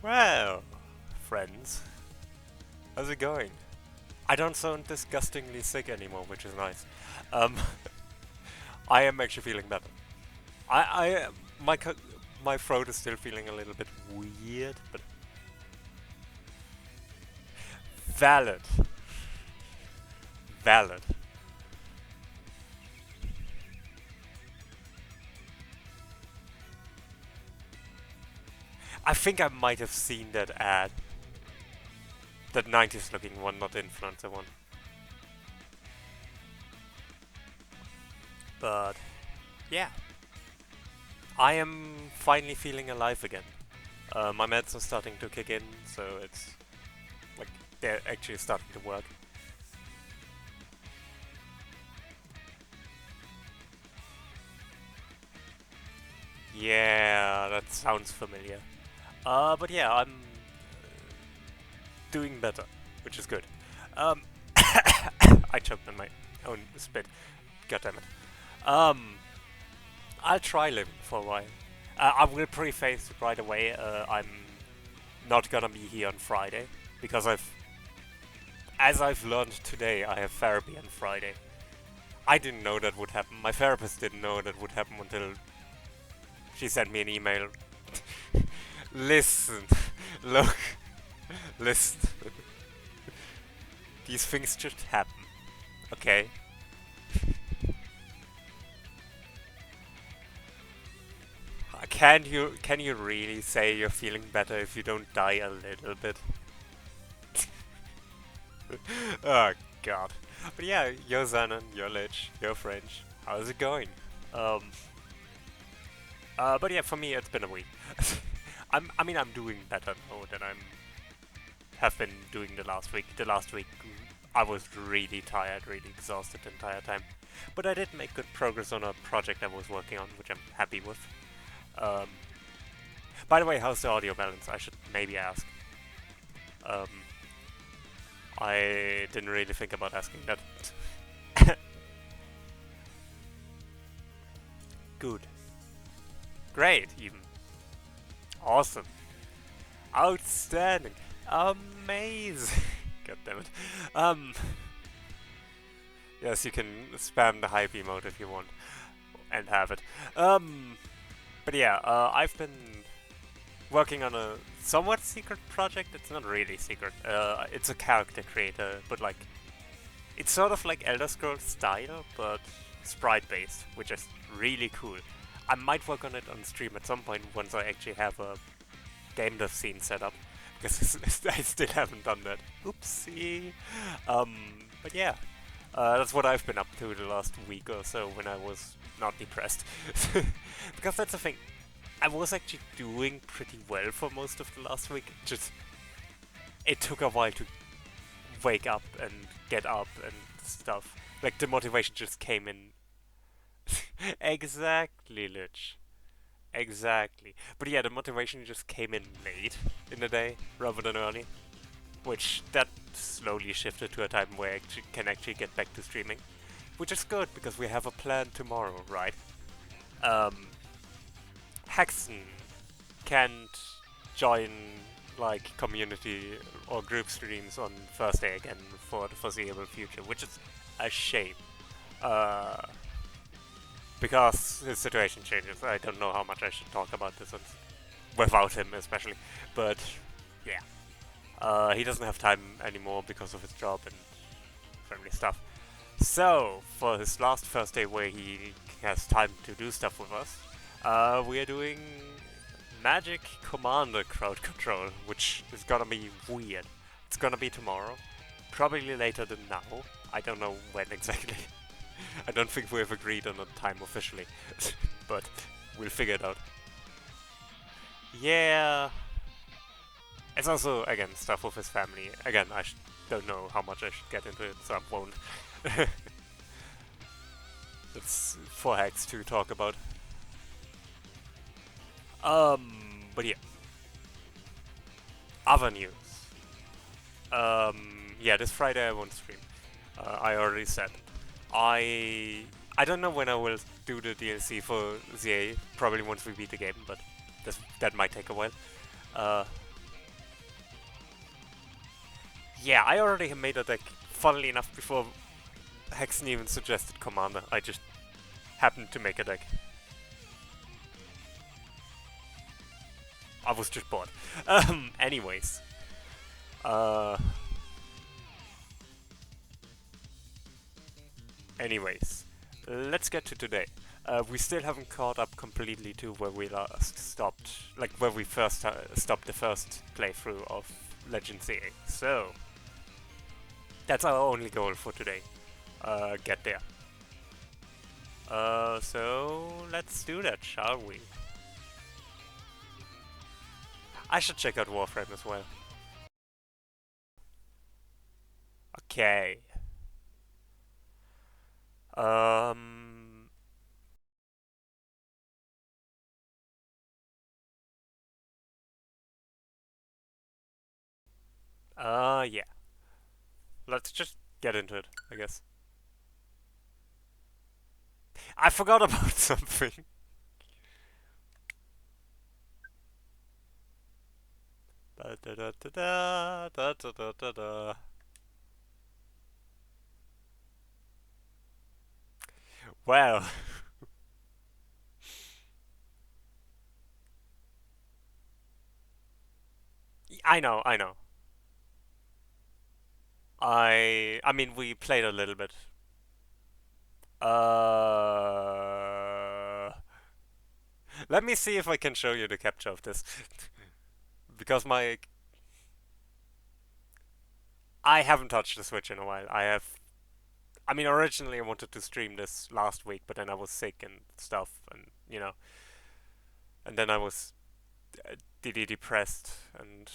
Well, friends, how's it going? I don't sound disgustingly sick anymore, which is nice. Um, I am actually feeling better. I my my throat is still feeling a little bit weird, but valid, valid. I think I might have seen that ad, that 90s looking one, not the influencer one. But yeah, I am finally feeling alive again. My meds are starting to kick in, so it's like they're actually starting to work. Yeah, that sounds familiar. But yeah, I'm doing better, which is good. Um, I choked on my own spit. God damn it. I'll try living for a while. I will preface it right away. I'm not gonna be here on Friday because as I've learned today, I have therapy on Friday. I didn't know that would happen. My therapist didn't know that would happen until she sent me an email. Listen, look, listen. These things just happen, okay? Can you really say you're feeling better if you don't die a little bit? Oh god. But yeah, you're Zanon, you're Lich, you're French. How's it going? Um. But yeah, for me it's been a week. I'm doing better now than I'm have been doing the last week. The last week I was really tired, really exhausted the entire time. But I did make good progress on a project I was working on, which I'm happy with. Um, by the way, how's the audio balance? I should maybe ask. Um, I didn't really think about asking that. Good. Great, even. Awesome. Outstanding. Amazing. God damn it. Um, yes, you can spam the hype emote if you want and have it. But yeah, I've been working on a somewhat secret project. It's not really secret. It's a character creator, but like it's sort of like Elder Scrolls style, but sprite based, which is really cool. I might work on it on stream at some point once I actually have a game dev scene set up, because I still haven't done that. Oopsie. Um, but yeah, that's what I've been up to the last week or so when I was not depressed. Because that's the thing. I was actually doing pretty well for most of the last week. Just it took a while to wake up and get up and stuff. Like the motivation just came in. Exactly, Lich. Exactly. But yeah, the motivation just came in late in the day rather than early, which that slowly shifted to a time where I can actually get back to streaming, which is good because we have a plan tomorrow, right? Um, Hexen can't join like community or group streams on Thursday again for the foreseeable future, which is a shame. Uh, because his situation changes. I don't know how much I should talk about this without him, especially. But yeah, he doesn't have time anymore because of his job and family stuff. So for his last Thursday, where he has time to do stuff with us, we are doing Magic Commander crowd control, which is gonna be weird. It's gonna be tomorrow, probably later than now. I don't know when exactly. I don't think we have agreed on a time officially, but we'll figure it out. Yeah, it's also again stuff with his family. Again, don't know how much I should get into it, so I won't. It's for Hex to talk about. But yeah, other news. Yeah, this Friday I won't stream. I already said. I don't know when I will do the DLC for ZA. Probably once we beat the game, but that might take a while. Uh, Yeah, I already made a deck, funnily enough, before Hexen even suggested Commander. I just happened to make a deck. I was just bored. Anyways. Uh... Anyways. Let's get to today. We still haven't caught up completely to where we last stopped. Like, where we first stopped the first playthrough of Legend CA. So... That's our only goal for today. Get there. So let's do that, shall we? I should check out Warframe as well. Okay. Um. Yeah. Let's just get into it, I guess. I forgot about something. Da da da da da da da da da. Well. I know, I know. I mean, we played a little bit. Let me see if I can show you the capture of this. Because I haven't touched the Switch in a while. I mean, originally I wanted to stream this last week, but then I was sick and stuff, and and then I was depressed, and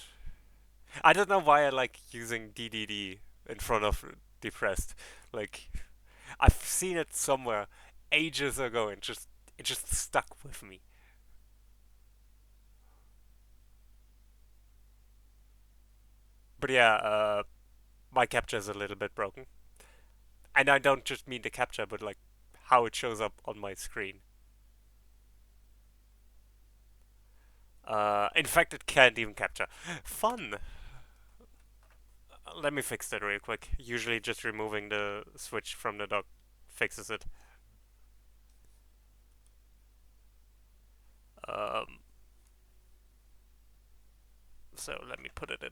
I don't know why I like using DDD in front of depressed. Like, I've seen it somewhere ages ago, and it just stuck with me. But yeah, my capture is a little bit broken, and I don't just mean the capture, but like how it shows up on my screen. In fact, it can't even capture. Fun. Let me fix that real quick. Usually, just removing the switch from the dock fixes it. Um, so let me put it in.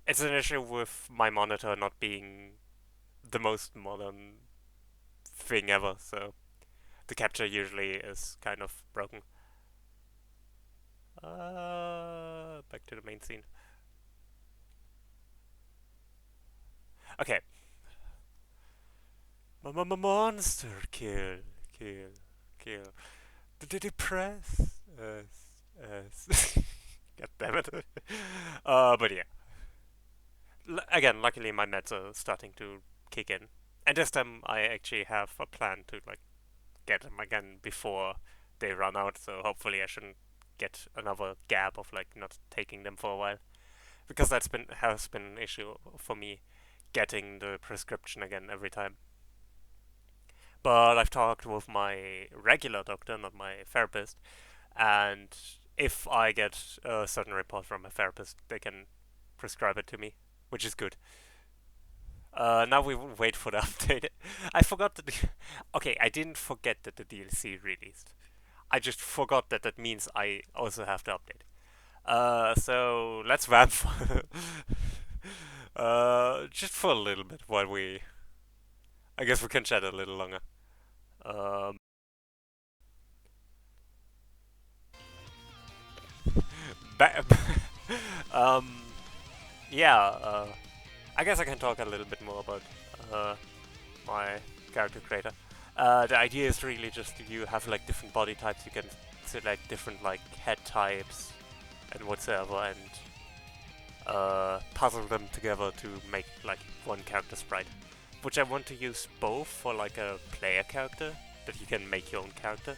It's an issue with my monitor not being the most modern thing ever, so the capture usually is kind of broken. Back to the main scene. Okay. Monster kill, kill, kill. Did it press? God damn it. But yeah. Again, luckily my meds are starting to kick in. And this time I actually have a plan to like get them again before they run out, so hopefully I shouldn't get another gap of like not taking them for a while. Because that's been has been an issue for me getting the prescription again every time. But I've talked with my regular doctor, not my therapist, and if I get a certain report from a therapist, they can prescribe it to me, which is good. Now we will wait for the update. I forgot that. Okay, I didn't forget that the DLC released. I just forgot that that means I also have to update. So let's vamp for just for a little bit while we. I guess we can chat a little longer. Um, ba- um, yeah. I guess I can talk a little bit more about uh, my character creator. The idea is really just you have like different body types. You can select different like head types and whatsoever, and puzzle them together to make like one character sprite. Which I want to use both for like a player character that you can make your own character,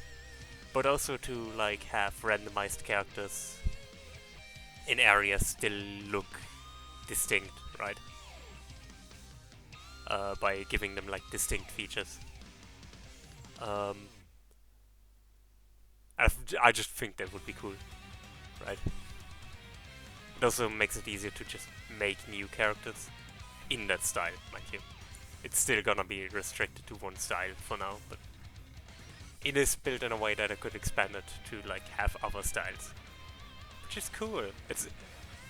but also to like have randomized characters in areas still look distinct, right? By giving them like distinct features. Um, I just think that would be cool, right? It also makes it easier to just make new characters in that style, mind you. It's still gonna be restricted to one style for now, but it is built in a way that I could expand it to like have other styles, which is cool. It's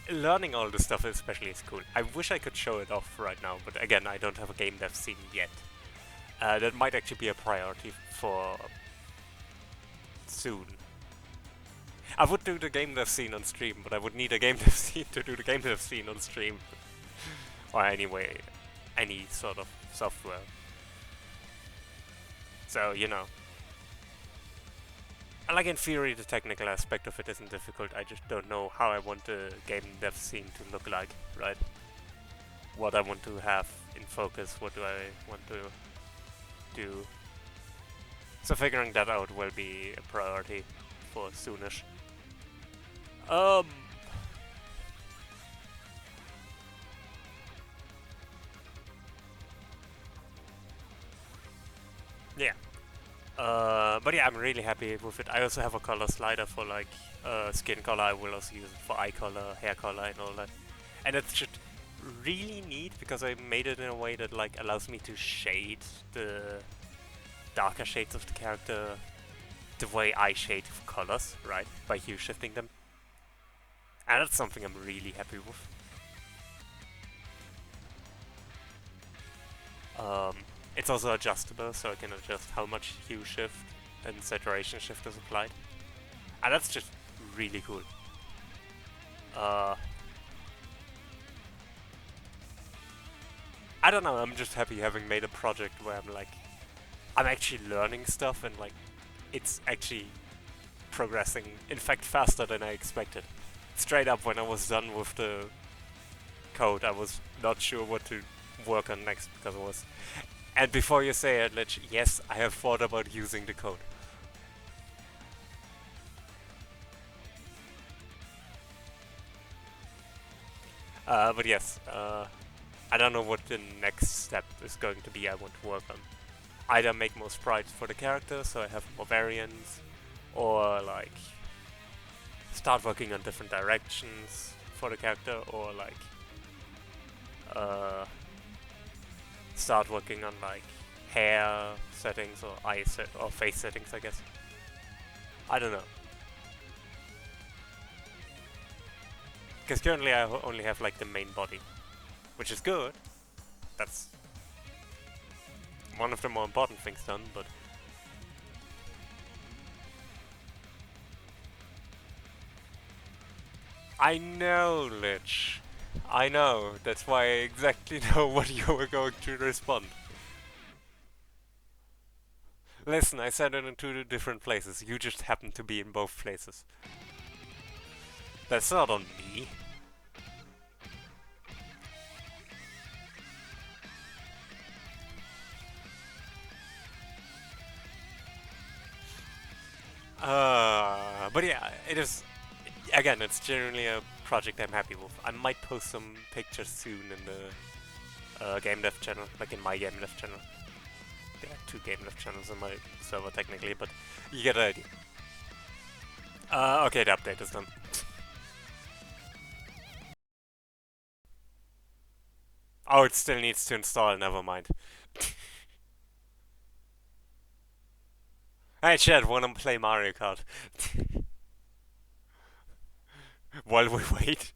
learning all this stuff especially is cool. I wish I could show it off right now, but again, I don't have a game dev scene yet. That might actually be a priority for soon. I would do the game dev scene on stream, but I would need a game dev scene to do the game dev scene on stream. Or anyway, any sort of software. So, you know. And like in theory, the technical aspect of it isn't difficult. I just don't know how I want the game dev scene to look like, right? What I want to have in focus, what do I want to do. So figuring that out will be a priority for soonish. Yeah. But yeah, I'm really happy with it. I also have a color slider for like skin color. I will also use it for eye color, hair color, and all that. And it's just really neat because I made it in a way that like allows me to shade the darker shades of the character the way I shade colors, right? By hue shifting them. And that's something I'm really happy with. It's also adjustable, so I can adjust how much hue shift and saturation shift is applied. And that's just really cool. I don't know, I'm just happy having made a project where I'm actually learning stuff and like, it's actually progressing, in fact, faster than I expected. Straight up, when I was done with the code, I was not sure what to work on next because I was... And before you say it, yes, I have thought about using the code. But yes, I don't know what the next step is going to be I want to work on. Either make more sprites for the character so I have more variants, or like start working on different directions for the character, or like start working on like hair settings or or face settings, I guess. I don't know. Because currently I only have like the main body, which is good. That's one of the more important things done, but I know, Lich. I know. That's why I exactly know what you were going to respond. Listen, I said it in two different places. You just happen to be in both places. That's not on me. But yeah, it is. Again, it's generally a project I'm happy with. I might post some pictures soon in the game dev channel, like in my game dev channel. There are two game dev channels on my server technically, but you get the idea. Okay, the update is done. Oh, it still needs to install, never mind. Hey Chad, wanna play Mario Kart? While we wait.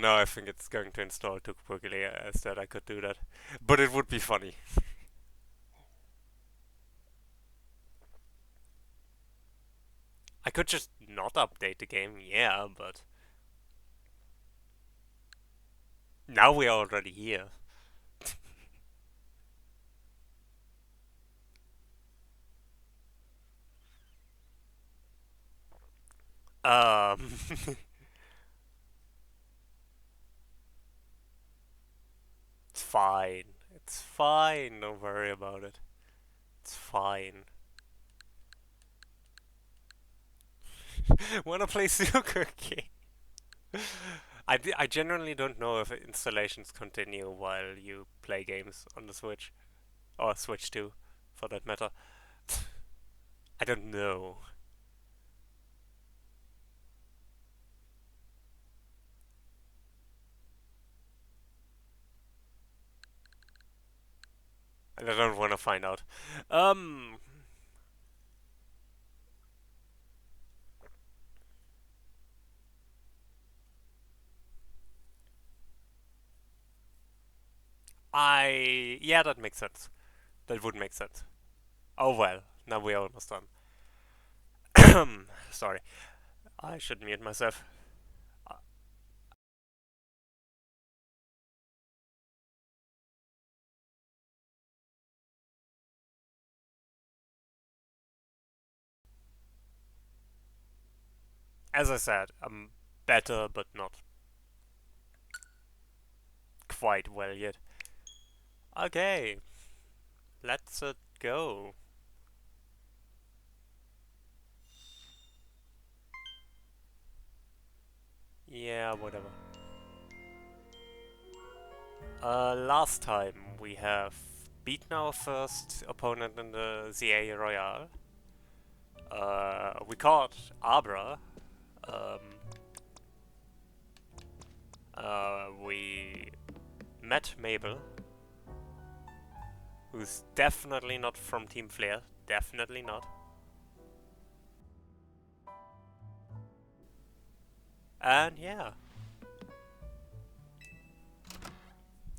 No, I think it's going to install too quickly as that I could do that. But it would be funny. I could just not update the game, yeah, but... Now we're already here. Um... It's fine. It's fine, don't worry about it. It's fine. Wanna play Sugar King? I genuinely don't know if installations continue while you play games on the Switch. Or Switch 2, for that matter. I don't know. And I don't want to find out. Um, yeah, that makes sense. That would make sense. Oh well, now we're almost done. Sorry, I should mute myself. Uh, As I said, I'm better, but not quite well yet. Okay, let's go. Yeah, whatever. Last time we have beaten our first opponent in the ZA Royale. We caught Abra. Um, we met Mabel, who's definitely not from Team Flare. Definitely not. And yeah,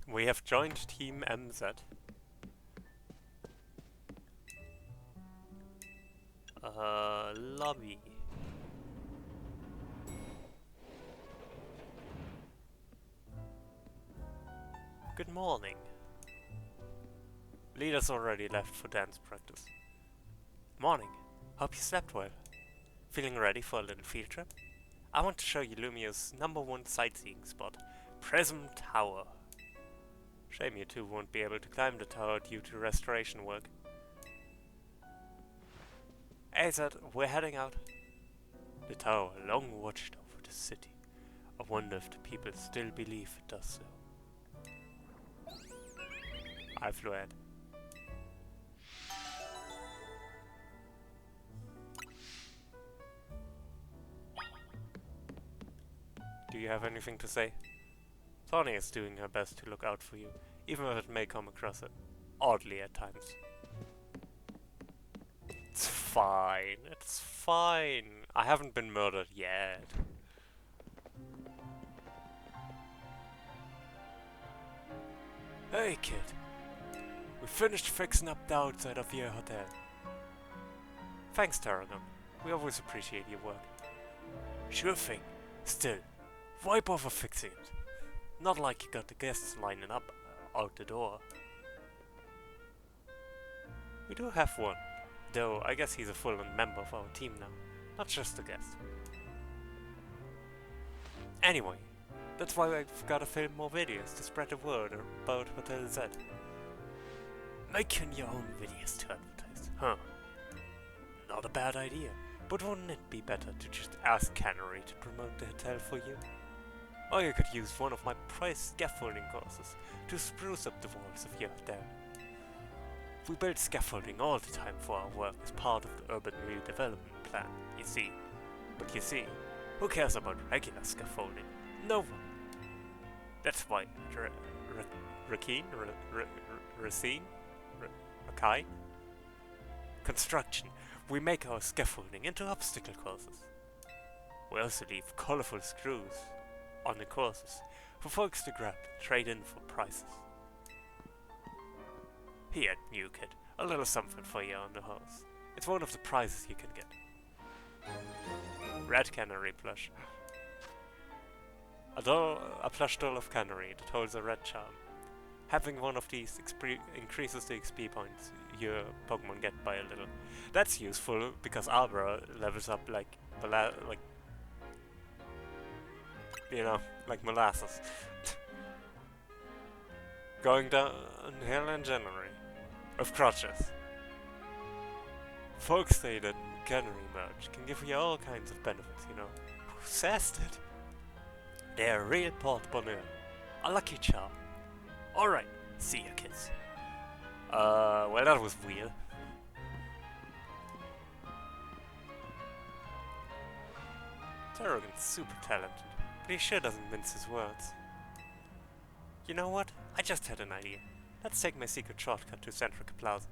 we have joined Team MZ. Lobby. Good morning. Leader's already left for dance practice. Morning. Hope you slept well. Feeling ready for a little field trip? I want to show you Lumia's #1 sightseeing spot, Prism Tower. Shame you two won't be able to climb the tower due to restoration work. AZ, we're heading out. The tower long watched over the city. I wonder if the people still believe it does so. I flew ahead. Do you have anything to say? Tony is doing her best to look out for you, even if it may come across oddly at times. It's fine, it's fine. I haven't been murdered yet. Hey kid, we finished fixing up the outside of your hotel. Thanks, Tarragon. We always appreciate your work. Sure thing. Still, why bother fixing it? Not like you got the guests lining up out the door. We do have one, though I guess he's a full-on member of our team now, not just a guest. Anyway, that's why I've gotta film more videos to spread the word about Hotel Z. Making your own videos to advertise, huh? Not a bad idea, but wouldn't it be better to just ask Canary to promote the hotel for you? Or you could use one of my priced scaffolding courses to spruce up the walls of your hotel. We build scaffolding all the time for our work as part of the urban redevelopment plan, you see. But you see, who cares about regular scaffolding? No one. That's why Racine? Construction, we make our scaffolding into obstacle courses. We also leave colorful screws on the courses for folks to grab, trade in for prices. Here, new kid, a little something for you on the house. It's one of the prizes you can get. Red Canary plush. A plush doll of Canary that holds a red charm. Having one of these increases the XP points your Pokemon get by a little. That's useful because Abra levels up like like molasses. Going downhill in January. With crutches. Folks say that Canary merch can give you all kinds of benefits, you know. Who says that? They're real porte-bonheur. A lucky charm. Alright, see ya, kids. Well, that was weird. Terragon's super talented, but he sure doesn't mince his words. You know what? I just had an idea. Let's take my secret shortcut to Centric Plaza.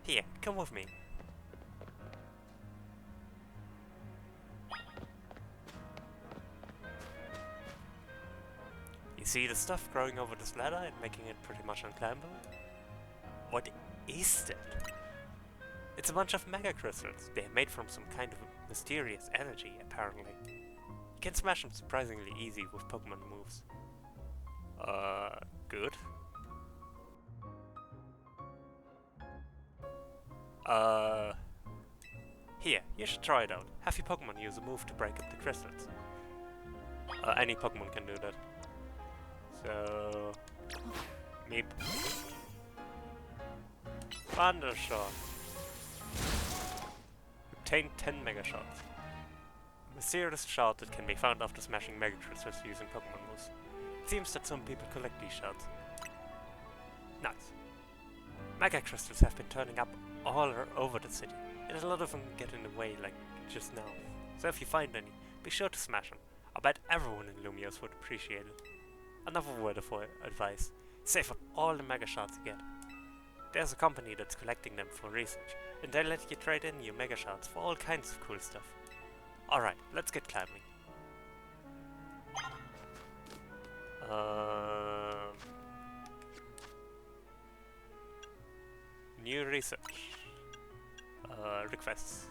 Here, come with me. You see the stuff growing over this ladder and making it pretty much unclimbable? What is that? It's a bunch of mega crystals. They're made from some kind of mysterious energy, apparently. You can smash them surprisingly easy with Pokémon moves. Good. Here, you should try it out. Have your Pokémon use a move to break up the crystals. Any Pokémon can do that. So... Meep. Thunder Shot. Obtain 10 Mega Shots. A mysterious shot that can be found after smashing Mega Crystals using Pokémon moves. It seems that some people collect these shots. Nice. Mega Crystals have been turning up all over the city, and a lot of them get in the way, like just now. So if you find any, be sure to smash them. I bet everyone in Lumios would appreciate it. Another word of advice. Save up all the Mega Shots you get. There's a company that's collecting them for research, and they let you trade in your Mega Shots for all kinds of cool stuff. Alright, let's get climbing. New research. Requests.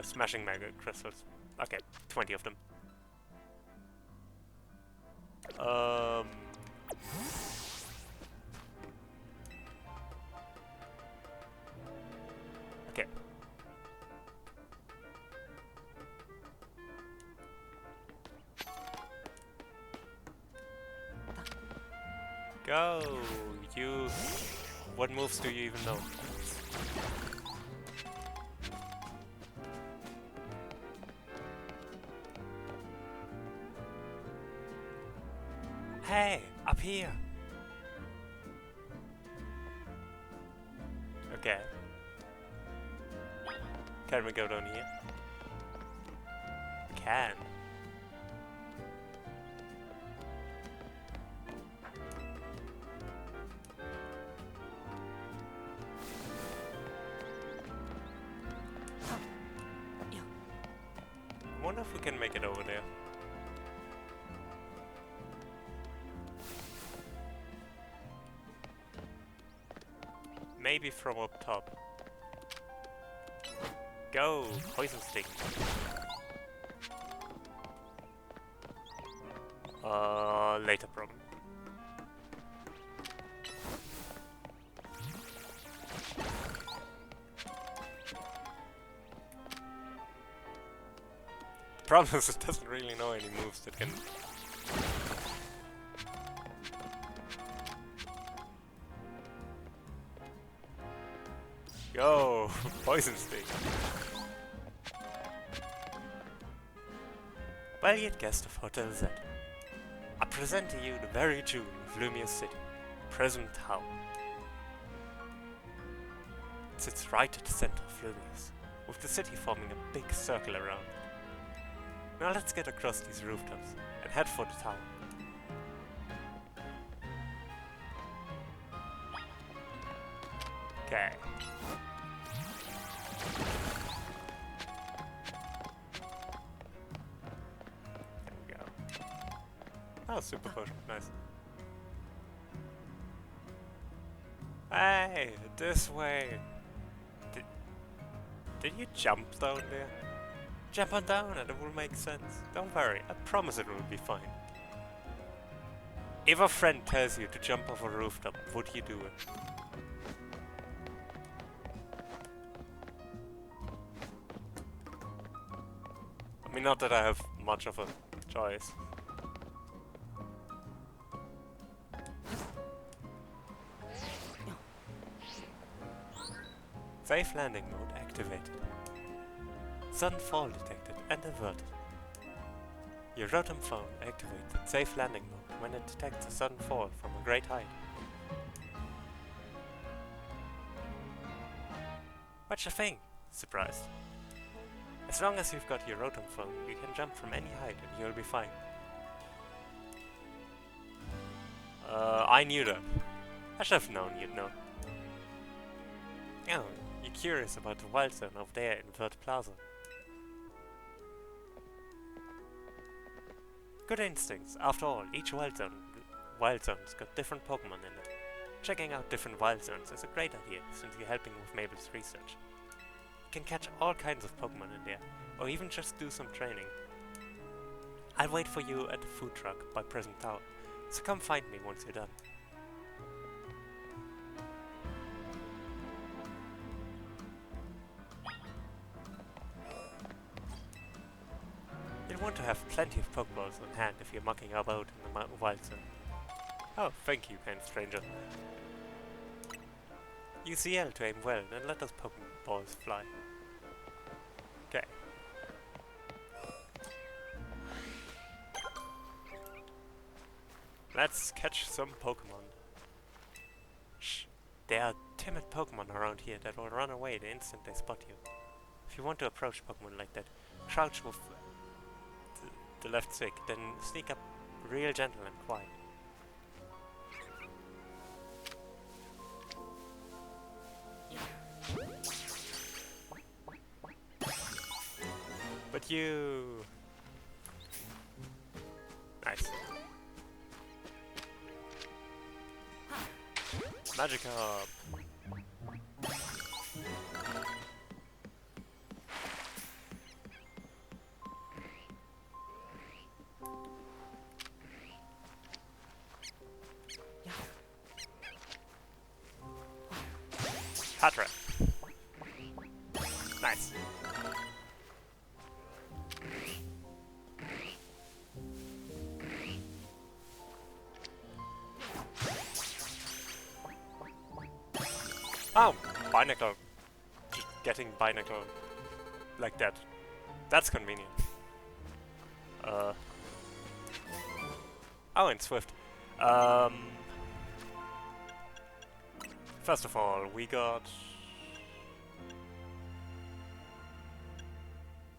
Smashing Mega Crystals. Okay, 20 of them. Okay. Go! You... What moves do you even know? Hey! Up here! Okay. Can we go down here? We can. I wonder if we can make it over there. Maybe from up top. Go! Poison Sting! Later problem. Problem is, it doesn't really know any moves that can... Go! Poison Sting! Valued guest of Hotel Z, I present to you the very jewel of Lumious City, Prism Tower. It sits right at the center of Lumious, with the city forming a big circle around it. Now let's get across these rooftops and head for the tower. Okay. There we go. Oh, super potion, nice. Hey, this way. Did you jump down there? Jump on down and it will make sense. Don't worry, I promise it will be fine. If a friend tells you to jump off a rooftop, would you do it? I mean, not that I have much of a choice. Safe landing mode activated. Sudden fall detected and averted. Your Rotom phone activates its safe landing mode when it detects a sudden fall from a great height. What's your thing? Surprised. As long as you've got your Rotom phone, you can jump from any height and you'll be fine. I knew that. I should have known you'd know. Oh, you're curious about the wild zone over there in Verde Plaza. Good instincts. After all, each wild zone's got different Pokémon in it. Checking out different wild zones is a great idea, since you're helping with Mabel's research. You can catch all kinds of Pokémon in there, or even just do some training. I'll wait for you at the food truck by Present Tower, so come find me once you're done. You'll want to have plenty of Pokeballs on hand if you're mucking about in the wild zone. Oh, thank you, kind stranger. Use L to aim well and let those Pokeballs fly. Okay. Let's catch some Pokemon. Shh. There are timid Pokemon around here that will run away the instant they spot you. If you want to approach Pokemon like that, crouch with the left stick, then sneak up real gentle and quiet. But you... Nice. Magikarp! Patra! Nice. Oh! Binacle. Just getting Binacle like that. That's convenient. Oh, and Swift. First of all, we got...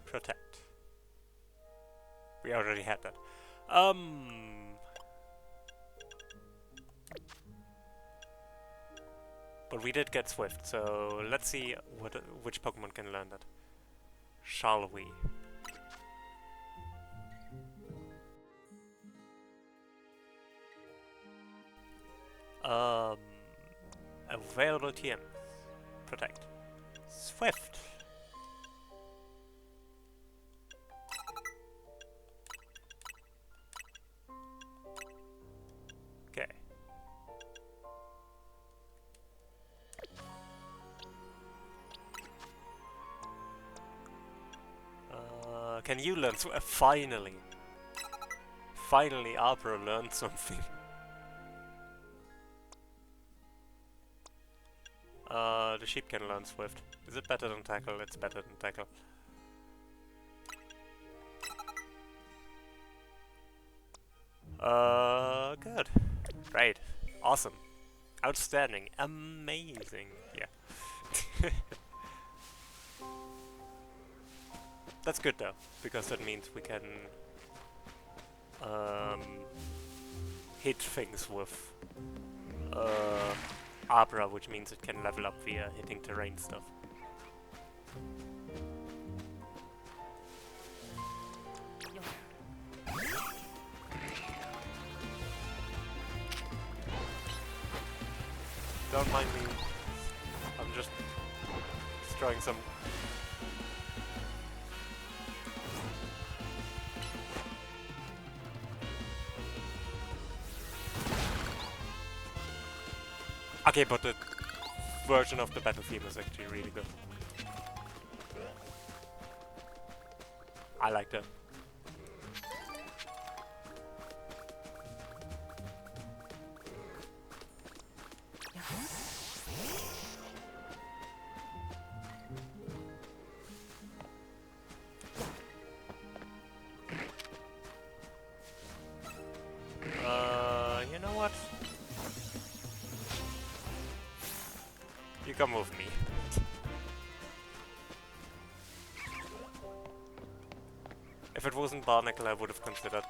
Protect. We already had that. But we did get Swift, so let's see which Pokemon can learn that. Shall we? Available TMs. Protect. Swift. Okay. Can you learn finally? Finally, Abra learned something. The sheep can learn Swift. Is it better than Tackle? It's better than Tackle. Good. Great. Awesome. Outstanding. Amazing. Yeah. That's good though, because that means we can hit things with Abra, which means it can level up via hitting terrain stuff. Don't mind me, I'm just destroying some... Okay, but the version of the battle theme is actually really good. I like that. You come with me. If it wasn't Barnacle, I would have considered...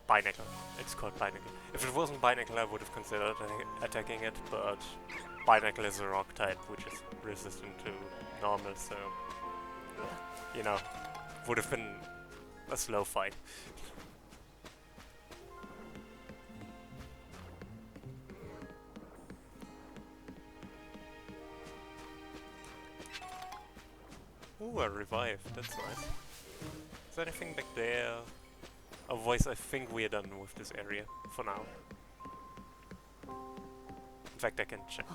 Binacle. It's called Binacle. If it wasn't Binacle, I would have considered attacking it, but Binacle is a rock type, which is resistant to normal, so... You know, would have been a slow fight. Ooh, a revive, that's nice. Is there anything back there? Otherwise, I think we're done with this area for now. In fact, I can check.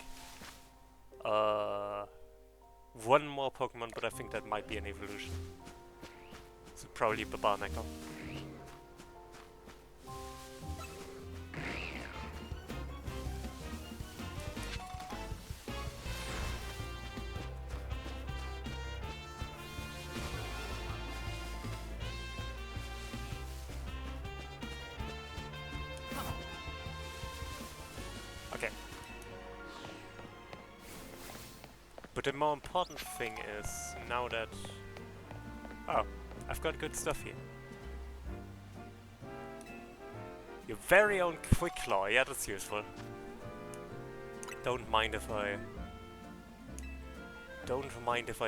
One more Pokemon, but I think that might be an evolution. So probably Barnacle. Okay. But the more important thing is, now that... Oh, I've got good stuff here. Your very own Quick Claw, yeah, that's useful. Don't mind if I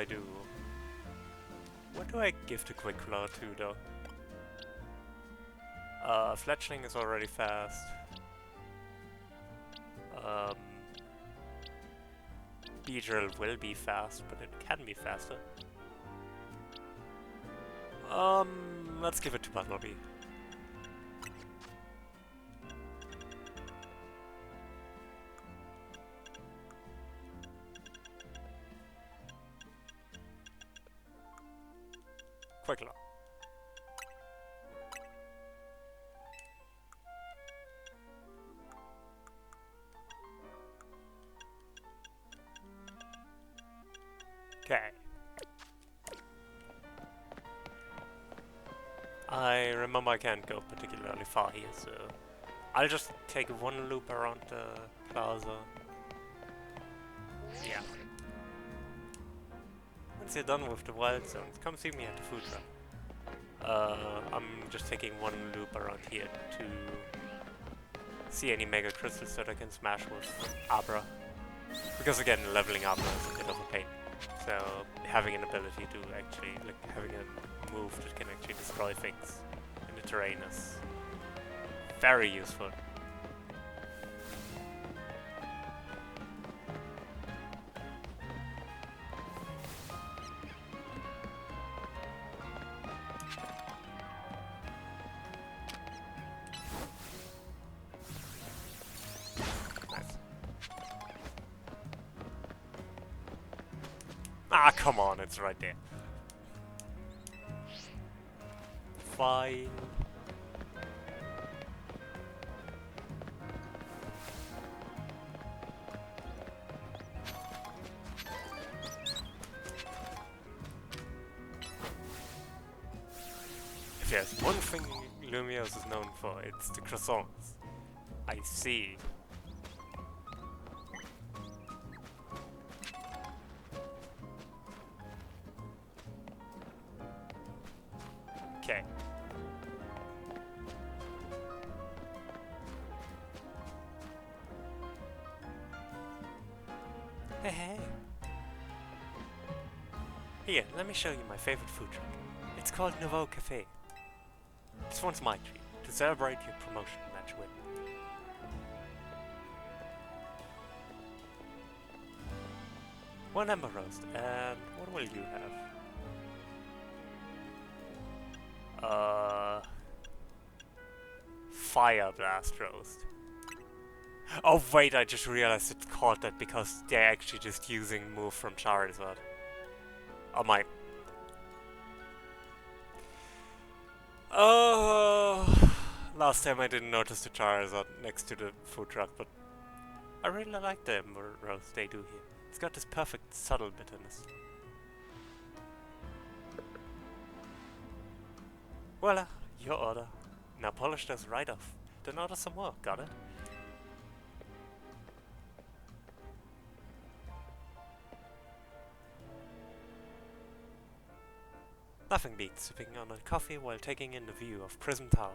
do. What do I give to Quick Claw to, though? Fletchling is already fast. Beedrill will be fast, but it can be faster. Let's give it to Bumblebee. Quick Law. Okay. I remember I can't go particularly far here, so I'll just take one loop around the plaza. Yeah. Once you're done with the wild zones, come see me at the food truck. I'm just taking one loop around here to see any Mega Crystals that I can smash with Abra. Because again, leveling Abra is a bit of a pain. So having an ability to actually, like having a move that can actually destroy things in the terrain is very useful. Ah, come on, it's right there. Fine. If there's one thing Lumiose is known for, it's the croissants. I see. Okay. Hey, hey. Here, let me show you my favorite food truck. It's called Nouveau Cafe. This one's my treat, to celebrate your promotion match win. One Ember Roast, and what will you have? Fire Blast Roast. Oh wait, I just realized it's called that because they're actually just using move from Charizard. Oh my. Oh, last time I didn't notice the Charizard next to the food truck, but I really like the Ember Roast they do here. It's got this perfect subtle bitterness. Voila, your order. Now polish those right off. Then order some more, got it? Nothing beats sipping on a coffee while taking in the view of Prism Tower.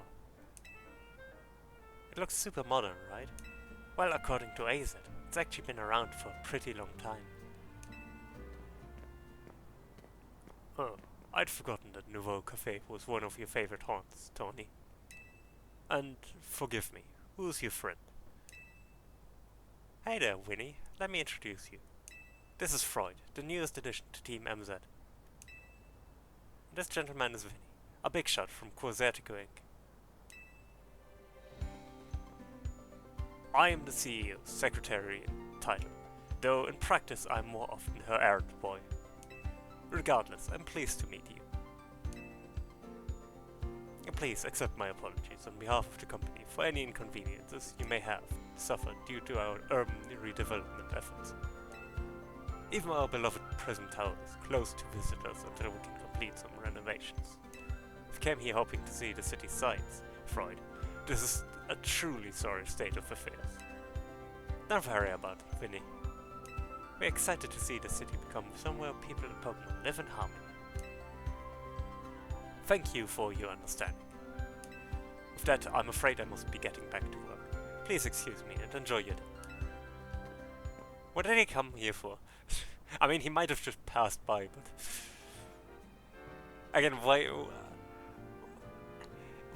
It looks super modern, right? Well, according to AZ, it's actually been around for a pretty long time. Oh, I'd forgotten that Nouveau Cafe was one of your favorite haunts, Tony. And forgive me, who's your friend? Hey there, Winnie. Let me introduce you. This is Freud, the newest addition to Team MZ. This gentleman is Vinny, a big shot from Quasartico Inc. I am the CEO, secretary title, though in practice I'm more often her errand boy. Regardless, I'm pleased to meet you. Please accept my apologies on behalf of the company for any inconveniences you may have suffered due to our urban redevelopment efforts. Even our beloved Prism Tower is closed to visitors until we can complete some renovations. We came here hoping to see the city's sights, Freud. This is a truly sorry state of affairs. Don't worry about it, Vinny. We're excited to see the city become somewhere people and Pokemon live in harmony. Thank you for your understanding. With that, I'm afraid I must be getting back to work. Please excuse me and enjoy your day. What did he come here for? I mean, he might have just passed by, but... Again,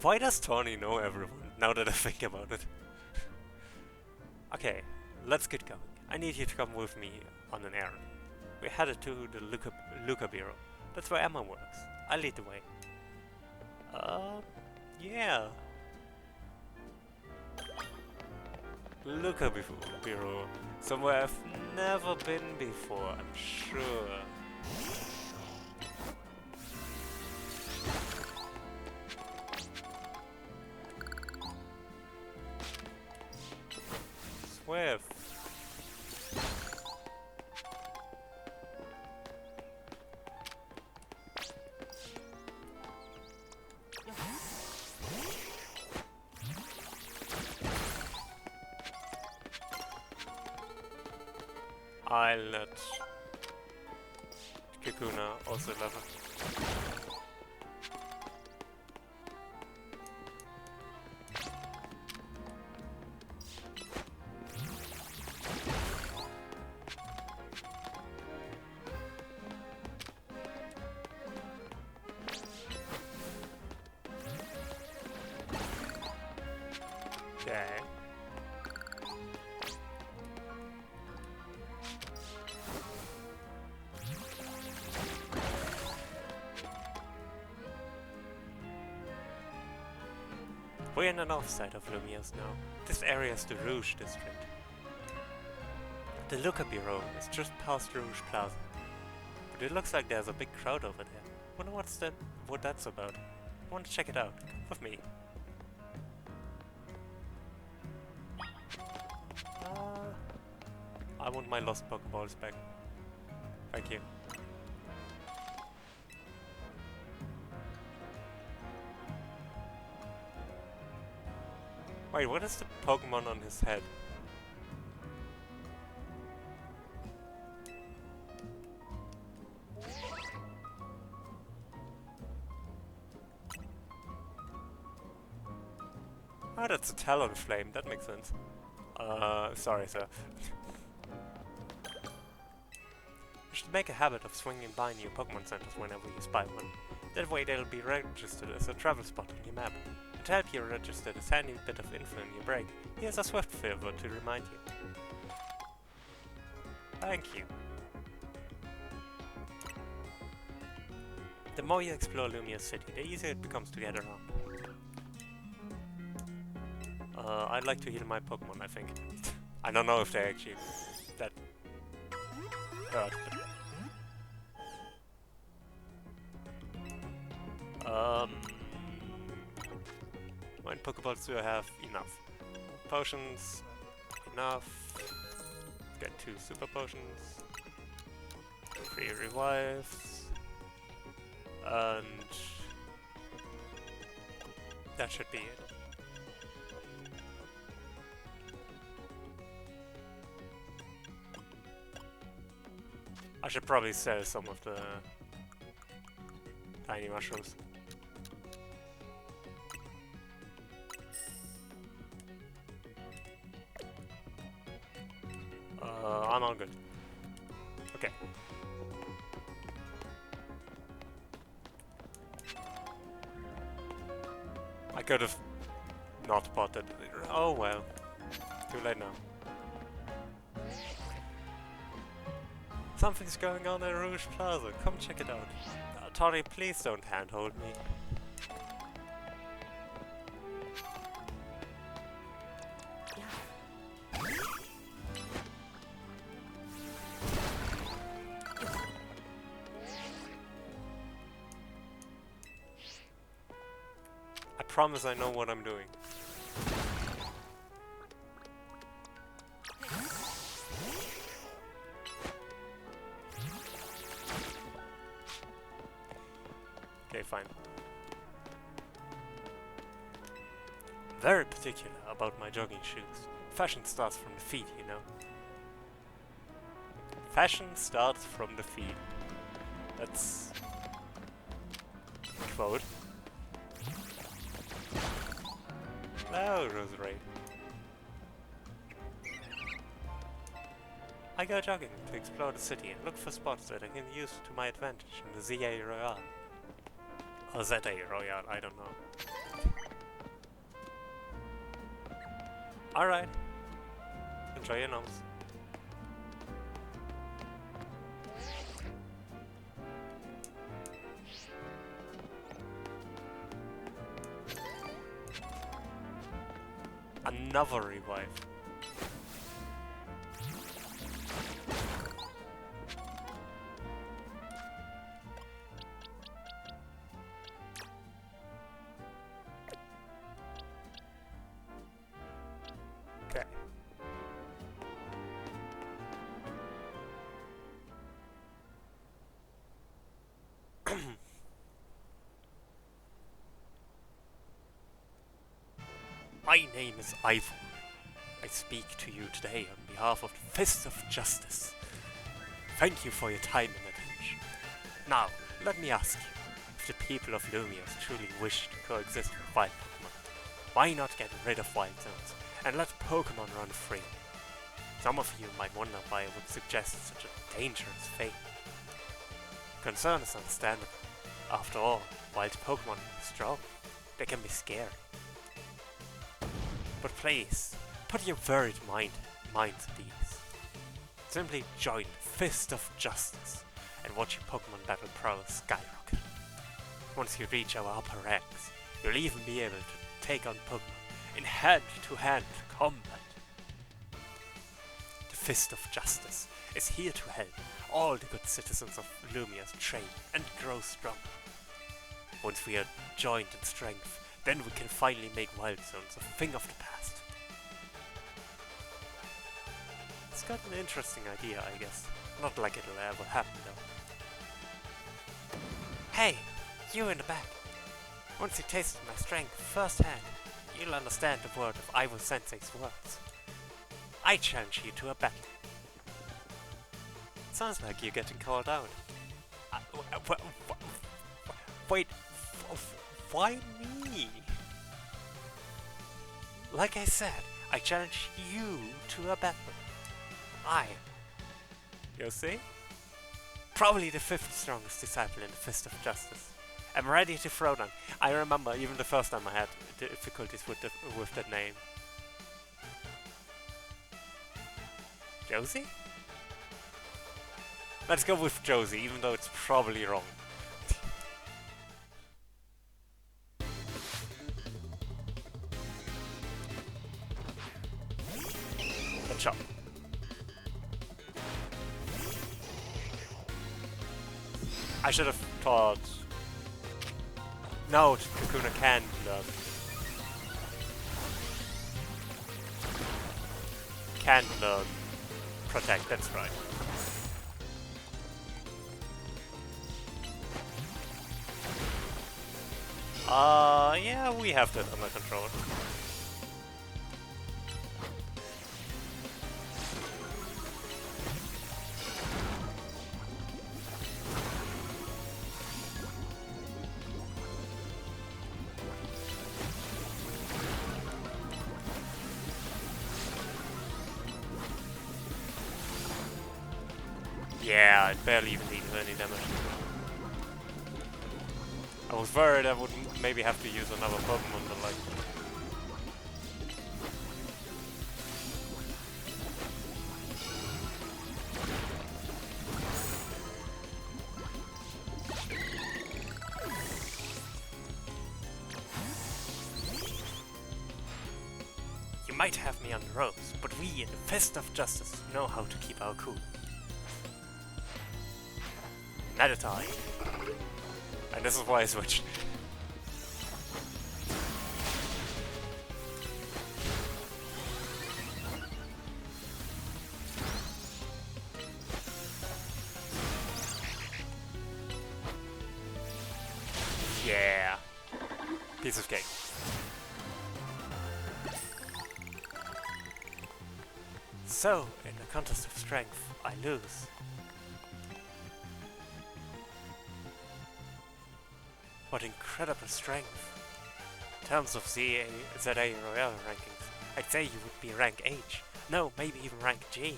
why does Tony know everyone, now that I think about it? Okay, let's get going. I need you to come with me on an errand. We're headed to the Luca Bureau. That's where Emma works. I'll lead the way. Yeah. Luca Bureau. Somewhere I've never been before, I'm sure. Swift. I'll let Kikuna also level. Okay. We're in the north side of Lumios now. This area is the Rouge district. The Luca Bureau is just past Rouge Plaza. But it looks like there's a big crowd over there. Wonder what that's about. I want to check it out. Come with me. I want my lost Pokeballs back. Thank you. Wait, what is the Pokemon on his head? Ah, that's a Talonflame, that makes sense. Sorry, sir. You should make a habit of swinging by new Pokemon centers whenever you spy one. That way they'll be registered as a travel spot on your map. And to help you register this handy bit of info in your break, here's a Swift favor to remind you. Thank you. The more you explore Lumia's city, the easier it becomes to get around. I'd like to heal my Pokemon, I think. I don't know if they're actually that hurt, but... how many Pokeballs do I have? Enough. Potions, enough. Get 2 Super Potions. 3 revives. And... that should be it. I should probably sell some of the tiny mushrooms. I'm all good. Okay. I could have not potted. Oh well. Too late now. Something's going on in Rouge Plaza. Come check it out. Tori, please don't handhold me. I promise I know what I'm doing. Okay, fine. Very particular about my jogging shoes. Fashion starts from the feet, you know. Fashion starts from the feet. That's a quote. Oh, Roserade. I go jogging to explore the city and look for spots that I can use to my advantage in the ZA Royale. Or ZA Royale, I don't know. Alright. Enjoy your nose. Another revive. Okay. My name is Ivor. I speak to you today on behalf of the Fist of Justice. Thank you for your time and attention. Now, let me ask you, if the people of Lumios truly wish to coexist with wild Pokémon, why not get rid of wild zones and let Pokémon run free? Some of you might wonder why I would suggest such a dangerous fate. Concern is understandable. After all, wild Pokémon are strong. They can be scary. But please, put your worried minds at ease. Simply join the Fist of Justice and watch your Pokémon battle prowess skyrocket. Once you reach our upper ranks, you'll even be able to take on Pokémon in hand-to-hand combat. The Fist of Justice is here to help all the good citizens of Lumios train and grow strong. Once we are joined in strength, then we can finally make wild zones a thing of the past. It's got an interesting idea, I guess. Not like it'll ever happen, though. Hey, you in the back. Once you tasted my strength firsthand, you'll understand the word of Ivo Sensei's words. I challenge you to a battle. Sounds like you're getting called out. Wait, why me? Like I said, I challenge you to a battle. You see? Probably the 5th strongest disciple in the Fist of Justice. I'm ready to throw down. I remember even the first time I had difficulties with that name. Josie? Let's go with Josie, even though it's probably wrong. Good shot. I should have thought... No, Kakuna can learn. Can learn. Protect, that's right. Yeah, we have that under control. Yeah, it barely even needed any damage. I was worried I would maybe have to use another Pokemon, but like... You might have me on the ropes, but we in the Fist of Justice know how to keep our cool. Meditite. And this is why I switched. Yeah. Piece of cake. So, in the contest of strength, I lose. What incredible strength. In terms of ZA Royale rankings, I'd say you would be rank H. No, maybe even rank G.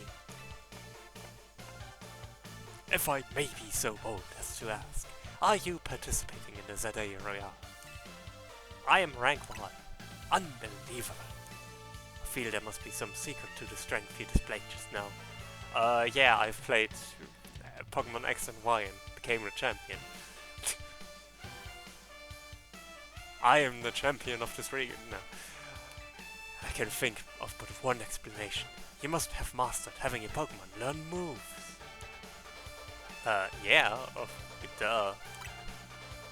If I may be so bold as to ask, are you participating in the ZA Royale? I am rank 1. Unbelievable. I feel there must be some secret to the strength you displayed just now. Yeah, I've played Pokemon X and Y and became the champion. I am the champion of this region now. I can think of but one explanation. You must have mastered having your Pokemon learn moves. Yeah, duh.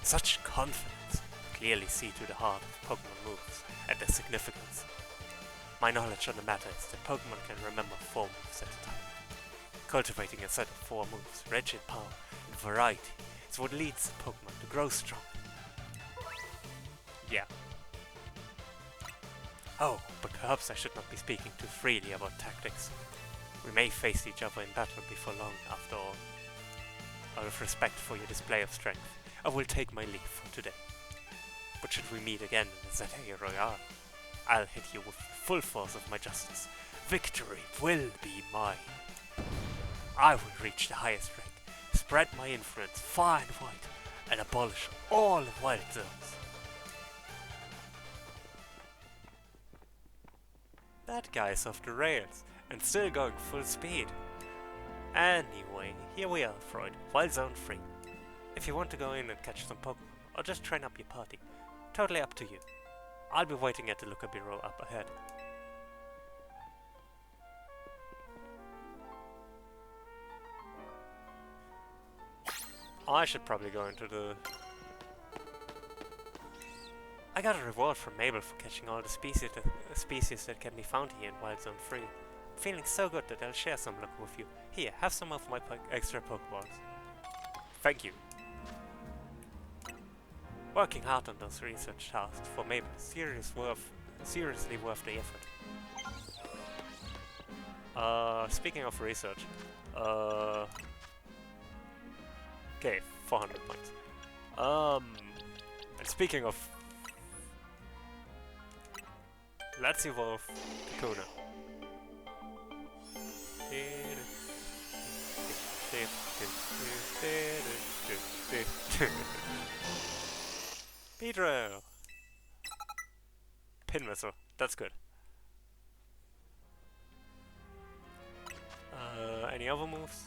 Such confidence. Clearly see to the heart of Pokemon moves and their significance. My knowledge on the matter is that Pokemon can remember 4 moves at a time. Cultivating a set of 4 moves, rich in power and variety, is what leads the Pokemon to grow strong. Yeah. Oh, but perhaps I should not be speaking too freely about tactics. We may face each other in battle before long, after all. Out of respect for your display of strength, I will take my leave for today. But should we meet again in the ZA Royale, I'll hit you with the full force of my justice. Victory will be mine. I will reach the highest rank, spread my influence far and wide, and abolish all wild zones. That guy's off the rails, and still going full speed. Anyway, here we are, Freud, wild zone free. If you want to go in and catch some Pokemon, or just train up your party, totally up to you. I'll be waiting at the Looker Bureau up ahead. I should probably go into the... I got a reward from Mabel for catching all the species that can be found here in Wild Zone 3. I'm feeling so good that I'll share some luck with you. Here, have some of my extra Pokeballs. Thank you. Working hard on those research tasks for Mabel is seriously worth the effort. Speaking of research, okay, 400 points. And speaking of, let's evolve Kakuna. Pedro! Pin missile, that's good. Any other moves?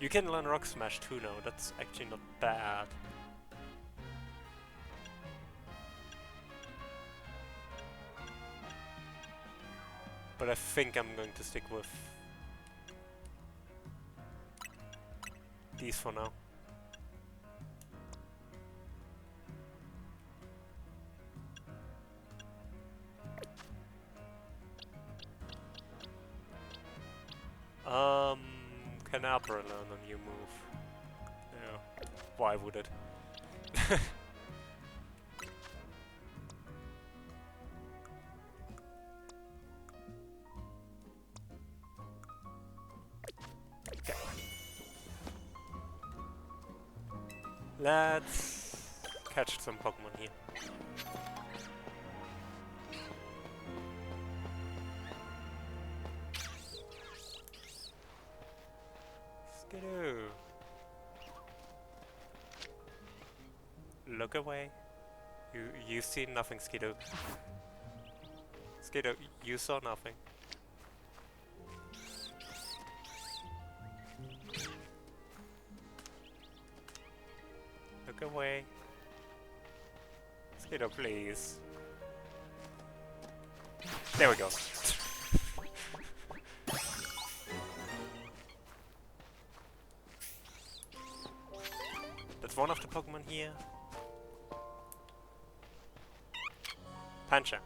You can learn Rock Smash too now, that's actually not bad. But I think I'm going to stick with these for now. Can Abra learn a new move? Yeah. Why would it? Okay. Let's catch some Pokemon here. Skidoo. Look away. You see nothing, Skidoo. Skidoo, you saw nothing. Look away. Skidoo, please. There we go. That's one of the Pokemon here. Pancha.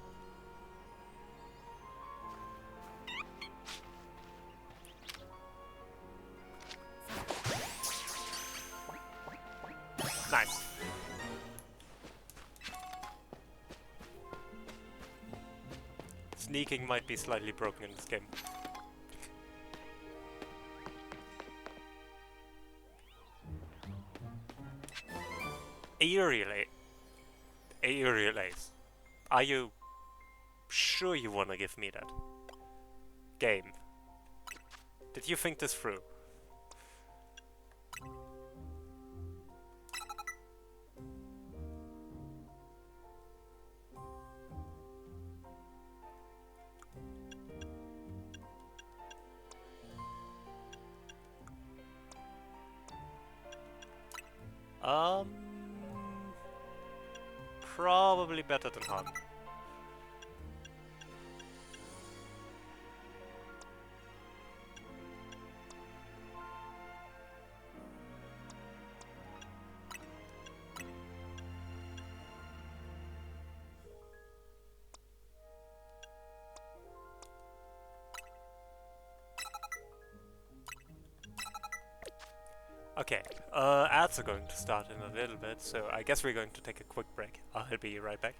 Nice. Sneaking might be slightly broken in this game. Aerial Ace. Are you sure you wanna give me that? Game. Did you think this through? Probably better than Han. Okay, ads are going to start in a little bit, so I guess we're going to take a quick break. I'll be right back.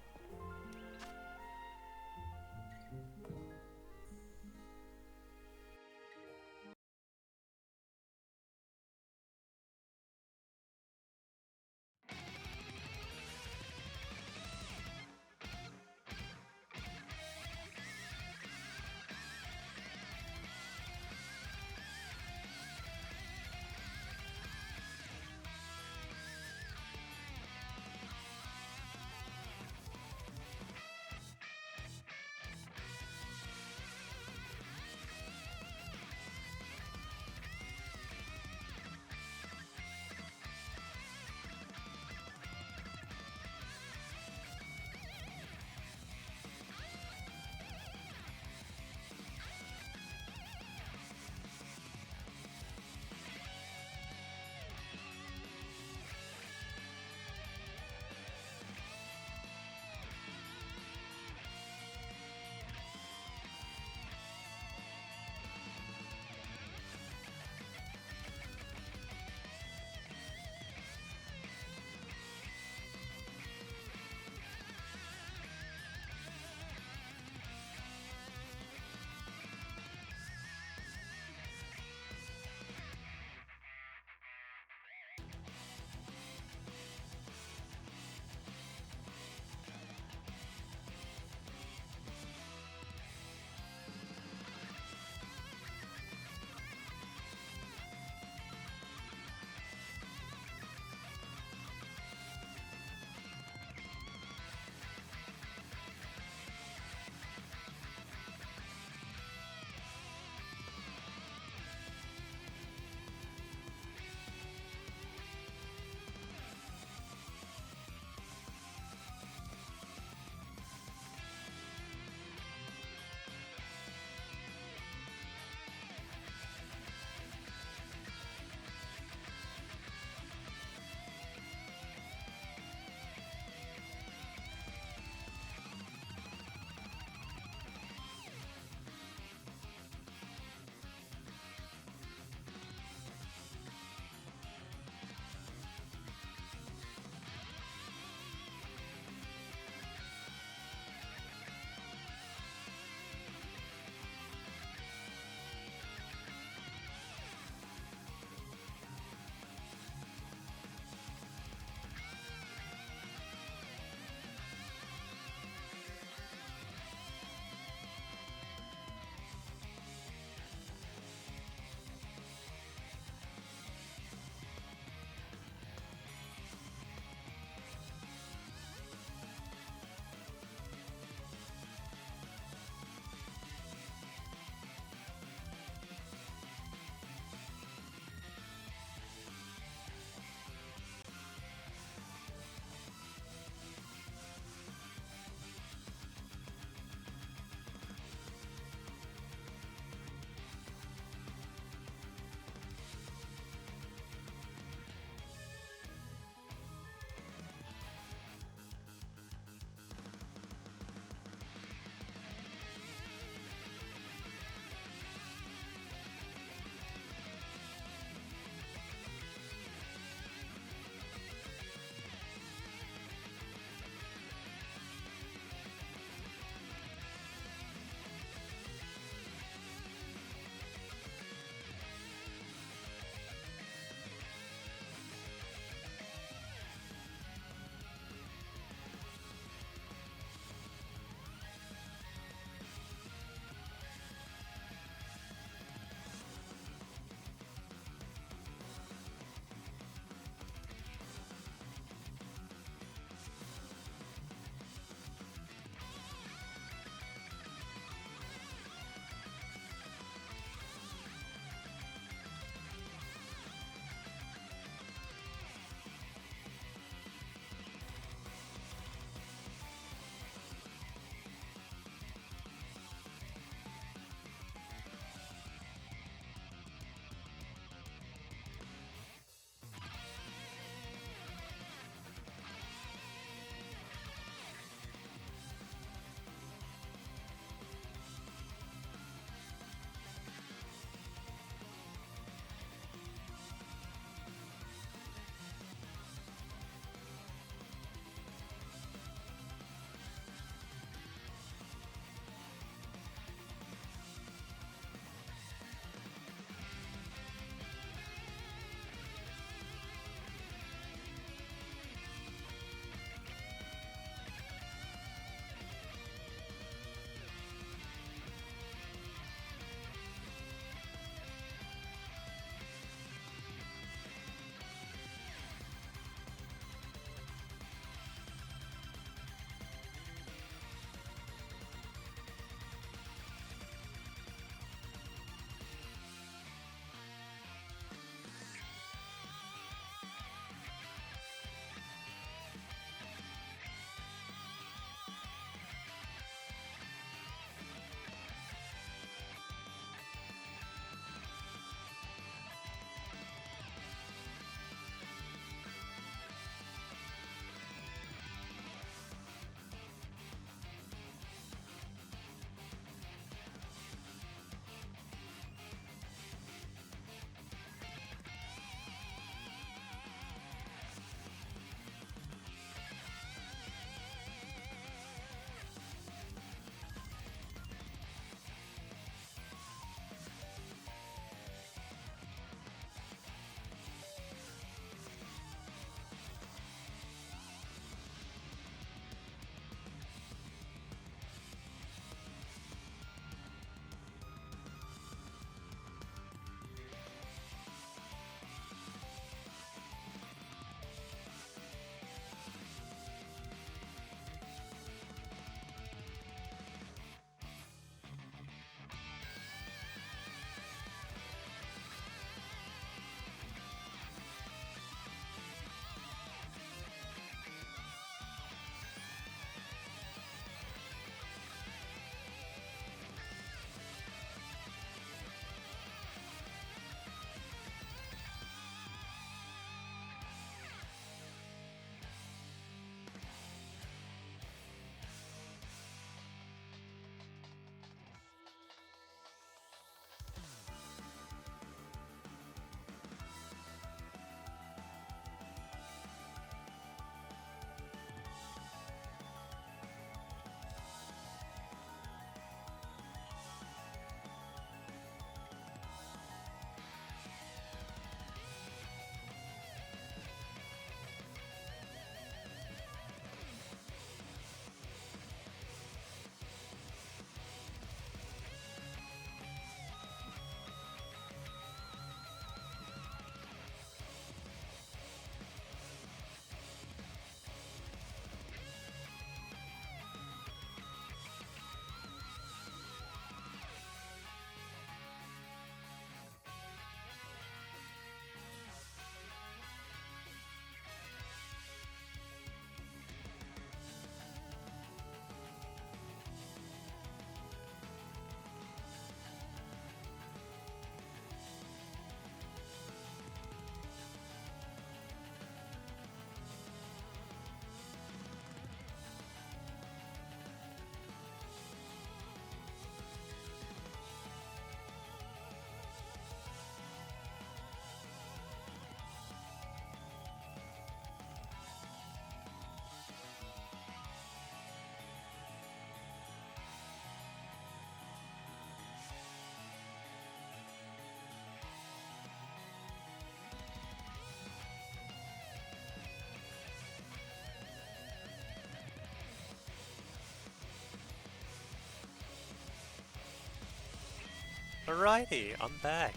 Alrighty, I'm back.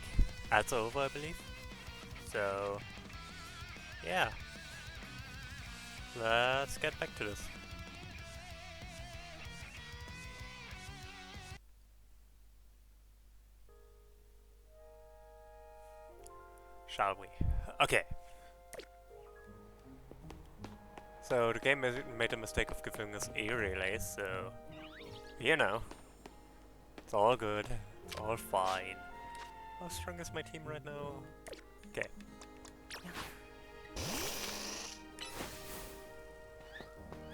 That's over, I believe. So, yeah. Let's get back to this. Shall we? Okay. So, the game made a mistake of giving us a relay, so... You know. It's all good. It's all fine. How strong is my team right now? Okay.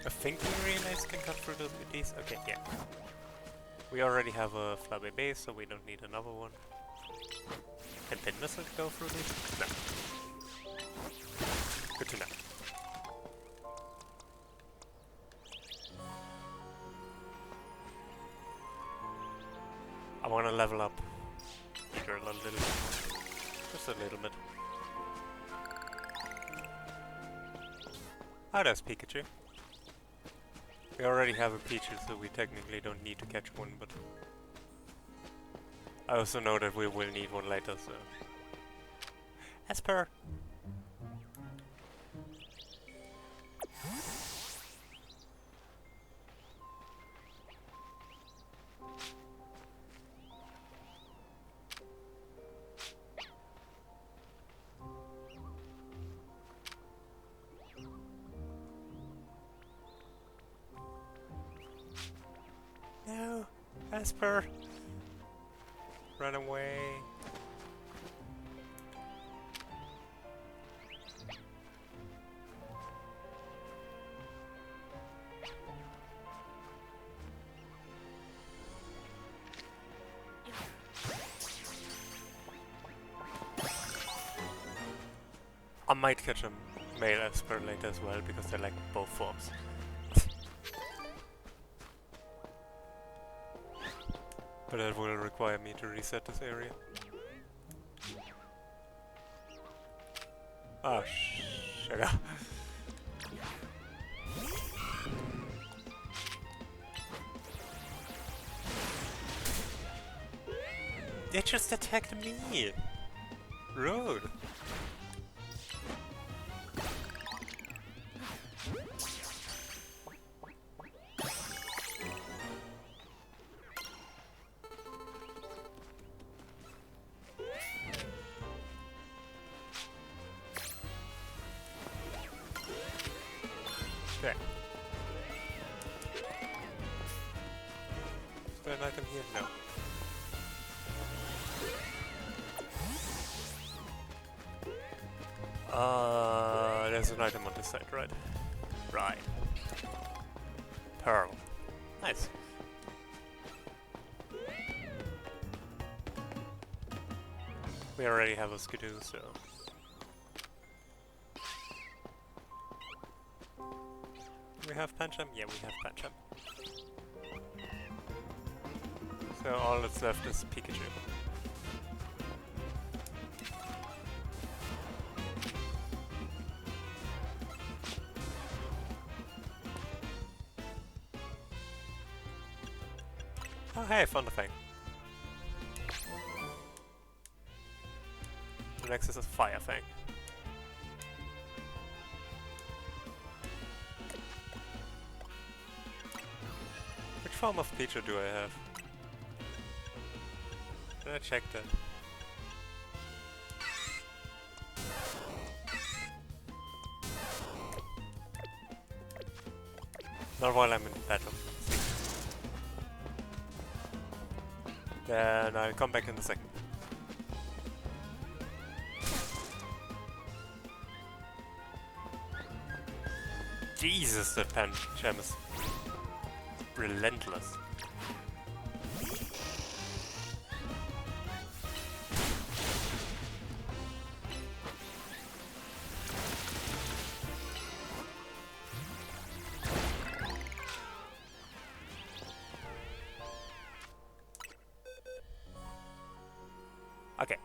I think the relays can cut through these. Okay, yeah. We already have a flyby base, so we don't need another one. Can pin missile go through these? No. Good to know. I want to level up. Sure, a little bit more. Just a little bit. Ah, there's Pikachu. We already have a Pichu, so we technically don't need to catch one, but... I also know that we will need one later, so... As per! No! Asper! Run away! I might catch a male Asper later as well, because they like both forms. But that will require me to reset this area. Ah, sugar. They just attacked me! Rude! Okay. Is there an item here? No. There's an item on this side, right? Right. Pearl. Nice. We already have a Skidoo, so... We have Pancham? Yeah, we have Pancham. So all that's left is Pikachu. Oh hey, found a thing. The next is a fire thing. Which form of Pichu do I have? Should I check that? Not while I'm in battle. Then I'll come back in a second. Jesus, that Pancham is relentless. Okay.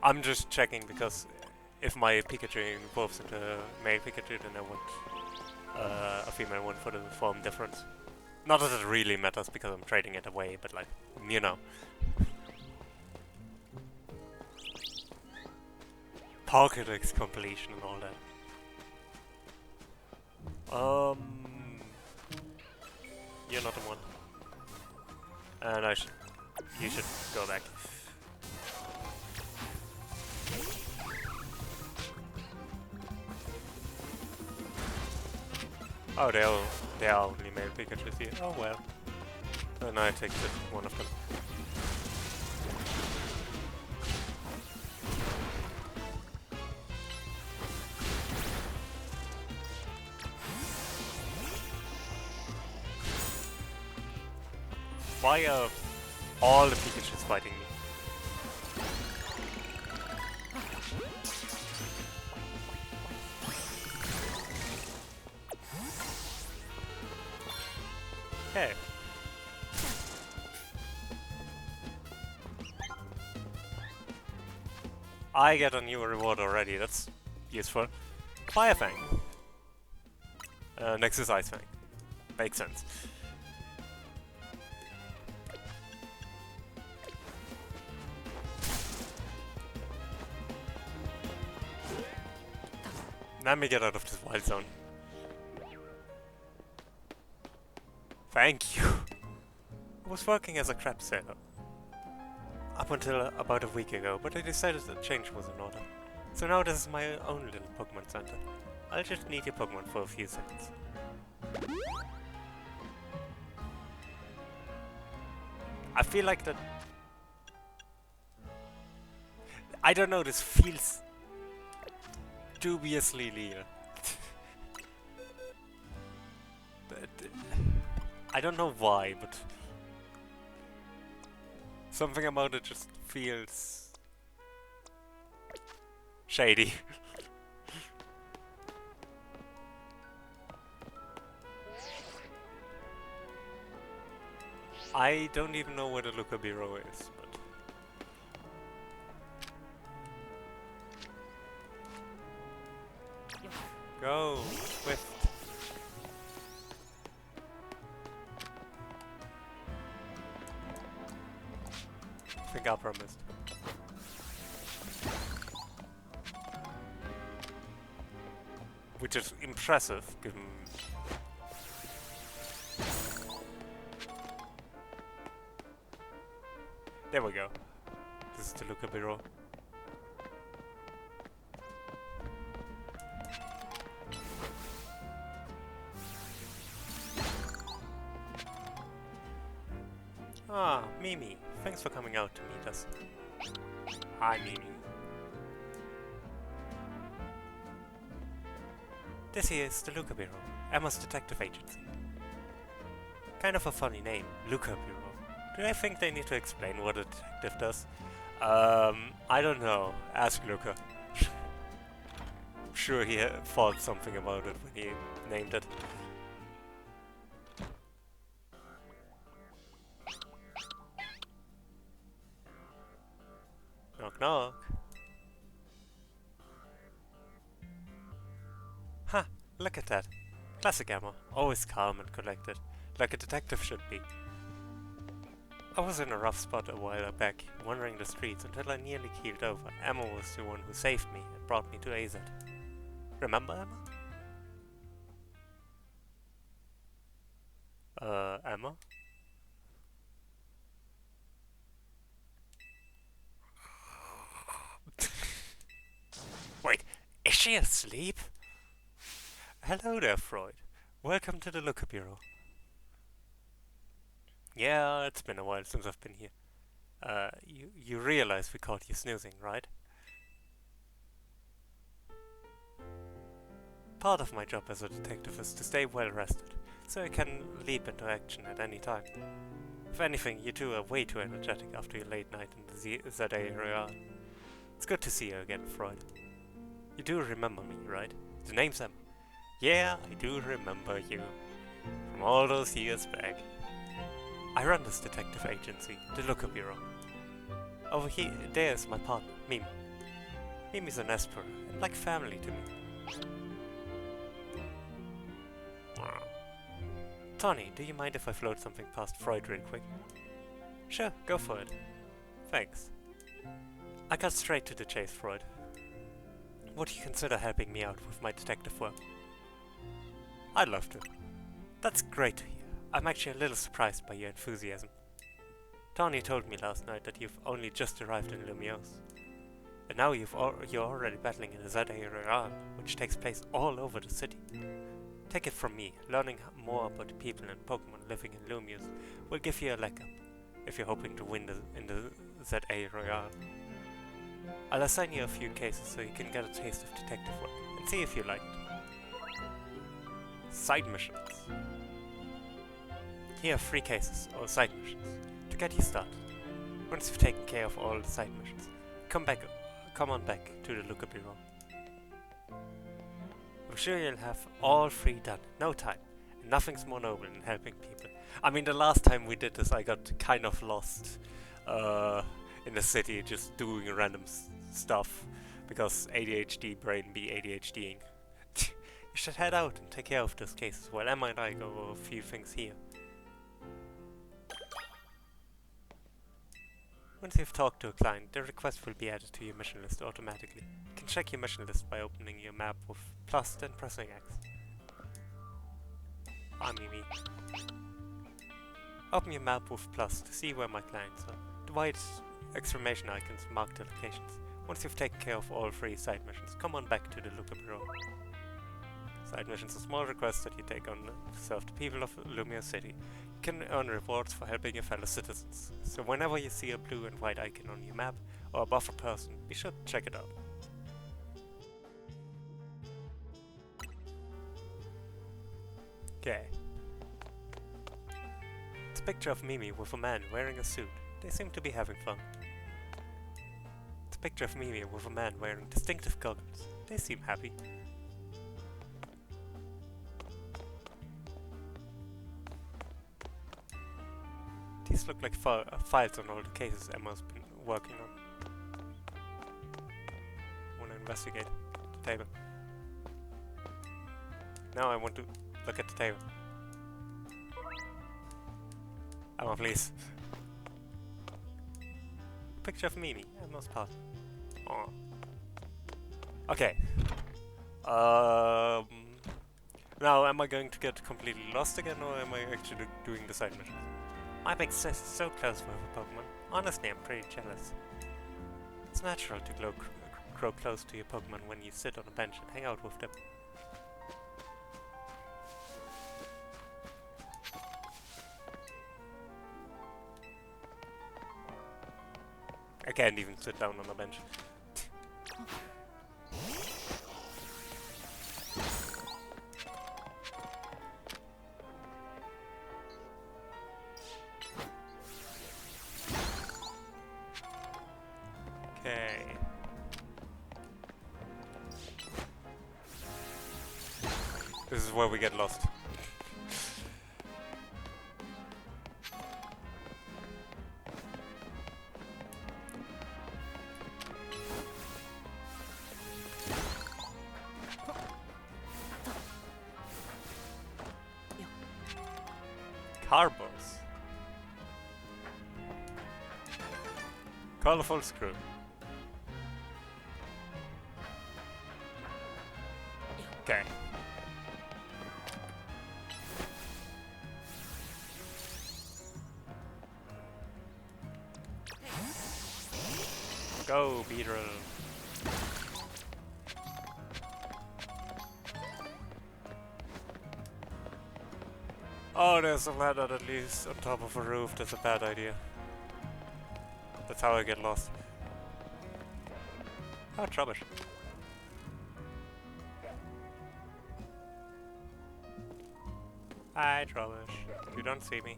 I'm just checking because if my Pikachu evolves into male Pikachu, then I want a female one for the form difference. Not that it really matters because I'm trading it away, but like, you know. Pokédex completion and all that. You're not the one. And you should go back. Oh, they are only male Pikachus here. Oh well. Then I take just one of them. Why are all the Pikachus fighting me? Hey. I get a new reward already, that's useful. Fire Fang. Next is Ice Fang. Makes sense. Let me get out of this wild zone. Thank you. I was working as a crab sailor up until about a week ago, but I decided that change was in order. So now this is my own little Pokemon center. I'll just need your Pokemon for a few seconds. I feel like that... I don't know, this feels dubiously Leah. I don't know why, but something about it just feels shady. I don't even know where the Luca Bureau is, but... Go! Swift! I think I promised. Which is impressive, given... There we go. This is the Luca Bureau. Ah, Mimi. Thanks for coming out to meet us. Hi, Mimi. This here is the Luca Bureau, Emma's detective agency. Kind of a funny name, Luca Bureau. Do I think they need to explain what a detective does? I don't know. Ask Luca. I'm sure he thought something about it when he named it. Knock knock. Ha! Look at that. Classic Emma. Always calm and collected. Like a detective should be. I was in a rough spot a while back, wandering the streets until I nearly keeled over. Emma was the one who saved me and brought me to AZ. Remember Emma? Emma? Wait, is she asleep? Hello there, Freud. Welcome to the Luca Bureau. Yeah, it's been a while since I've been here. You realize we caught you snoozing, right? Part of my job as a detective is to stay well rested, so I can leap into action at any time. If anything, you two are way too energetic after your late night in the ZA area. It's good to see you again, Freud. You do remember me, right? The name's Emma. Yeah, I do remember you. From all those years back. I run this detective agency, the Luca Bureau. Over here, there's my partner, Mimi. Mimi's an Esper, and like family to me. Tawny, do you mind if I float something past Freud real quick? Sure, go for it. Thanks. I got straight to the chase, Freud. Would you consider helping me out with my detective work? I'd love to. That's great to hear. I'm actually a little surprised by your enthusiasm. Tawny told me last night that you've only just arrived in Lumiose. And now you're already battling in the ZA which takes place all over the city. Take it from me, learning more about the people and Pokémon living in Lumiose will give you a leg up, if you're hoping to win in the ZA Royale. I'll assign you a few cases so you can get a taste of detective work, and see if you like it. Side missions. Here are 3 cases, or side missions, to get you started. Once you've taken care of all the side missions, come on back to the Looker Bureau. I'm sure you'll have all 3 done in no time, and nothing's more noble than helping people. I mean, the last time we did this I got kind of lost in the city just doing random stuff, because ADHD brain be ADHDing. You should head out and take care of those cases while Emma and I go over a few things here. Once you've talked to a client, the request will be added to your mission list automatically. You can check your mission list by opening your map with plus, then pressing X. Me. Open your map with plus to see where my clients are. The white exclamation icons mark the locations. Once you've taken care of all 3 side missions, come on back to the Looker Bureau. Side missions are small requests that you take on to serve the people of Lumiose City. You can earn rewards for helping your fellow citizens, so whenever you see a blue and white icon on your map or above a person, be sure to check it out. Okay. It's a picture of Mimi with a man wearing a suit. They seem to be having fun. It's a picture of Mimi with a man wearing distinctive goggles. They seem happy. These look like files on all the cases Emma's been working on. Wanna investigate the table. Now I want to look at the table. Emma, please. Picture of Mimi, Emma's partner. Aww. Okay. Now am I going to get completely lost again, or am I actually doing the side missions? My big sis is so close with a Pokemon. Honestly, I'm pretty jealous. It's natural to grow close to your Pokemon when you sit on a bench and hang out with them. I can't even sit down on a bench. Okay. This is where we get lost. Carbos. Colorful screw. Okay. Go, Beedrill. Oh, there's a ladder that leads on top of a roof. That's a bad idea. That's how I get lost. Oh, rubbish. Hi, Trubbish. You don't see me.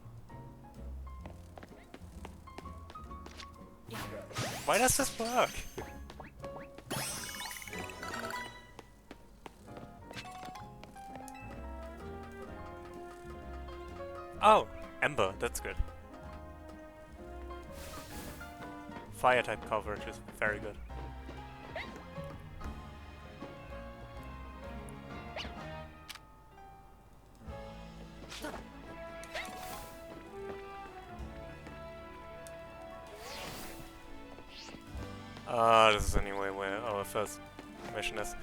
Why does this work? Oh, Ember, that's good. Fire type coverage is very good. This is anyway where our first mission is.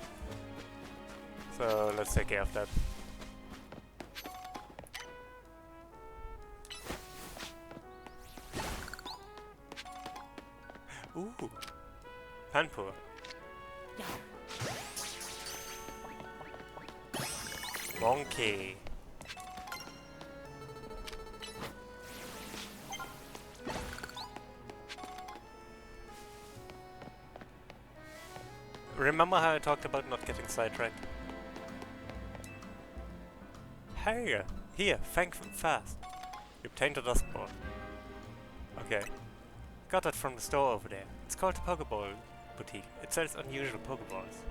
So let's take care of that. Ooh, Panpur. Monkey. Remember how I talked about not getting sidetracked? Hey, here, thank fast. You obtained a dust ball. Okay. Got that from the store over there. It's called the Pokeball Boutique. It sells unusual Pokeballs.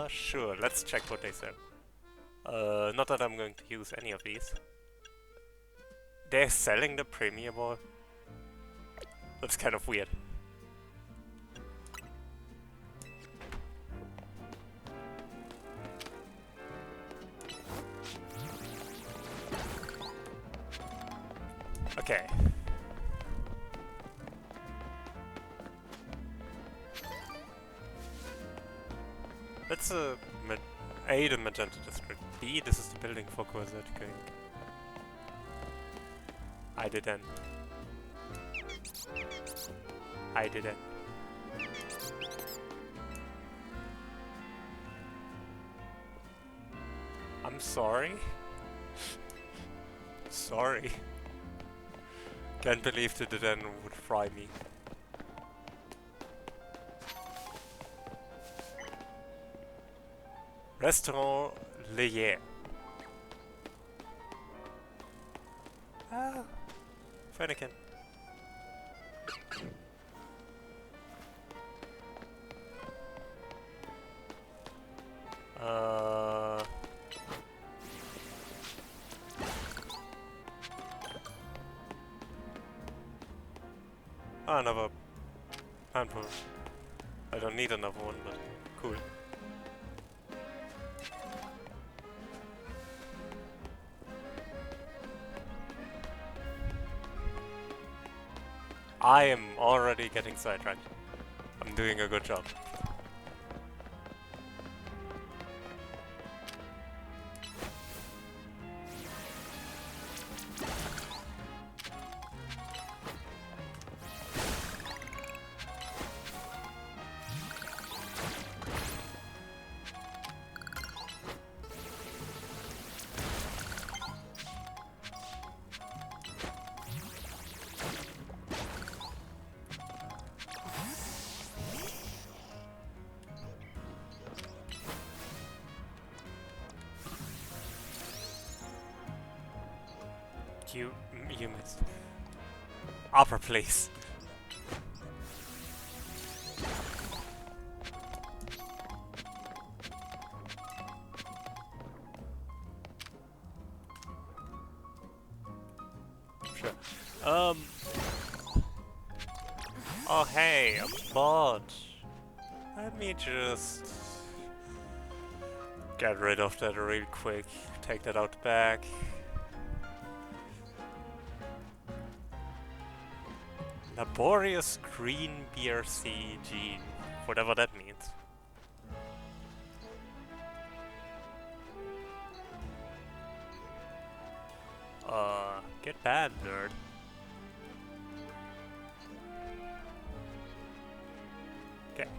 Sure, let's check what they sell. Not that I'm going to use any of these. They're selling the Premier Ball? That's kind of weird. Okay. That's A, the Magenta District. B, this is the building for Corsica. I didn't. I didn't. I'm sorry. Sorry. Can't believe that the den would fry me. Restaurant Leyer. Ah, Fennekin. Another handful. I don't need another one, but cool. I am already getting sidetracked. I'm doing a good job. You missed. Upper place. Sure. Oh hey, a bot. Let me just get rid of that real quick. Take that out the back. Laborious green BRC gene, whatever that means. Get bad, nerd. Okay.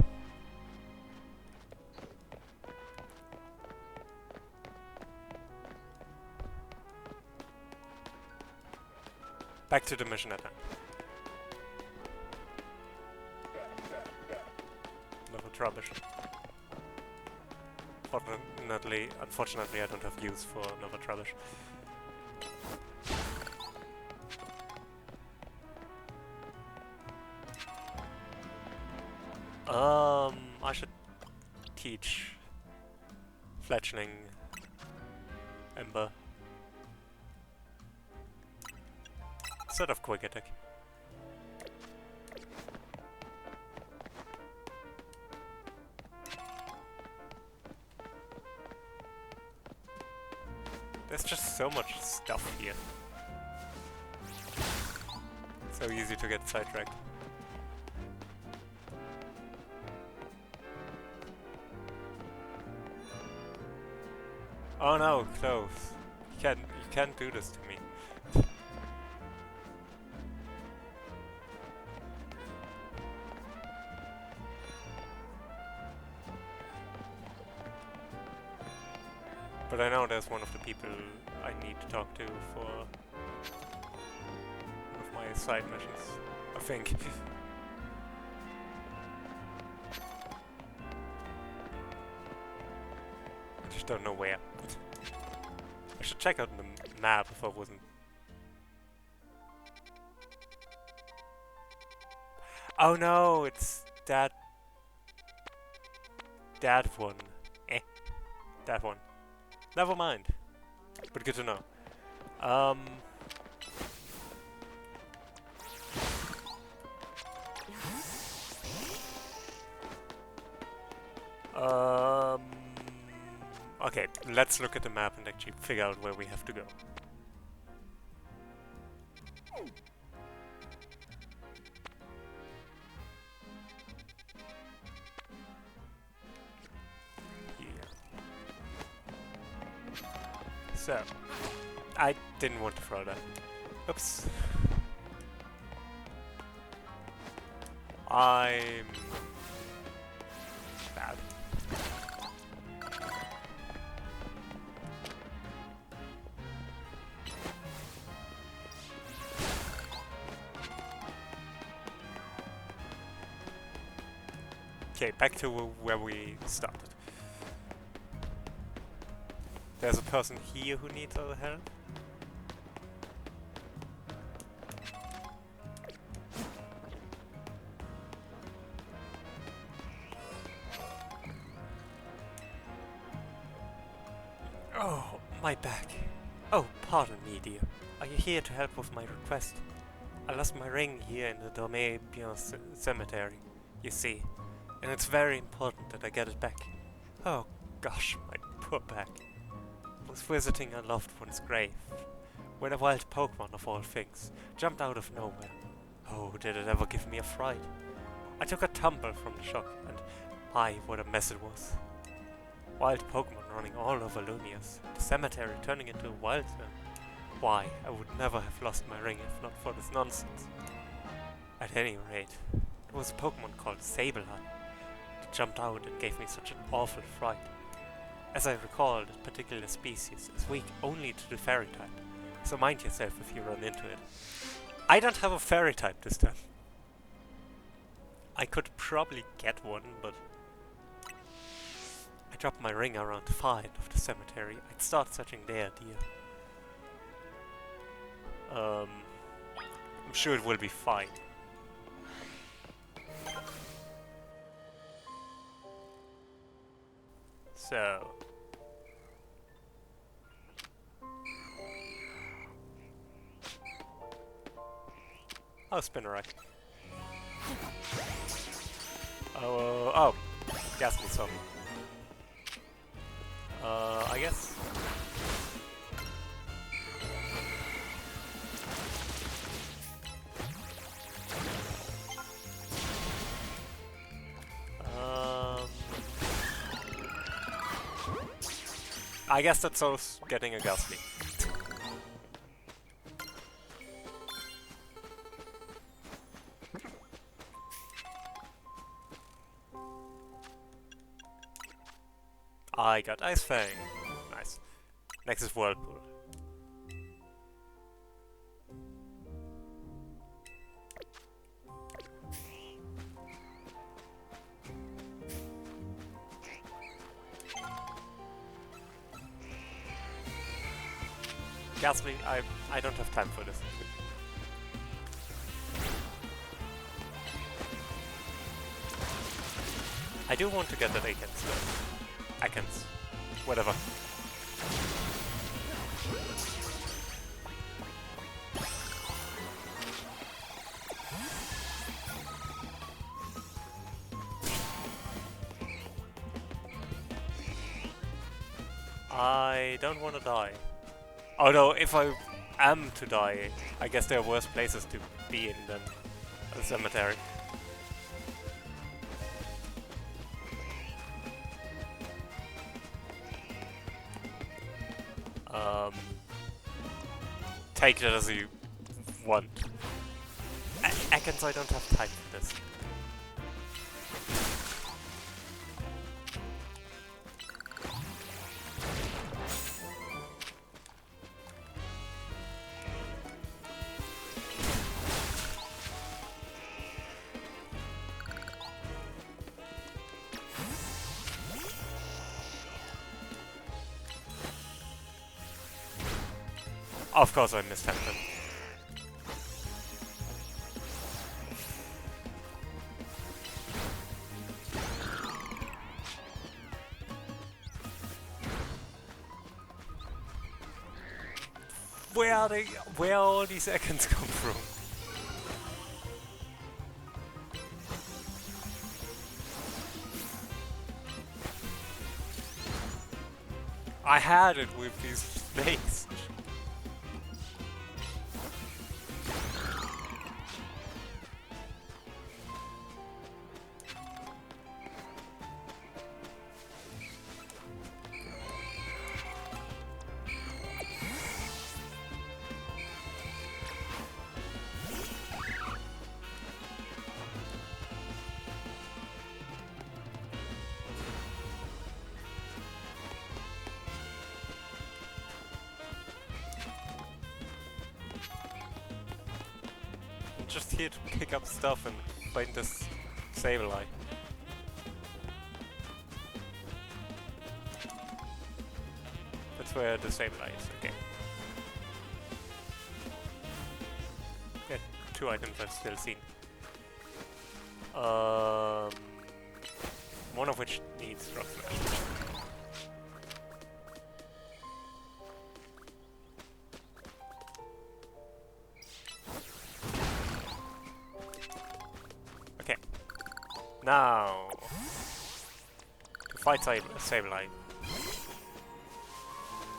Back to the mission at hand. Rubbish. Unfortunately, I don't have use for another rubbish. I should teach fledgling Ember instead of quick attack. There's just so much stuff here. So easy to get sidetracked. Oh no, close. You can't do this to me. But I know there's one of the people I need to talk to for one of my side missions, I think. I just don't know where. I should check out the map if I wasn't. Oh no, it's that one. That one. Never mind. But good to know. Okay, let's look at the map and actually figure out where we have to go. So, I didn't want to throw that. Oops. I'm bad. Okay, back to where we started. There's a person here who needs our help. Oh, my back. Oh, pardon me, dear. Are you here to help with my request? I lost my ring here in the Dorme cemetery, you see. And it's very important that I get it back. Oh gosh, my poor back. I was visiting a loved one's grave, when a wild Pokémon of all things jumped out of nowhere. Oh, did it ever give me a fright. I took a tumble from the shock, and my, what a mess it was. Wild Pokémon running all over Lumias, the cemetery turning into a wildland. Why, I would never have lost my ring if not for this nonsense. At any rate, it was a Pokémon called Sableye that jumped out and gave me such an awful fright. As I recall, that particular species is weak only to the fairy type, so mind yourself if you run into it. I don't have a fairy type this time. I could probably get one, but I dropped my ring around the far end of the cemetery. I'd start searching there, dear. I'm sure it will be fine. So... oh, Spinnerai. Oh, Ghastly saw me. I guess. I guess that's us getting a Ghastly. I got Ice Fang. Nice. Next is Whirlpool. Ghastly, I don't have time for this. I do want to get that Akens though. Akens. Whatever. I don't want to die. Although, if I am to die, I guess there are worse places to be in than a cemetery. Um, take it as you want. Again, I don't have time for this. Of course I mistimed him. Where are all these seconds come from? I had it with these snakes. Just here to pick up stuff and find this Sableye. That's where the Sableye is, okay. Yeah, 2 items I've still seen. One of which needs rock smash. Okay. Now to fight Sableye.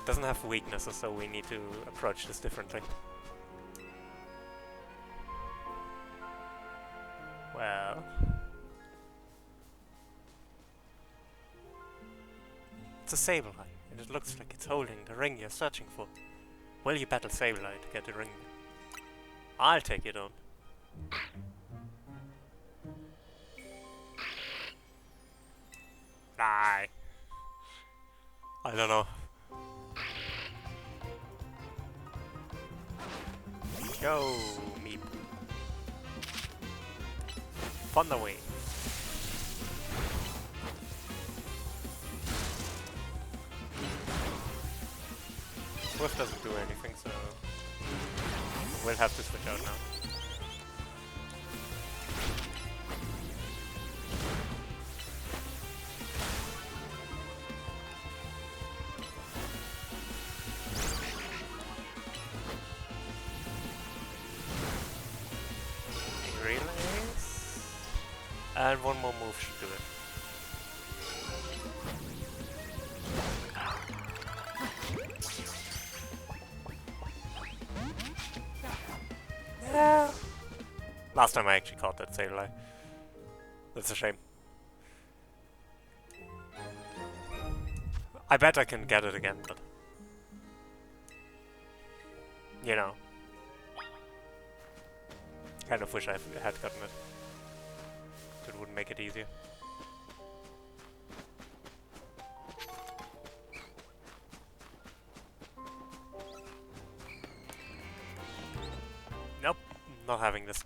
Doesn't have weaknesses, so we need to approach this differently. Well, it's a Sableye, and it looks like it's holding the ring you're searching for. Will you battle Sableye to get the ring? I'll take it on. Die. I don't know. Go, meep. Thunder Wave. Swift doesn't do anything, so we'll have to switch out now. And one more move should do it. Yeah. Last time I actually caught that Sableye. That's a shame. I bet I can get it again, but you know, kind of wish I had gotten it. It would make it easier. Nope, not having this.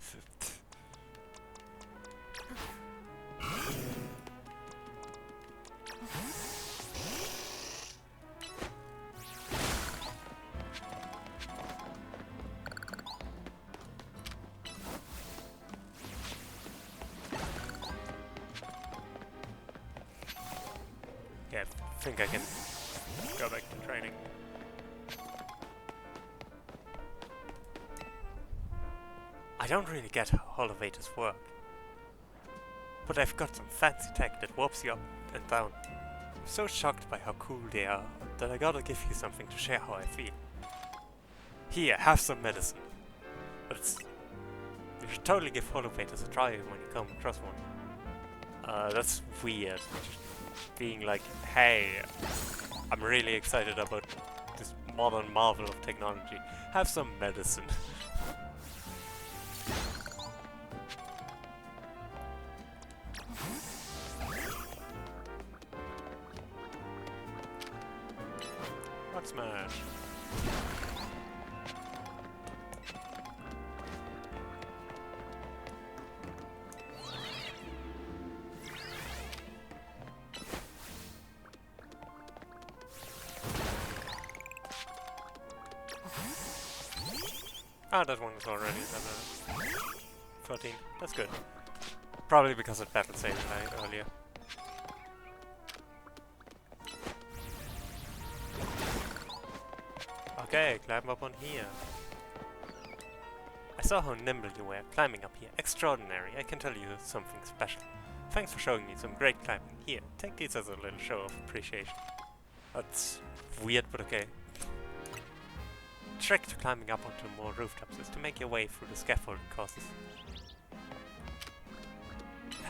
Yeah, I think I can go back to training. I don't really get how elevators work, but I've got some fancy tech that warps you up and down. I'm so shocked by how cool they are that I gotta give you something to share how I feel. Here, have some medicine. But you should totally give elevators a try when you come across one. That's weird. Being like, hey, I'm really excited about this modern marvel of technology. Have some medicine. Rock smash. Ah, that one was already level 14. That's good. Probably because it battle saved earlier. Okay, climb up on here. I saw how nimble you were climbing up here. Extraordinary. I can tell you something special. Thanks for showing me some great climbing. Here, take these as a little show of appreciation. That's weird, but okay. Trick to climbing up onto more rooftops is to make your way through the scaffolding courses.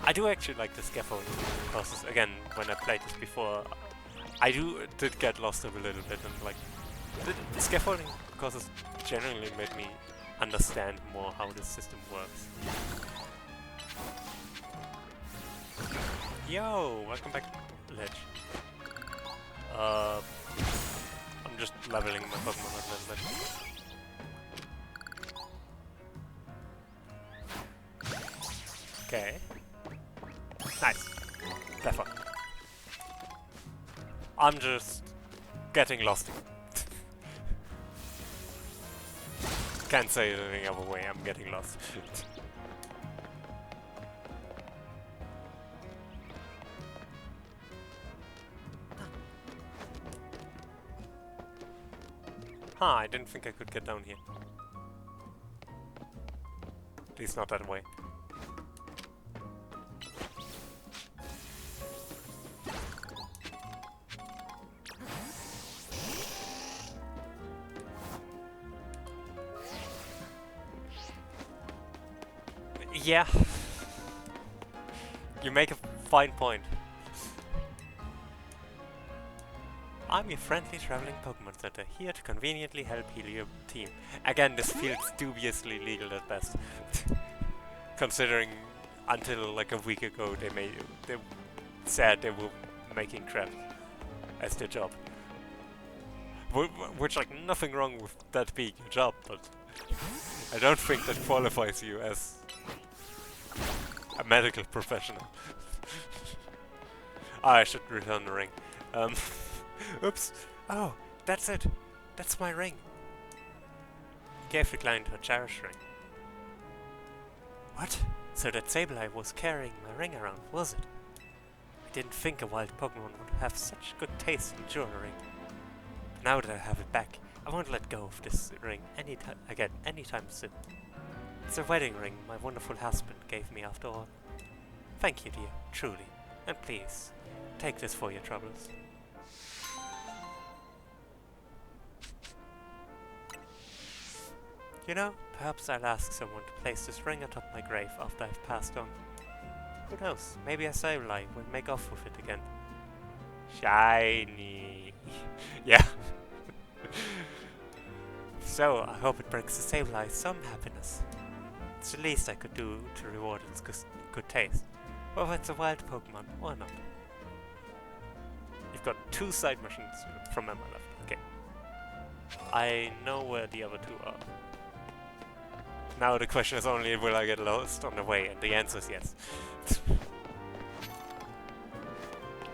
I do actually like the scaffolding courses. Again, when I played this before, I did get lost a little bit, and like the scaffolding courses generally made me understand more how this system works. Yo, welcome back, Ledge. I'm just leveling my Pokémon a little bit. Okay. Nice. Clever. I'm just getting lost. Can't say it any other way, I'm getting lost. Huh, I didn't think I could get down here. At least not that way. Yeah. You make a fine point. I'm your friendly traveling Pokémon Center, here to conveniently help heal your team. Again, this feels dubiously legal at best. Considering until like a week ago they said they were making crap as their job. Which, like, nothing wrong with that being your job, but I don't think that qualifies you as a medical professional. I should return the ring. Oops. Oh, that's it. That's my ring. Gave the client her cherished ring. What? So that Sableye was carrying my ring around, was it? I didn't think a wild Pokemon would have such good taste in jewelry. Now that I have it back, I won't let go of this ring anytime soon. It's a wedding ring my wonderful husband gave me after all. Thank you, dear, truly. And please, take this for your troubles. You know, perhaps I'll ask someone to place this ring atop my grave after I've passed on. Who knows, maybe a Sableye will make off with it again. Shiny! Yeah. So, I hope it brings the Sableye some happiness. It's the least I could do to reward its good taste. Whether it's a wild Pokemon or not. You've got 2 side missions from Emma left. Okay. I know where the other 2 are. Now the question is only, will I get lost on the way? And the answer is yes.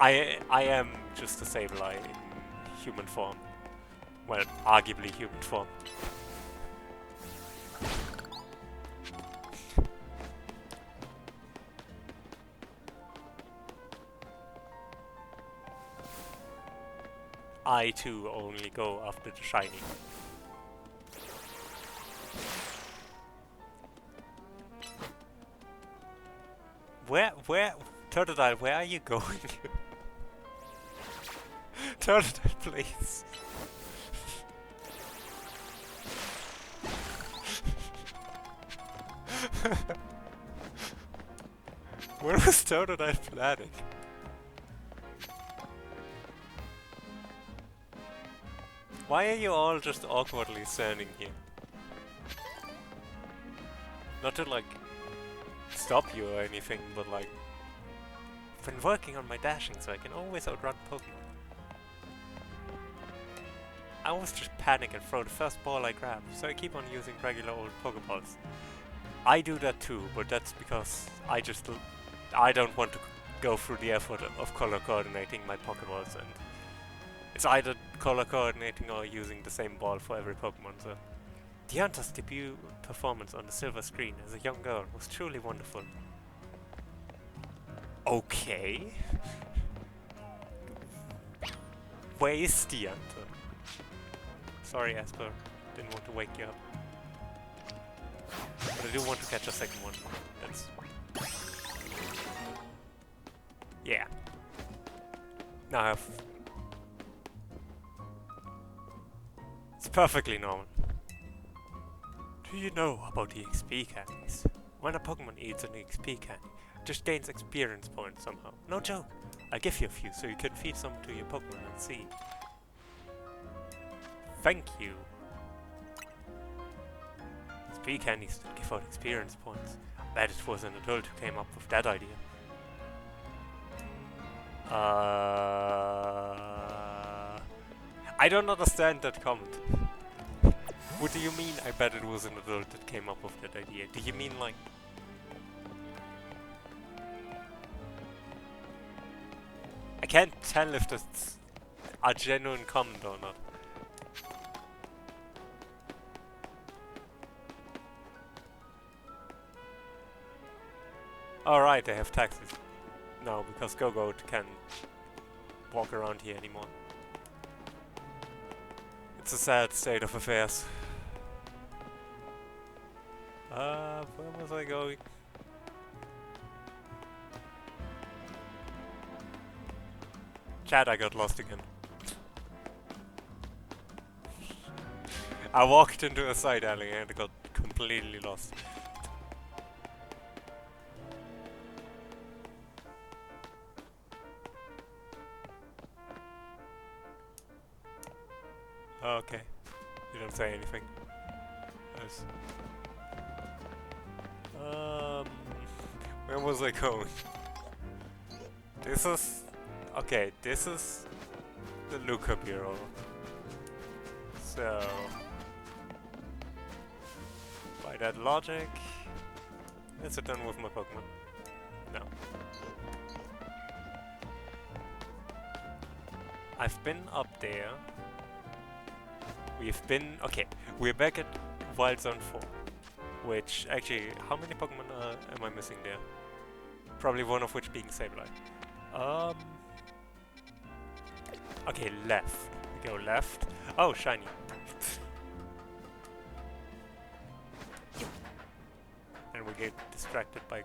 I am just a Sableye in human form. Well, arguably human form. I too only go after the shiny. Where, Totodile, where are you going? Totodile, please. Where was Totodile planning? Why are you all just awkwardly standing here? Not to like stop you or anything, but like I've been working on my dashing so I can always outrun Pokemon. I always just panic and throw the first ball I grab, so I keep on using regular old Pokeballs. I do that too, but that's because I don't want to go through the effort of color coordinating my Pokeballs, and it's either color coordinating or using the same ball for every Pokemon, so... Dianta's debut performance on the silver screen as a young girl was truly wonderful. Okay. Where is Dianta? Sorry, Asper. Didn't want to wake you up. But I do want to catch a second one. That's... Yeah. Now I have... It's perfectly normal. Do you know about the XP candies? When a Pokemon eats an XP candy, it just gains experience points somehow. No joke. I'll give you a few so you can feed some to your Pokemon and see. Thank you. XP candies that give out experience points. I bet it was an adult who came up with that idea. I don't understand that comment. What do you mean, I bet it was an adult that came up with that idea? Do you mean like... I can't tell if that's a genuine comment or not. Alright, they have taxis. No, because Go-Goat can't walk around here anymore. It's a sad state of affairs. Where was I going? Chat, I got lost again. I walked into a side alley and got completely lost. Okay. You don't say anything. Nice. Where was I going? This is... Okay, this is the Luca Bureau. So... By that logic... Is it done with my Pokemon? No. I've been up there. We've been... Okay, we're back at Wild Zone 4. Which, actually, how many Pokemon am I missing there? Probably one of which being Sableye. Okay, left. We go left. Oh, shiny. And we get distracted by...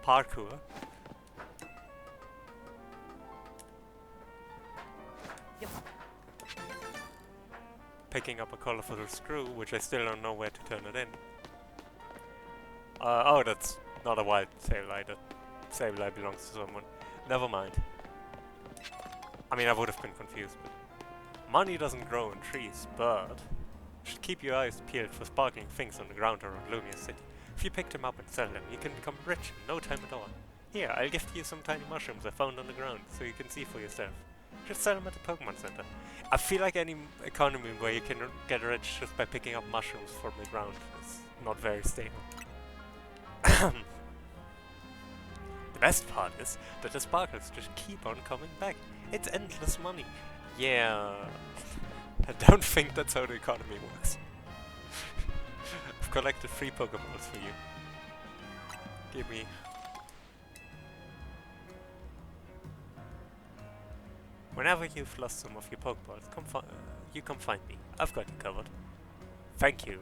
parkour. Picking up a colorful screw, which I still don't know where to turn it in. Oh, that's not a wild Sableye. That Sableye belongs to someone. Never mind. I mean, I would have been confused, but... Money doesn't grow in trees, but... You should keep your eyes peeled for sparkling things on the ground around Lumia City. If you pick them up and sell them, you can become rich in no time at all. Here, I'll gift you some tiny mushrooms I found on the ground, so you can see for yourself. Just sell them at the Pokemon Center. I feel like any economy where you can get rich just by picking up mushrooms from the ground is not very stable. The best part is that the sparkles just keep on coming back. It's endless money. Yeah, I don't think that's how the economy works. I've collected 3 Pokeballs for you. Give me... Whenever you've lost some of your Pokeballs, you come find me. I've got you covered. Thank you.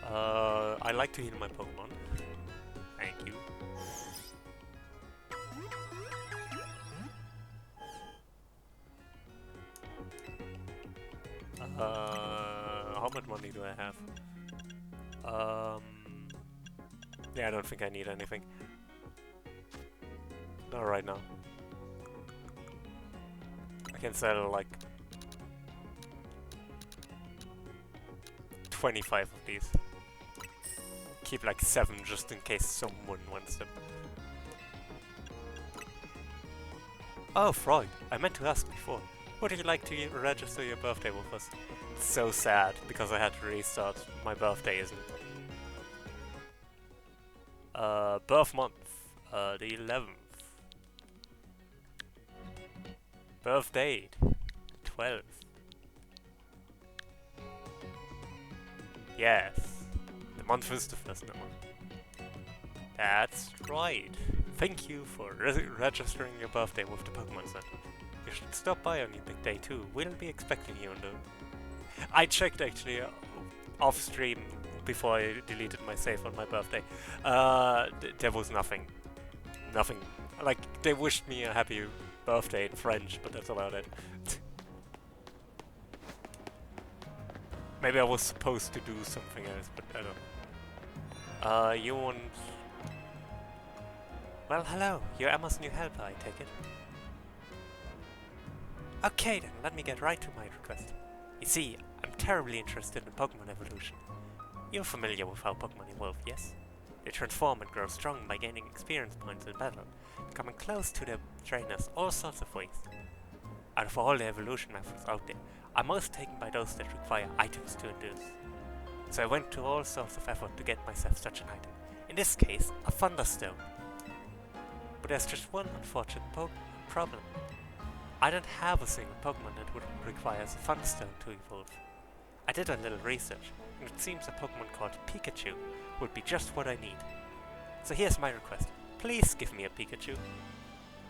I like to heal my Pokemon. Thank you. How much money do I have? Yeah, I don't think I need anything. Not right now. I can sell like 25 of these. Keep like 7 just in case someone wants them. Oh, Freud, I meant to ask before. Would you like to register your birthday with us? It's so sad, because I had to restart. My birthday isn't. Birth month. The 11th. Birth date. 12th. Yes. The month is the first number. That's right. Thank you for registering your birthday with the Pokemon Center. You should stop by on your big day too. We'll be expecting you on the... I checked actually off stream before I deleted my save on my birthday. There was nothing. Nothing. Like, they wished me a happy birthday in French, but that's about it. Maybe I was supposed to do something else, but I don't know. You want... Well, hello. You're Emma's new helper, I take it. Okay then, let me get right to my request. You see, I'm terribly interested in Pokemon evolution. You're familiar with how Pokemon evolve, yes? They transform and grow strong by gaining experience points in battle, becoming close to their trainers all sorts of ways. Out of all the evolution methods out there, I'm most taken by those that require items to induce. So I went to all sorts of effort to get myself such an item. In this case, a Thunderstone. But there's just one unfortunate problem. I don't have a single Pokemon that would require a Thunderstone to evolve. I did a little research, and it seems a Pokemon called Pikachu would be just what I need. So here's my request. Please give me a Pikachu. You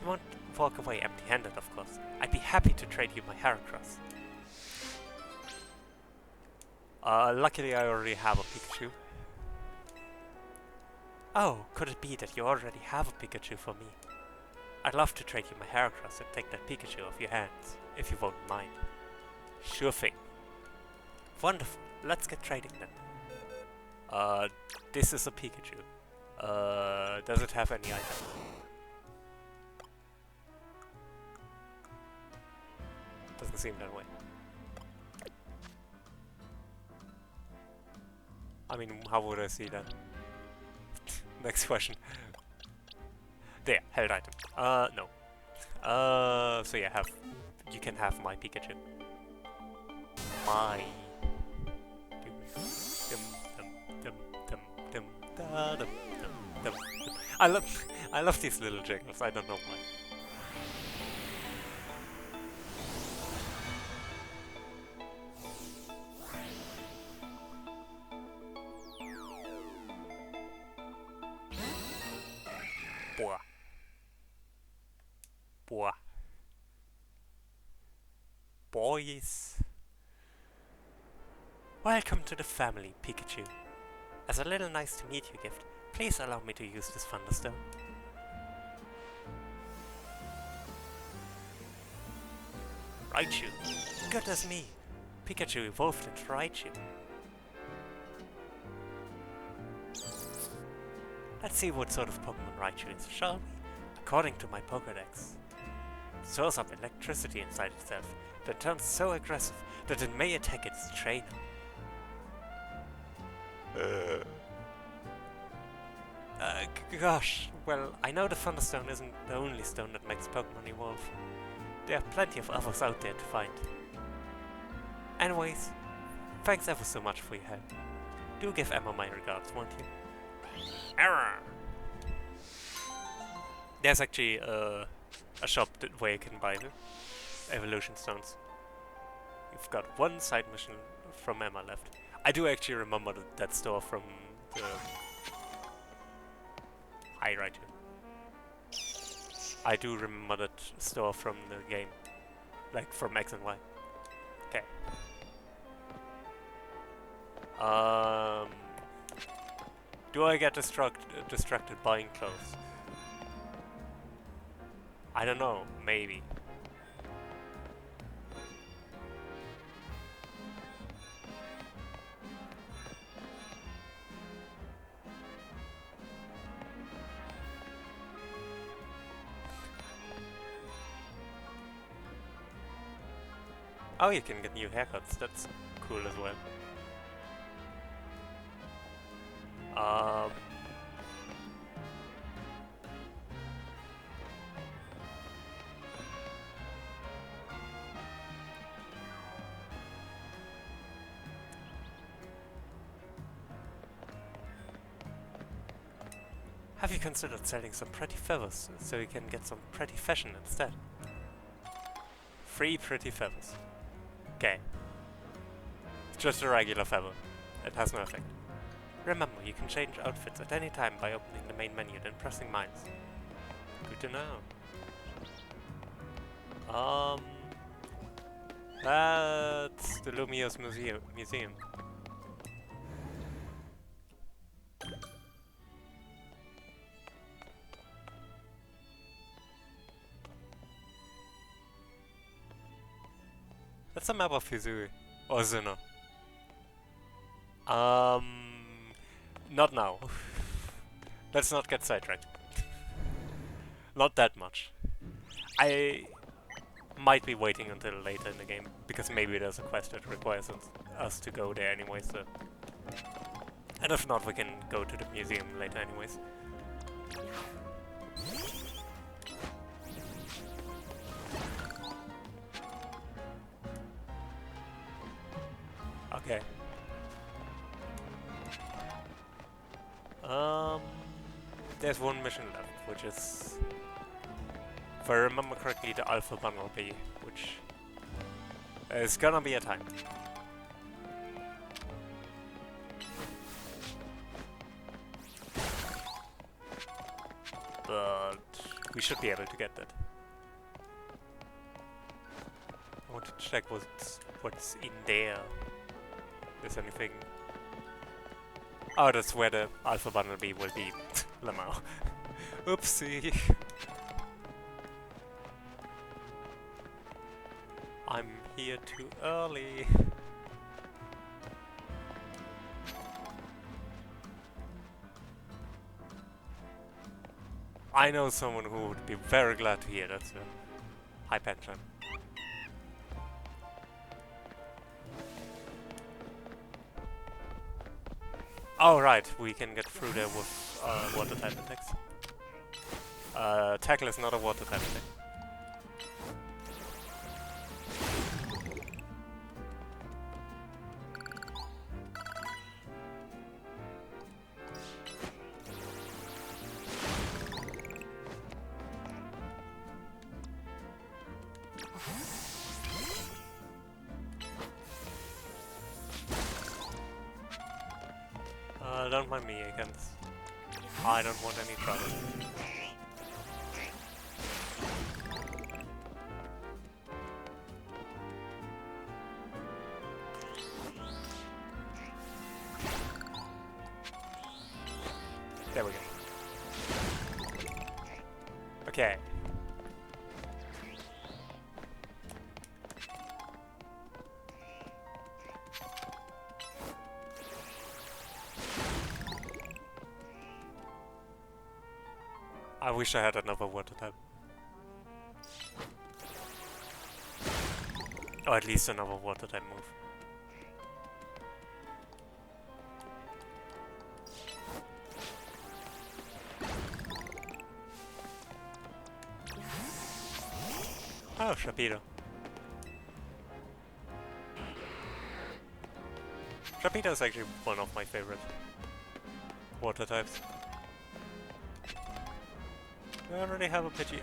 won't walk away empty-handed, of course. I'd be happy to trade you my Heracross. Luckily I already have a Pikachu. Oh, could it be that you already have a Pikachu for me? I'd love to trade you my Heracross and take that Pikachu off your hands, if you won't mind. Sure thing. Wonderful, let's get trading then. This is a Pikachu. Does it have any item? Doesn't seem that way. I mean, how would I see that? Next question. There, held item. No. So yeah, you can have my Pikachu. My... I love these little jiggles, I don't know why. Boys. Welcome to the family, Pikachu. As a little nice to meet you gift, please allow me to use this Thunderstone. Raichu. Goodness me. Pikachu evolved into Raichu. Let's see what sort of Pokemon Raichu is, shall we? According to my Pokédex, it stores up electricity inside itself that turns so aggressive that it may attack its trainer. Gosh, well, I know the Thunderstone isn't the only stone that makes Pokemon evolve. There are plenty of others out there to find. Anyways, thanks ever so much for your help. Do give Emma my regards, won't you? Error! There's actually a shop where you can buy the evolution stones. You've got one side mission from Emma left. I do actually remember that store from the... Hi, Raichu. I do remember that store from the game. Like, from X and Y. Okay. Do I get distracted buying clothes? I don't know, maybe. Oh, you can get new haircuts. That's cool as well. Um... Have you considered selling some pretty feathers so you can get some pretty fashion instead? Free pretty feathers. Okay. It's just a regular feather. It has no effect. Remember, you can change outfits at any time by opening the main menu, then pressing minus. Good to know. That's the Lumiose museum. That's a map of Hisui. Or Zuno. Not now. Let's not get sidetracked. Not that much. I might be waiting until later in the game, because maybe there's a quest that requires us to go there anyway, so... And if not, we can go to the museum later anyways. Okay. There's one mission left, which is, if I remember correctly, the Alpha Bumblebee, which is gonna be a time. But we should be able to get that. I want to check what's in there. Is anything? Oh, that's where the Alpha Bumblebee will be. Lamau. Oopsie. I'm here too early. I know someone who would be very glad to hear that, so... Hi, Pension. Oh, right, we can get through there with water type attacks. Tackle is not a water type attack. Don't mind me, I don't want any trouble. There we go. Okay. I wish I had another water type. Or at least another water type move. Oh, Sharpedo. Sharpedo is actually one of my favorite water types. Do I already have a Pidgey?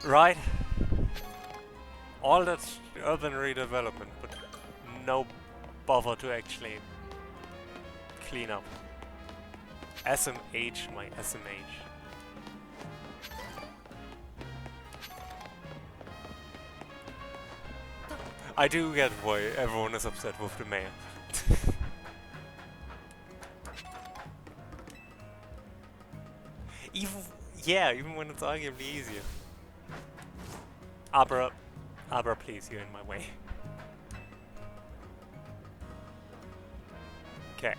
Right. All that urban redevelopment, but no bother to actually clean up. SMH, my SMH. I do get why everyone is upset with the mayor. Even when it's arguably easier. Abra, please, you're in my way. Okay.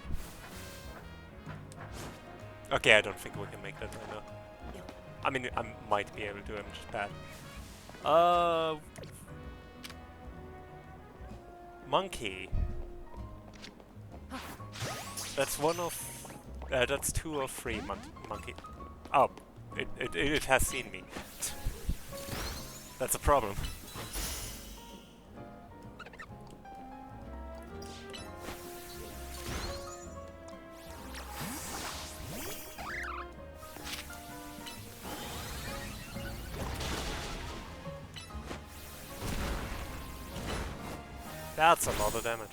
Okay, I don't think we can make that right now. I mean, I might be able to, I'm just bad. Monkey. That's one of... that's 2 or 3 monkey. Oh, it has seen me. That's a problem. That's a lot of damage.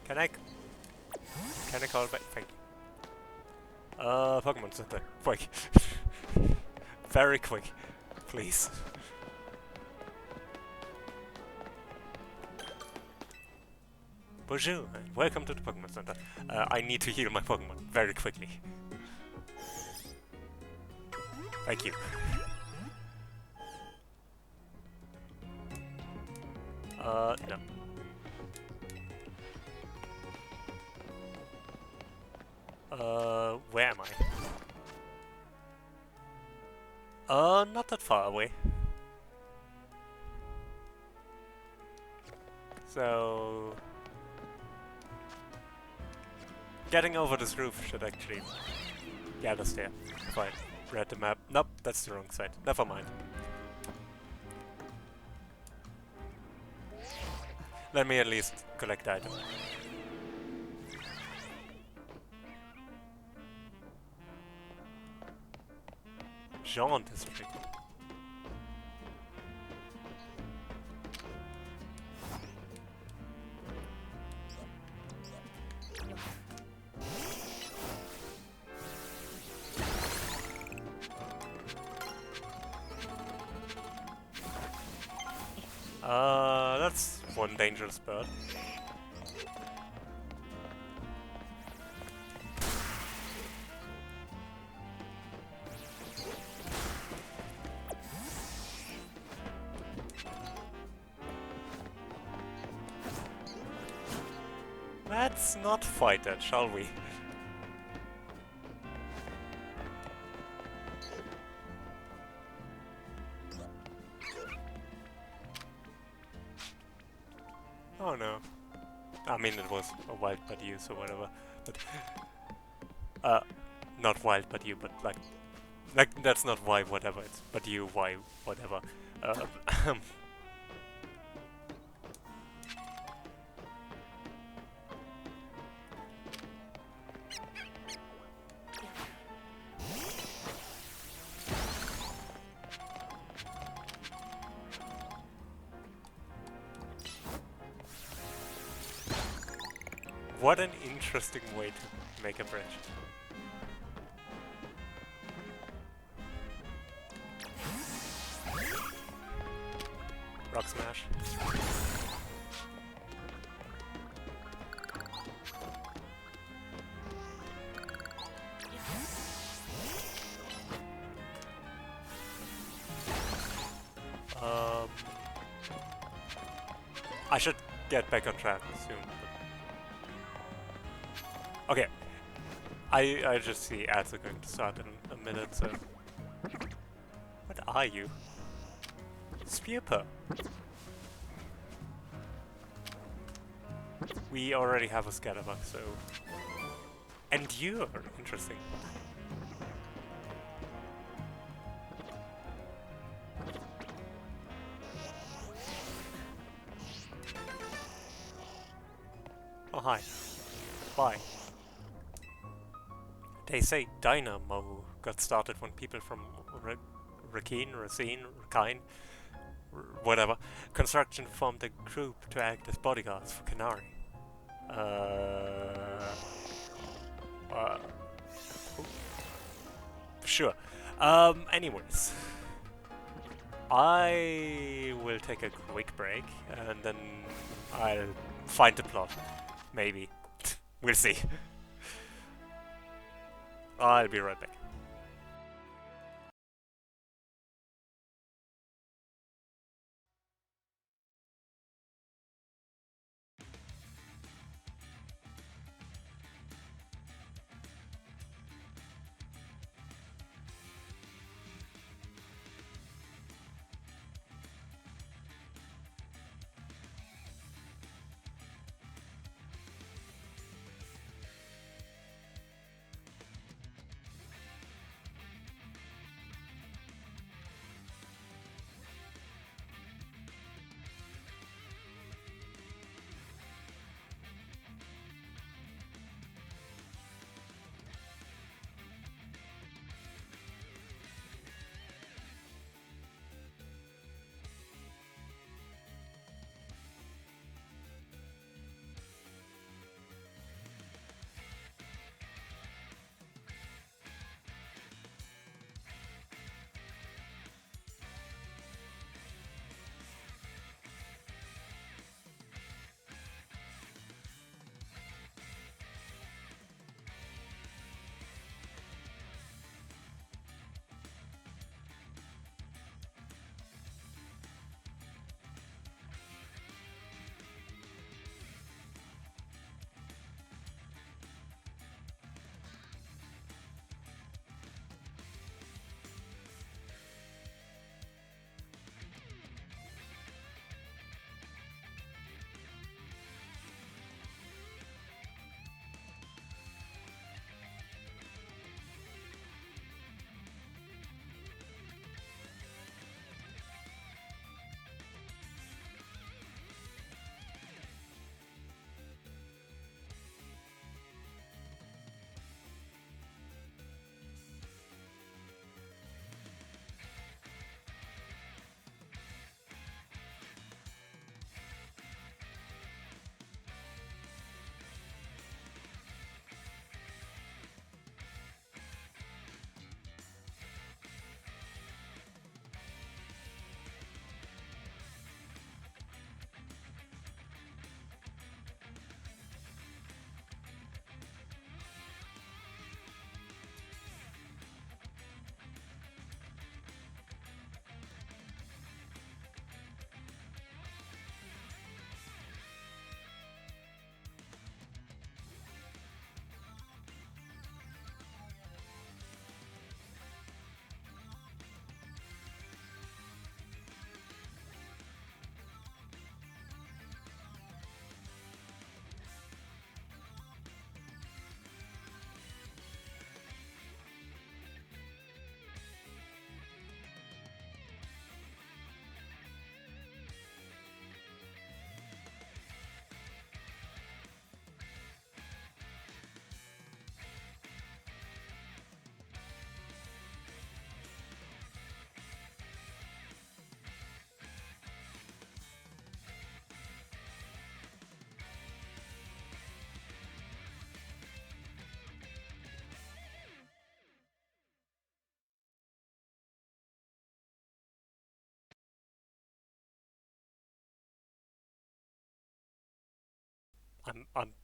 Can I call back? Thank you. Pokémon Center. Quick. Very quick. Please. Bonjour, and welcome to the Pokémon Center. I need to heal my Pokémon very quickly. Thank you. No. Where am I? Not that far away. So... getting over this roof should actually get us there. If I read the map. Nope, that's the wrong side. Never mind. Let me at least collect the item. Jean District. That's one dangerous bird. Let's not fight that, shall we? Oh no. I mean, it was a wild Badiou or whatever, but... not wild Badiou, but like, that's not why whatever, it's Badiou, why whatever. What an interesting way to make a bridge. Rock smash. I should get back on track soon. Okay, I just see ads are going to start in a minute, so... What are you? Spearper. We already have a Scatterbug, so... And you're interesting. Oh, hi. Bye. They say Dynamo got started when people from Racine, whatever, construction formed a group to act as bodyguards for Canary. Sure. Anyways. I will take a quick break, and then I'll find the plot. Maybe. We'll see. I'll be right back.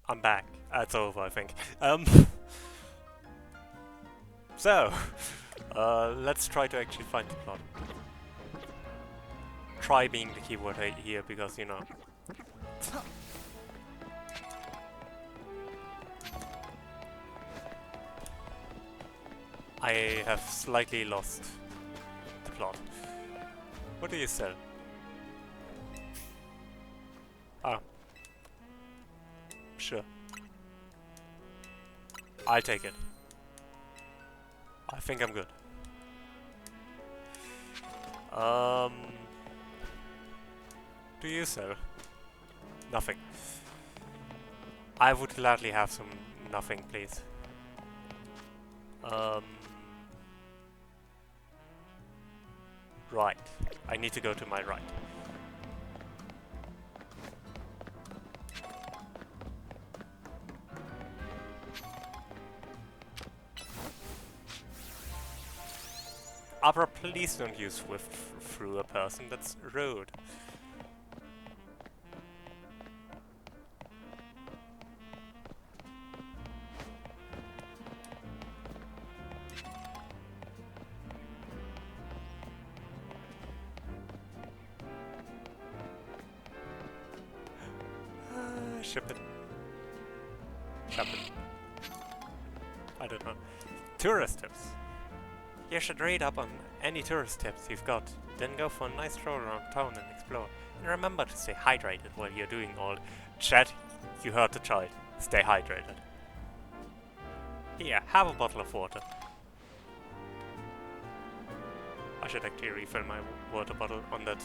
I'm back. It's over, I think. So, let's try to actually find the plot. Try being the keyword here, because, you know... I have slightly lost the plot. What do you sell? Ah. Sure. I'll take it. I think I'm good. Do you sell? Nothing. I would gladly have some nothing, please. Right. I need to go to my right. Abra, please don't use Swift through a person, that's rude. Ship it. Ship it. I don't know. Tourist tips. You should read up on any tourist tips you've got, then go for a nice stroll around town and explore. And remember to stay hydrated while you're doing all. Chat, you heard the child. Stay hydrated. Here, have a bottle of water. I should actually refill my water bottle on that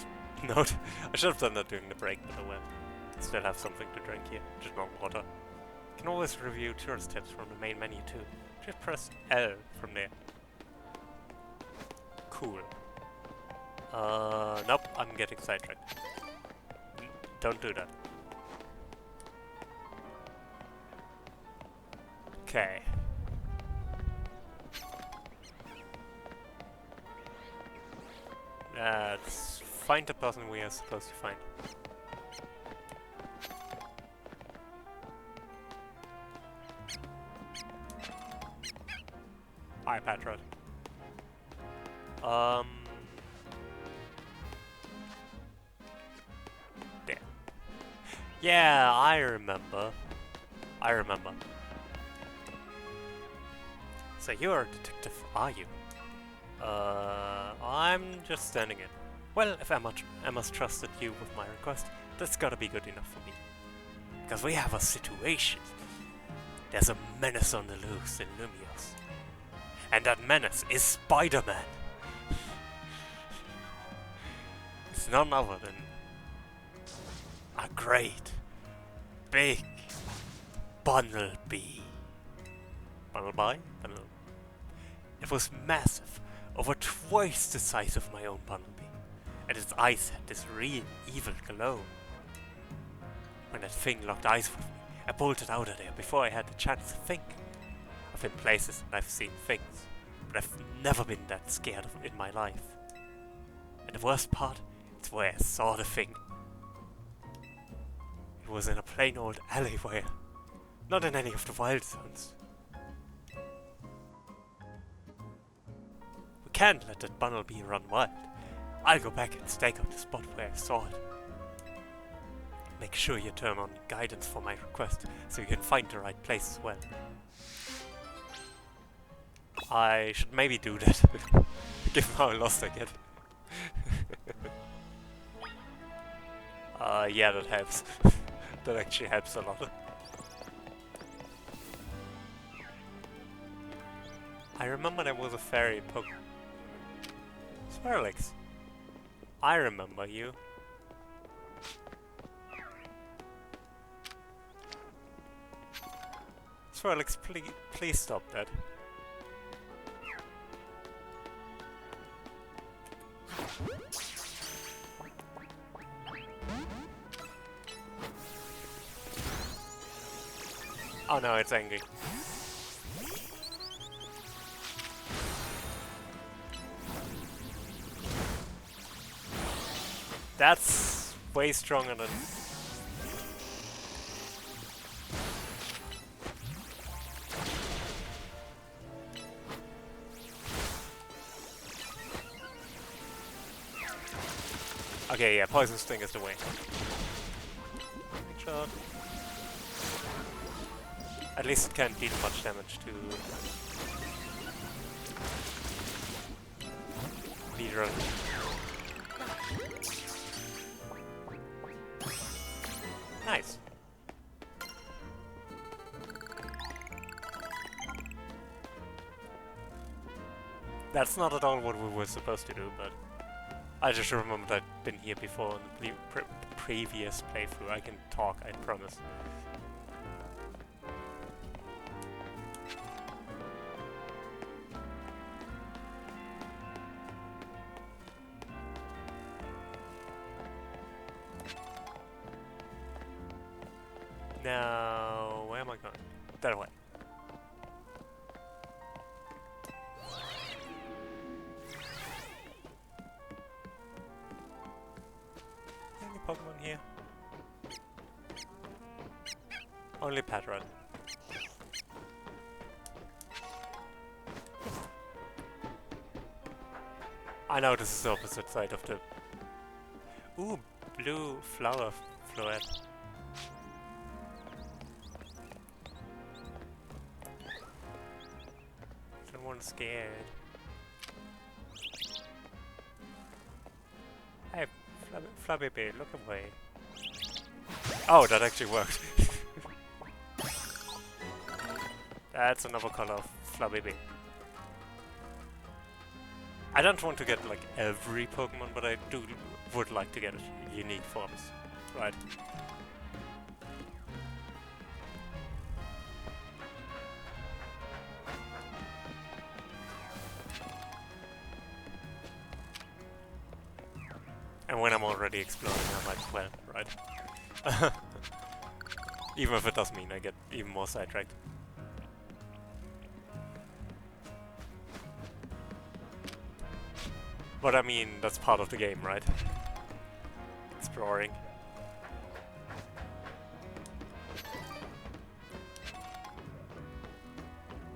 note. I should have done that during the break, but oh well. Still have something to drink here, just not water. You can always review tourist tips from the main menu too. Just press L from there. Cool. Nope, I'm getting sidetracked. Don't do that. Okay. Let's find the person we are supposed to find. Hi, Patrick. There. Yeah, I remember. So you're a detective, are you? I'm just standing in. Well, if Emma's trusted you with my request, that's gotta be good enough for me. Because we have a situation. There's a menace on the loose in Lumios. And that menace is Spider-Man. It's none other than a great, big Bumblebee. Bumblebee? It was massive, over twice the size of my own Bumblebee, and its eyes had this real evil glow. When that thing locked eyes with me, I bolted out of there before I had the chance to think. I've been places and I've seen things, but I've never been that scared of it in my life. And the worst part, it's where I saw the thing. It was in a plain old alleyway, not in any of the wild zones. We can't let that Bumblebee run wild. I'll go back and stake out the spot where I saw it. Make sure you turn on guidance for my request, so you can find the right place as well. I should maybe do that, given how lost I get. Yeah, that helps. That actually helps a lot. I remember there was a fairy Pokémon. Swirlix. I remember you. Swirlix, please stop that. Oh no, it's angry. That's way stronger than... Okay, yeah, Poison Sting is the way. Big shot. At least it can't deal much damage to Beedrill. Nice. That's not at all what we were supposed to do, but I just remembered I'd been here before in the previous playthrough. I can talk, I promise. Now, where am I going? That way. Any Pokemon here? Only Patron. I know this is the opposite side of the... Ooh, blue flower floret. Someone's scared. Hey, Flabébé, look away. Oh, that actually worked. That's another color of Flabébé. I don't want to get like every Pokemon, but I would like to get unique forms, right? And when I'm already exploring, I might as well, right? Even if it does mean I get even more sidetracked. But I mean, that's part of the game, right? Exploring.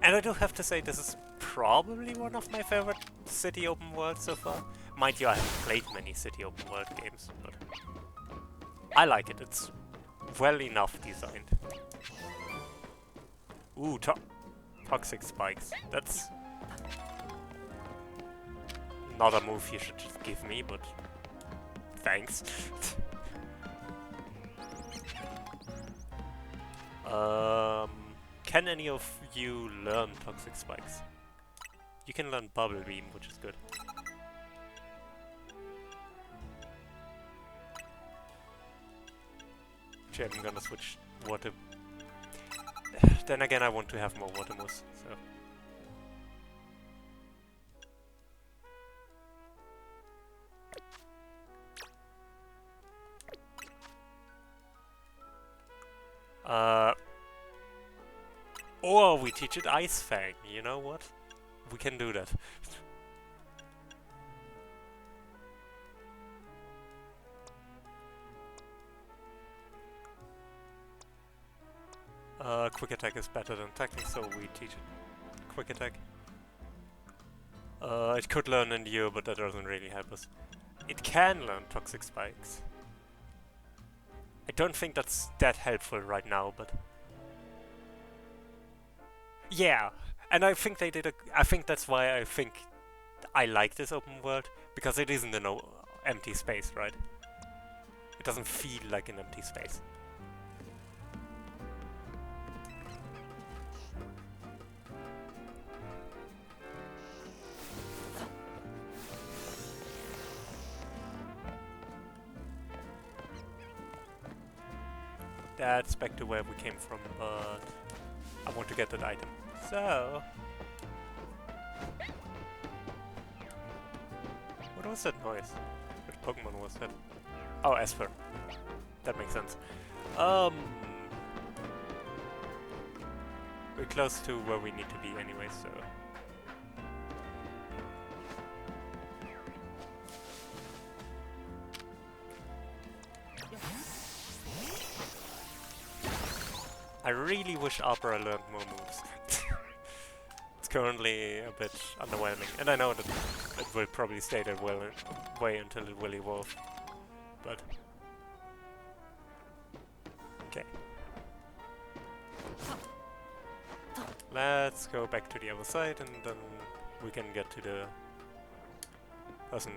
And I do have to say, this is probably one of my favorite city open worlds so far. Mind you, I haven't played many city open world games, but I like it. It's well enough designed. Ooh, toxic spikes. That's not a move you should just give me, but thanks. Can any of you learn toxic spikes? You can learn bubble beam, which is good. Actually, I'm gonna switch water. Then again, I want to have more water moves, so. Or we teach it Ice Fang, you know what? We can do that. Quick attack is better than attacking, so we teach it quick attack. It could learn Endure, but that doesn't really help us. It can learn Toxic Spikes. I don't think that's that helpful right now, but... Yeah! And I think they did I think that's why I think I like this open world, because it isn't an empty space, right? It doesn't feel like an empty space. That's back to where we came from, but I want to get that item. So... What was that noise? Which Pokemon was that? Oh, Esper. That makes sense. We're close to where we need to be anyway, so... I really wish Opera learned more moves. It's currently a bit underwhelming, and I know that it will probably stay that way until it will evolve. but okay. Let's go back to the other side and then we can get to the person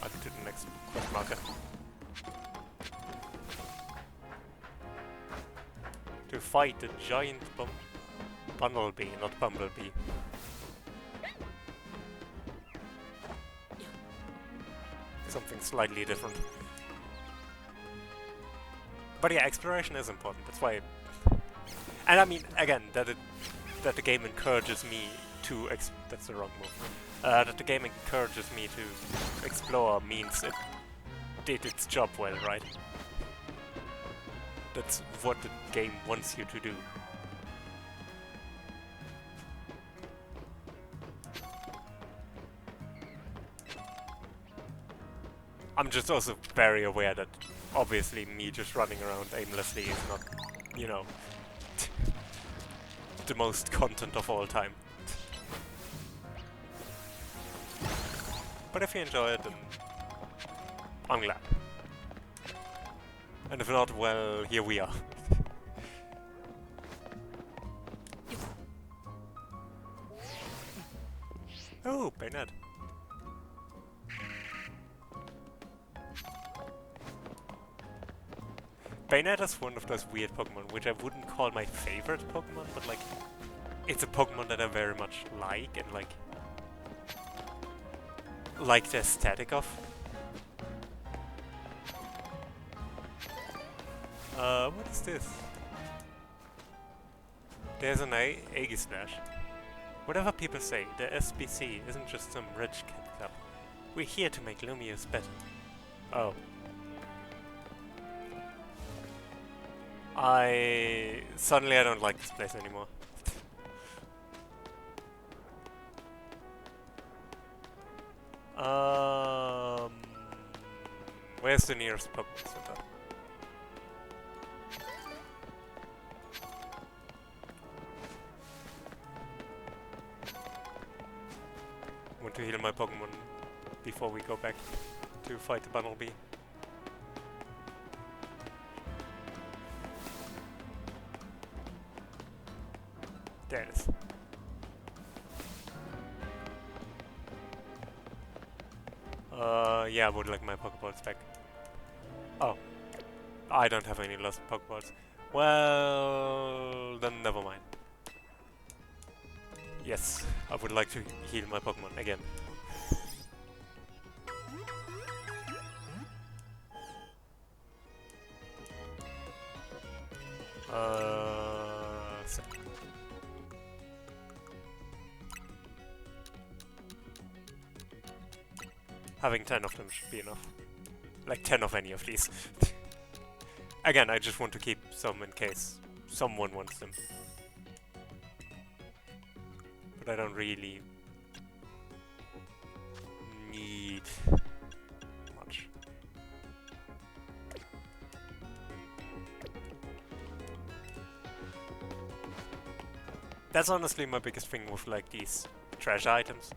to the next quest marker. To fight the giant bumblebee, not bumblebee. Something slightly different. But yeah, exploration is important. That's why. And I mean, again, that the game encourages me to that's the wrong move. That the game encourages me to explore means it did its job well, right? That's what the game wants you to do. I'm just also very aware that obviously me just running around aimlessly is not, you know, the most content of all time. But if you enjoy it, then I'm glad. And if not, well, here we are. Oh, Bayonet. Bayonet is one of those weird Pokemon, which I wouldn't call my favorite Pokemon, but like, it's a Pokemon that I very much like and like the aesthetic of. What is this? There's an Aegislash. Whatever people say, the SBC isn't just some rich kid club. We're here to make Lumiose better. Oh. Suddenly I don't like this place anymore. Where's the nearest Pokemon Center? Want to heal my Pokemon before we go back to fight the Bumblebee. There it is. Yeah, I would like my Pokeballs back. Oh. I don't have any lost Pokeballs. Well, then never mind. Yes, I would like to heal my Pokemon again. So. Having 10 of them should be enough. Like 10 of any of these. Again, I just want to keep some in case someone wants them. But I don't really need much. That's honestly my biggest thing with like these treasure items.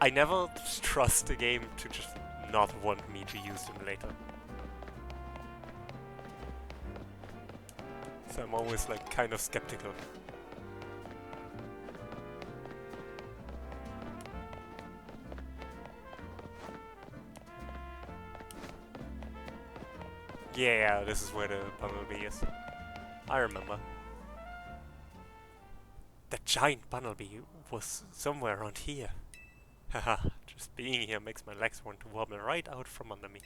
I never trust the game to just not want me to use them later. So I'm always like kind of skeptical. Yeah, this is where the Bumblebee is. I remember. The giant Bumblebee was somewhere around here. Haha, just being here makes my legs want to wobble right out from under me.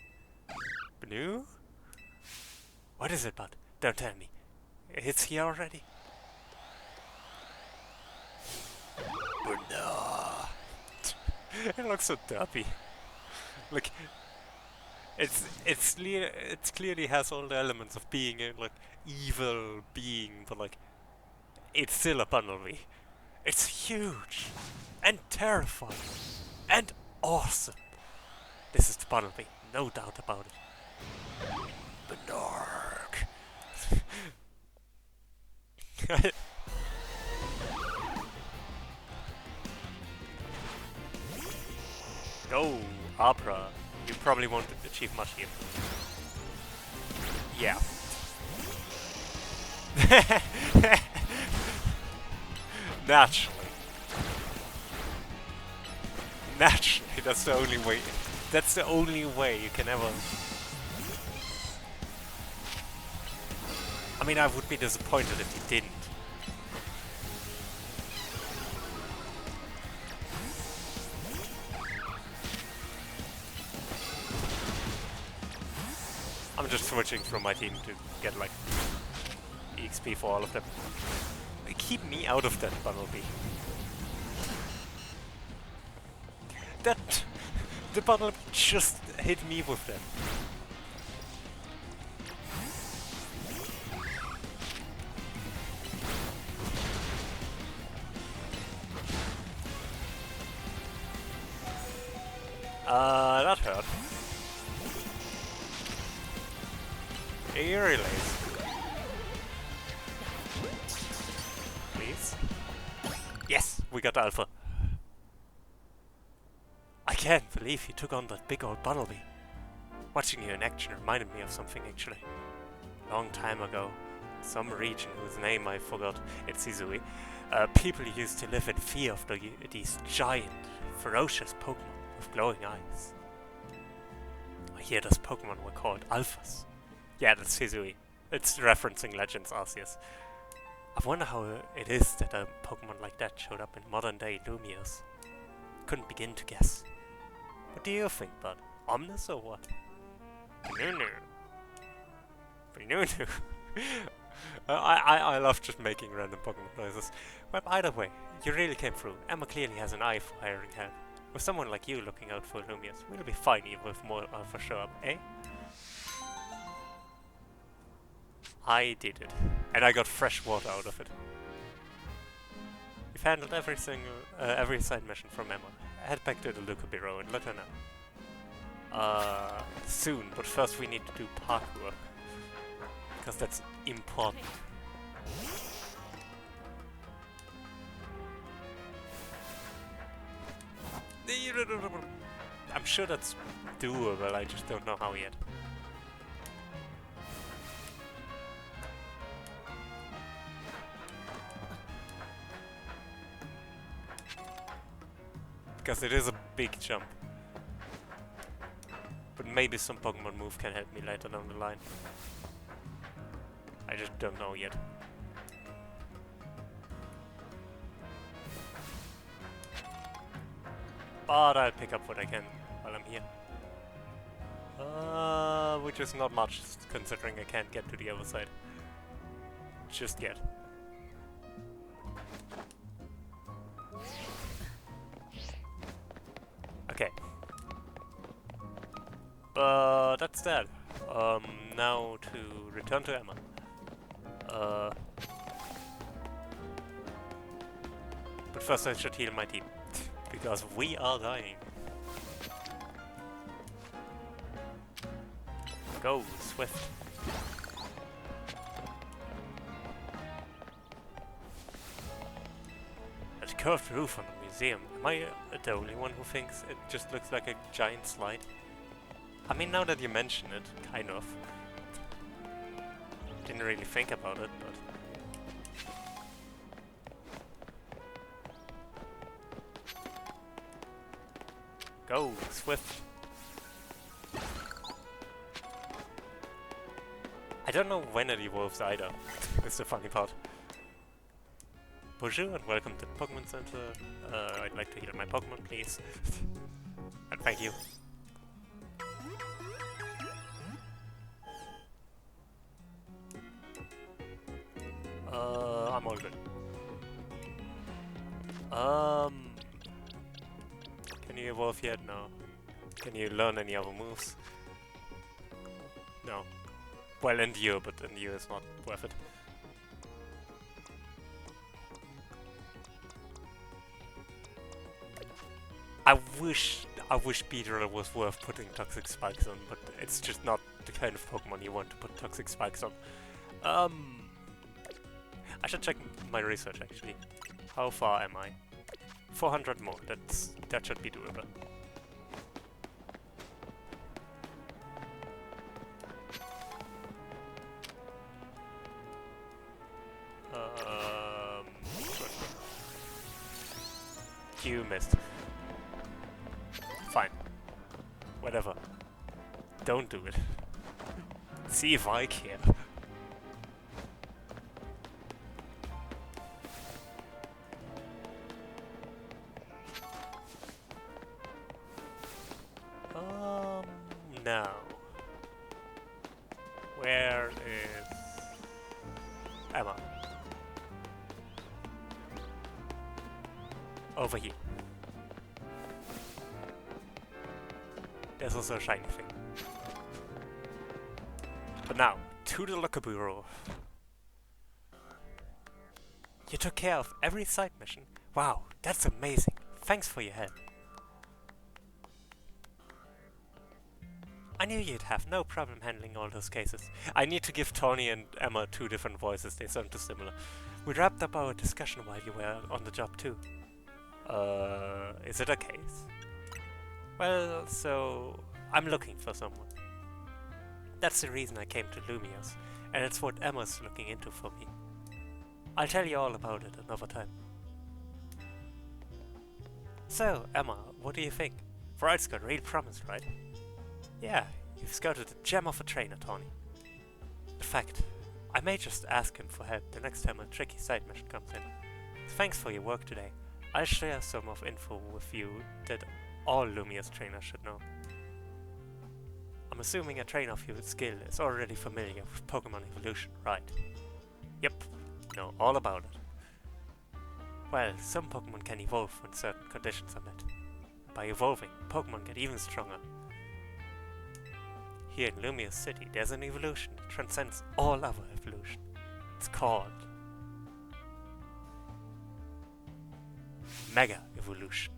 Blue? What is it, bud? Don't tell me. It's here already? But no. It looks so derpy. Like, it clearly has all the elements of being a like evil being, but like it's still a Bumblebee. It's huge and terrifying and awesome. This is the Bumblebee, no doubt about it. Benark. Go, Opera. You probably won't achieve much here. Yeah. Naturally. Naturally, that's the only way. That's the only way you can ever... I mean, I would be disappointed if you didn't. I'm just switching from my team to get, like, EXP for all of them. Keep me out of that, Bumblebee. The Bumblebee just hit me with that. That hurt. Air relays. Please. Yes, we got Alpha. I can't believe he took on that big old Bumblebee. Watching you in action reminded me of something actually. Long time ago, some region whose name I forgot, it's Izui, people used to live in fear of these giant, ferocious Pokémon with glowing eyes. I hear those Pokémon were called Alphas. Yeah, that's Izui. It's referencing Legends Arceus. I wonder how it is that a Pokémon like that showed up in modern-day Lumios. Couldn't begin to guess. What do you think, bud? Omnis or what? Nunu. Nunu. I love just making random Pokemon noises. Well, either way, you really came through. Emma clearly has an eye for hiring help. With someone like you looking out for Lumias, we'll be fine even if more Alpha show up, eh? I did it. And I got fresh water out of it. We've handled every side mission from Emma. Head back to the Luca Bureau and let her know. Soon, but first we need to do parkour. Because that's important. I'm sure that's doable, I just don't know how yet. Because it is a big jump. But maybe some Pokemon move can help me later down the line. I just don't know yet. But I'll pick up what I can while I'm here. Which is not much, considering I can't get to the other side. Just yet. Okay. That's that. Now to return to Emma. But first I should heal my team. Because we are dying. Go, Swift. That curved roof on the museum. Am I the only one who thinks it just looks like a giant slide? I mean, now that you mention it, kind of. Didn't really think about it, but... Go, Swift. I don't know when it evolves either. That's the funny part. Bonjour and welcome to the Pokemon Center. I'd like to heal my Pokemon, please. And thank you. I'm all good. Can you evolve yet? No. Can you learn any other moves? No. Well, Endure, but Endure is not worth it. I wish Beedrill was worth putting Toxic Spikes on, but it's just not the kind of Pokemon you want to put Toxic Spikes on. I should check my research actually. How far am I? 400 more. That should be doable. You missed. Fine. Whatever. Don't do it. See if I care. Now. Where is Emma? Over here. There's also a shiny thing. But now, to the Locker Bureau. You took care of every side mission? Wow, that's amazing. Thanks for your help. I knew you'd have no problem handling all those cases. I need to give Tony and Emma 2 different voices, they sound too similar. We wrapped up our discussion while you were on the job too. Is it a case? Well, so... I'm looking for someone. That's the reason I came to Lumios, and it's what Emma's looking into for me. I'll tell you all about it another time. So, Emma, what do you think? Vright's got real promise, right? Yeah, you've scouted a gem of a trainer, Tony. In fact, I may just ask him for help the next time a tricky side mission comes in. Thanks for your work today. I'll share some of info with you that all Lumia's trainers should know. I'm assuming a trainer of your skill is already familiar with Pokémon evolution, right? Yep, know all about it. Well, some Pokémon can evolve when certain conditions are met. By evolving, Pokémon get even stronger. Here in Lumios City, there's an evolution that transcends all other evolution. It's called Mega Evolution.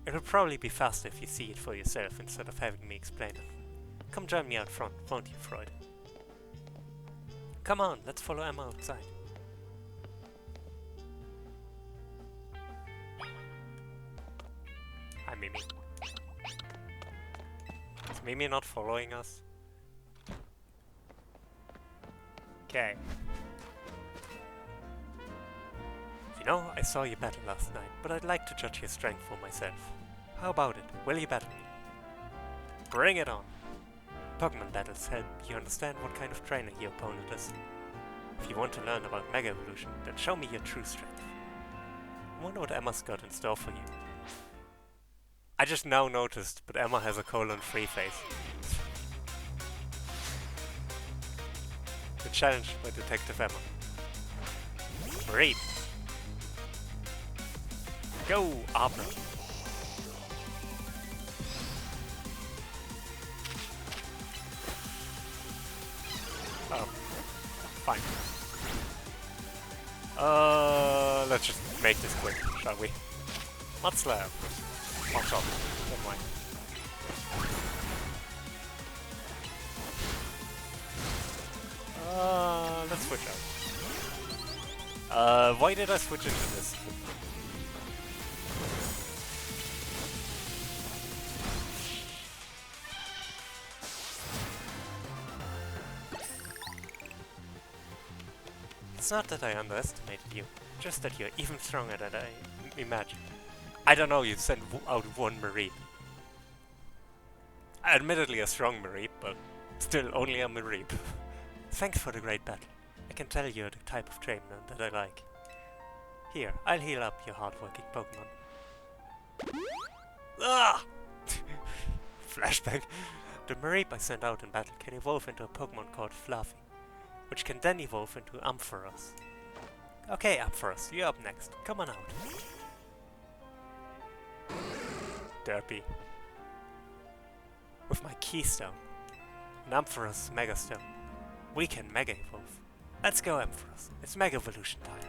It would probably be faster if you see it for yourself instead of having me explain it. Come join me out front, won't you, Freud? Come on, let's follow Emma outside. Hi, Mimi. Is Mimi not following us? Okay. You know, I saw you battle last night, but I'd like to judge your strength for myself. How about it? Will you battle me? Bring it on! Pokémon battles help you understand what kind of trainer your opponent is. If you want to learn about Mega Evolution, then show me your true strength. I wonder what Emma's got in store for you. I just now noticed, but Emma has a colon-free face. The challenge by Detective Emma. Great! Go, Abra! Oh, fine. Let's just make this quick, shall we? Mudslab. Oh, stop. Never mind. Let's switch out. Why did I switch into this? It's not that I underestimated you, just that you're even stronger than I imagined. I don't know, you sent out one Mareep. Admittedly a strong Mareep, but still only a Mareep. Thanks for the great battle. I can tell you're the type of trainer that I like. Here, I'll heal up your hardworking Pokemon. Ah! Flashback. The Mareep I sent out in battle can evolve into a Pokemon called Fluffy, which can then evolve into Ampharos. Okay, Ampharos, you're up next. Come on out. Derpy. With my Keystone, an Ampharos Megastone, we can Mega Evolve. Let's go, Ampharos. It's Mega Evolution time.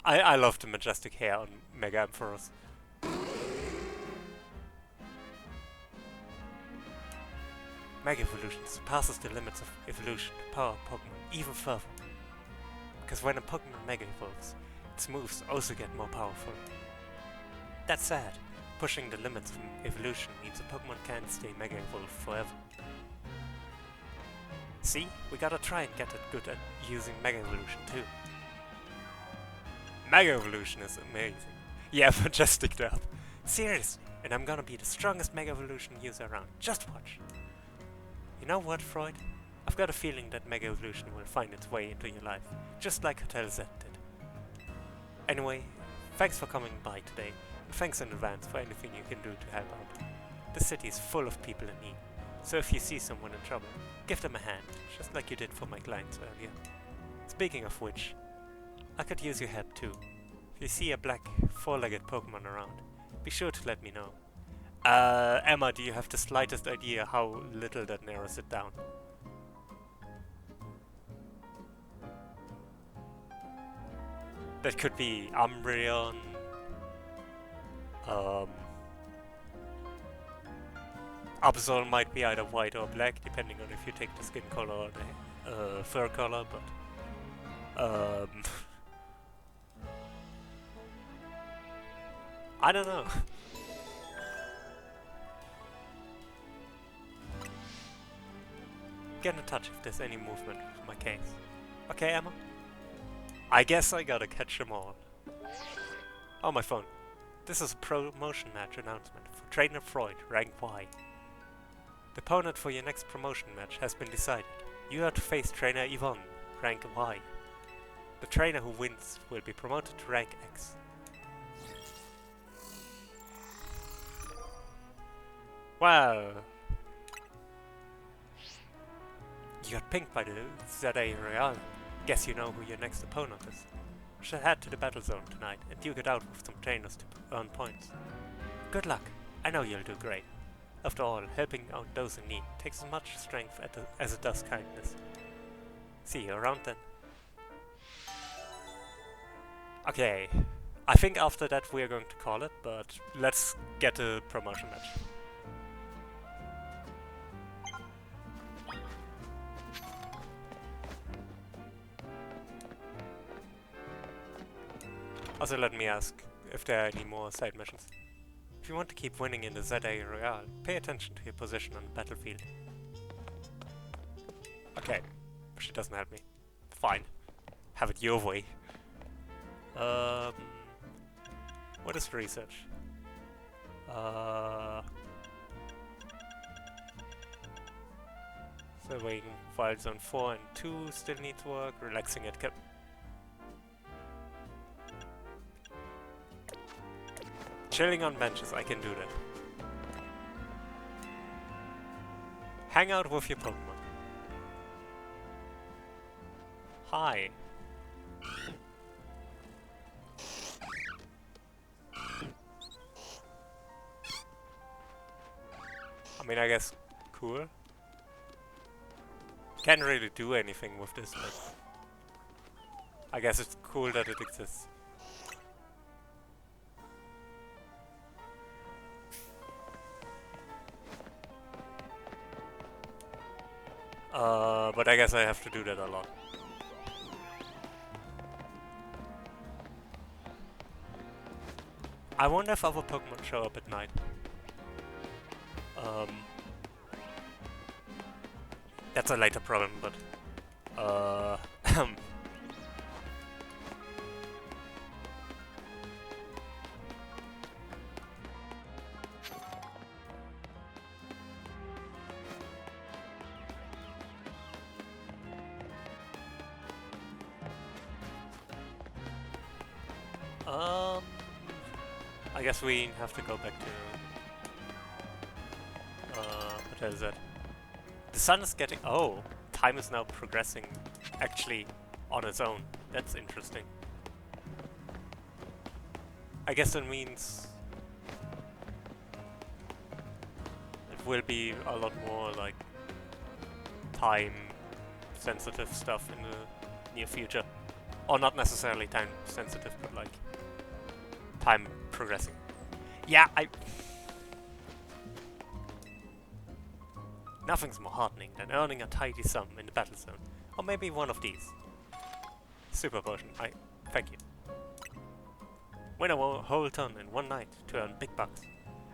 I love the majestic hair on Mega Ampharos. Mega Evolution surpasses the limits of evolution to power Pokemon even further. Because when a Pokemon Mega evolves, its moves also get more powerful. That's sad. Pushing the limits from evolution means a Pokemon can't stay Mega Evolved forever. See? We gotta try and get it good at using Mega Evolution too. Mega Evolution is amazing. Yeah, but just stick it up. Seriously, and I'm gonna be the strongest Mega Evolution user around. Just watch. You know what, Freud? I've got a feeling that Mega Evolution will find its way into your life, just like Hotel Z did. Anyway, thanks for coming by today, and thanks in advance for anything you can do to help out. The city is full of people in need, so if you see someone in trouble, give them a hand, just like you did for my clients earlier. Speaking of which, I could use your help too. If you see a black, four-legged Pokemon around, be sure to let me know. Emma, do you have the slightest idea how little that narrows it down? That could be Umbreon, Absol might be either white or black, depending on if you take the skin color or the fur color, but I don't know. Get in touch if there's any movement with my case. Okay, Emma? I guess I gotta catch them all. Oh, my phone. This is a promotion match announcement for Trainer Freud, rank Y. The opponent for your next promotion match has been decided. You are to face Trainer Yvonne, rank Y. The trainer who wins will be promoted to rank X. Wow! You got pinked by the ZA Real. Guess you know who your next opponent is. We should head to the battle zone tonight and duke it out with some trainers to earn points. Good luck. I know you'll do great. After all, helping out those in need takes as much strength as it does kindness. See you around then. Okay, I think after that we are going to call it, but let's get a promotion match. Also, let me ask if there are any more side missions. If you want to keep winning in the ZA Royale, pay attention to your position on the battlefield. Okay, she doesn't help me. Fine. Have it your way. What is research? Surveying Wild Zone 4 and 2 still needs work. Relaxing at Cap. Chilling on benches, I can do that. Hang out with your Pokemon. Hi. I mean, I guess cool. Can't really do anything with this, but I guess it's cool that it exists. But I guess I have to do that a lot. I wonder if other Pokemon show up at night. That's a later problem, but I guess we have to go back to what is it? The sun is getting... Oh! Time is now progressing actually on its own. That's interesting. I guess that means it will be a lot more like time sensitive stuff in the near future. Or not necessarily time sensitive, but like time progressing. Yeah, Nothing's more heartening than earning a tidy sum in the battle zone. Or maybe one of these. Super potion. Thank you. Win a whole ton in one night to earn big bucks.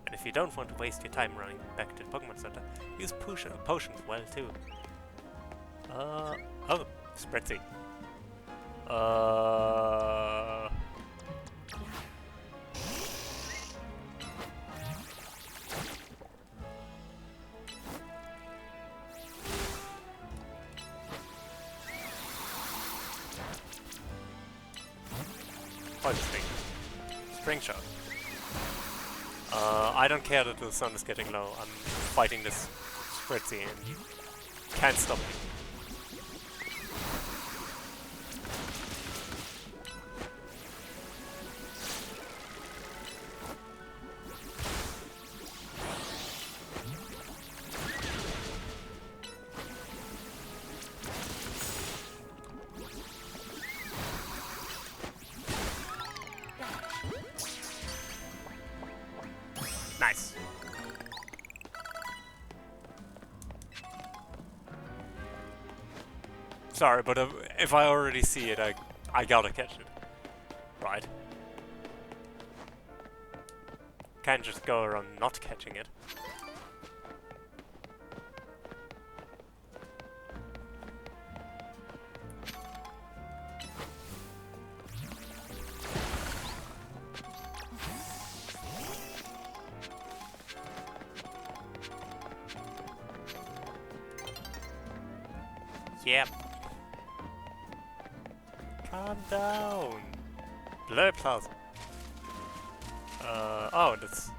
And if you don't want to waste your time running back to the Pokemon Center, use potions well too. Oh, spreadsheet. Poison Sting. Spring Shot. I don't care that the sun is getting low. I'm fighting this Spritzy and can't stop me. Nice. Sorry, but if I already see it, I gotta catch it. Right. Can't just go around not catching it. Yep. Calm down. Blur Plaza. Oh, that's...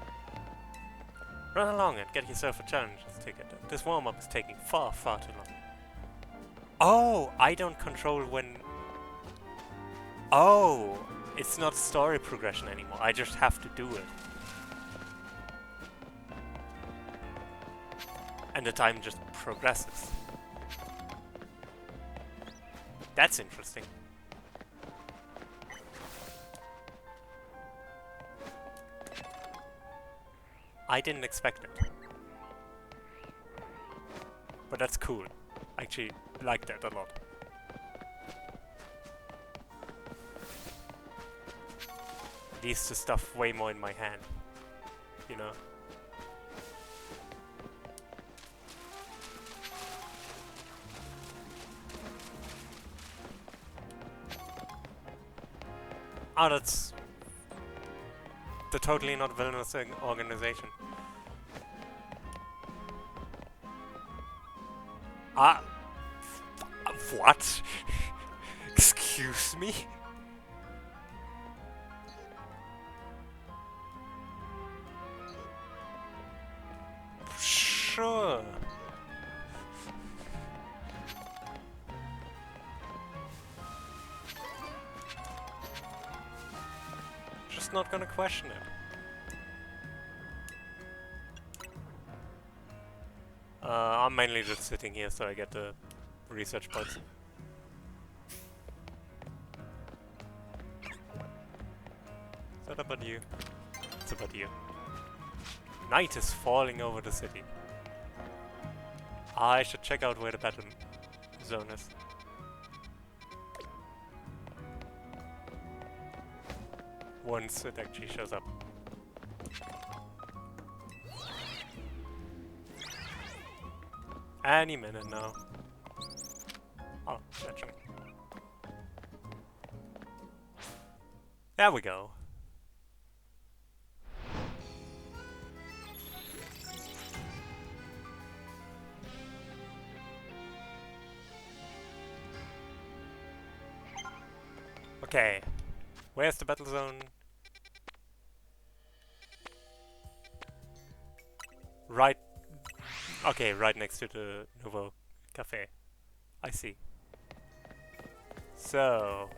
Run along and get yourself a challenge ticket. This warm-up is taking far too long. Oh, I don't control when... Oh, it's not story progression anymore. I just have to do it. And the time just progresses. That's interesting. I didn't expect it. But that's cool. I actually like that a lot. Leaves the stuff way more in my hand. You know? Oh, that's the totally not villainous organization. Ah, what? Excuse me? Sure. Not gonna question it. I'm mainly just sitting here so I get the research points. Is that about you? It's about you. Night is falling over the city. I should check out where the battle zone is. Once it actually shows up. Any minute now. Oh, catch me. There we go. Okay. Where's the battle zone? Right. Okay, right next to the Nouveau Cafe. I see. So...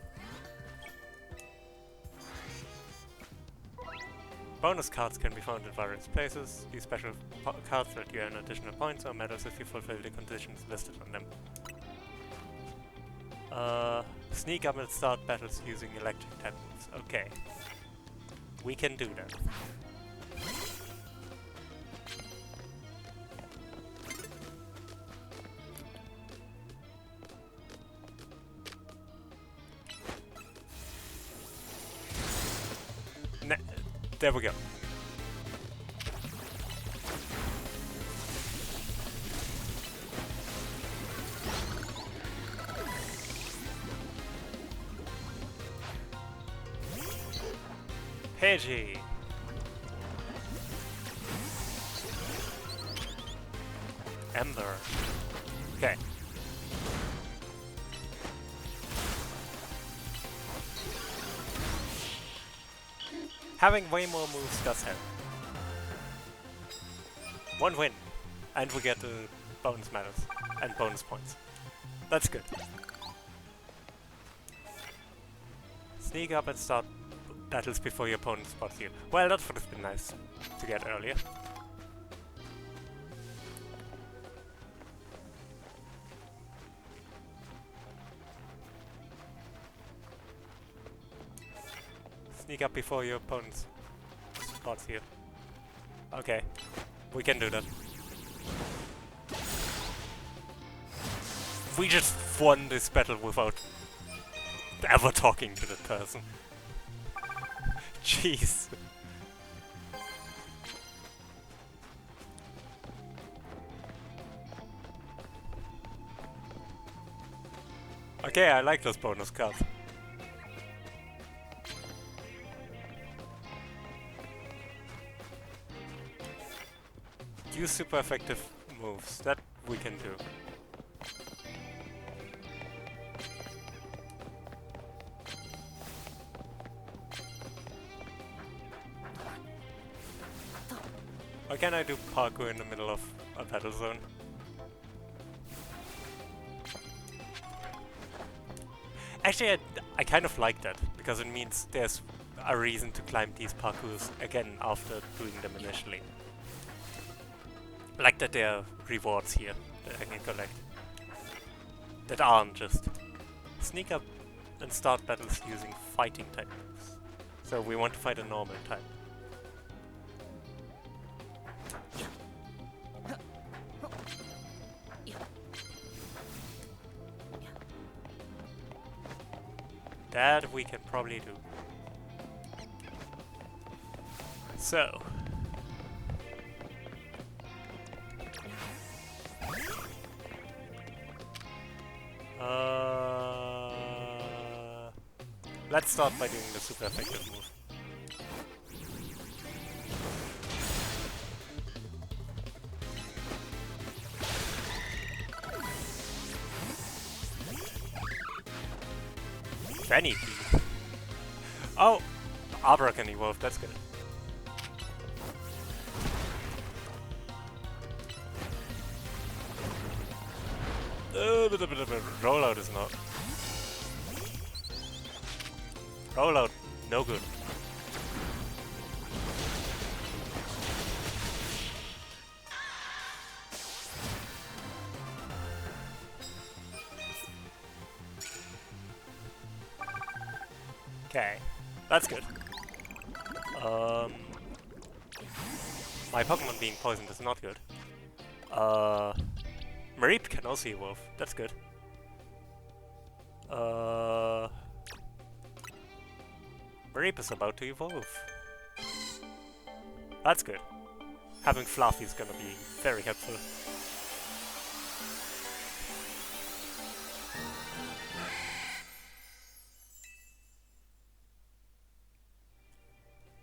bonus cards can be found in various places. These special cards let you earn additional points or medals if you fulfill the conditions listed on them. Sneak up and start battles using electric type moves. Okay. We can do that. There we go. Pidgey! Ember. Okay. Having way more moves does help. One win, and we get the bonus medals and bonus points. That's good. Sneak up and start battles before your opponent spots you. Well, that would have been nice to get earlier. Sneak up before your opponent spots you. Okay, we can do that. We just won this battle without ever talking to that person. Jeez. Okay, I like those bonus cards. Use super effective moves. That we can do. Why can't I do parkour in the middle of a battle zone? Actually, I kind of like that, because it means there's a reason to climb these parkours again after doing them initially. Like that there are rewards here that I can collect. That aren't just sneak up and start battles using fighting type moves. So we want to fight a normal type. That we can probably do. So. Let's start by doing the super effective move. Fanny Pea. Oh! Arbor can evolve, that's good. Rollout is not. Rollout, no good. Okay, that's good. My Pokemon being poisoned is not good. Mareep can also evolve, that's good. Mareep is about to evolve. That's good. Having Fluffy is gonna be very helpful.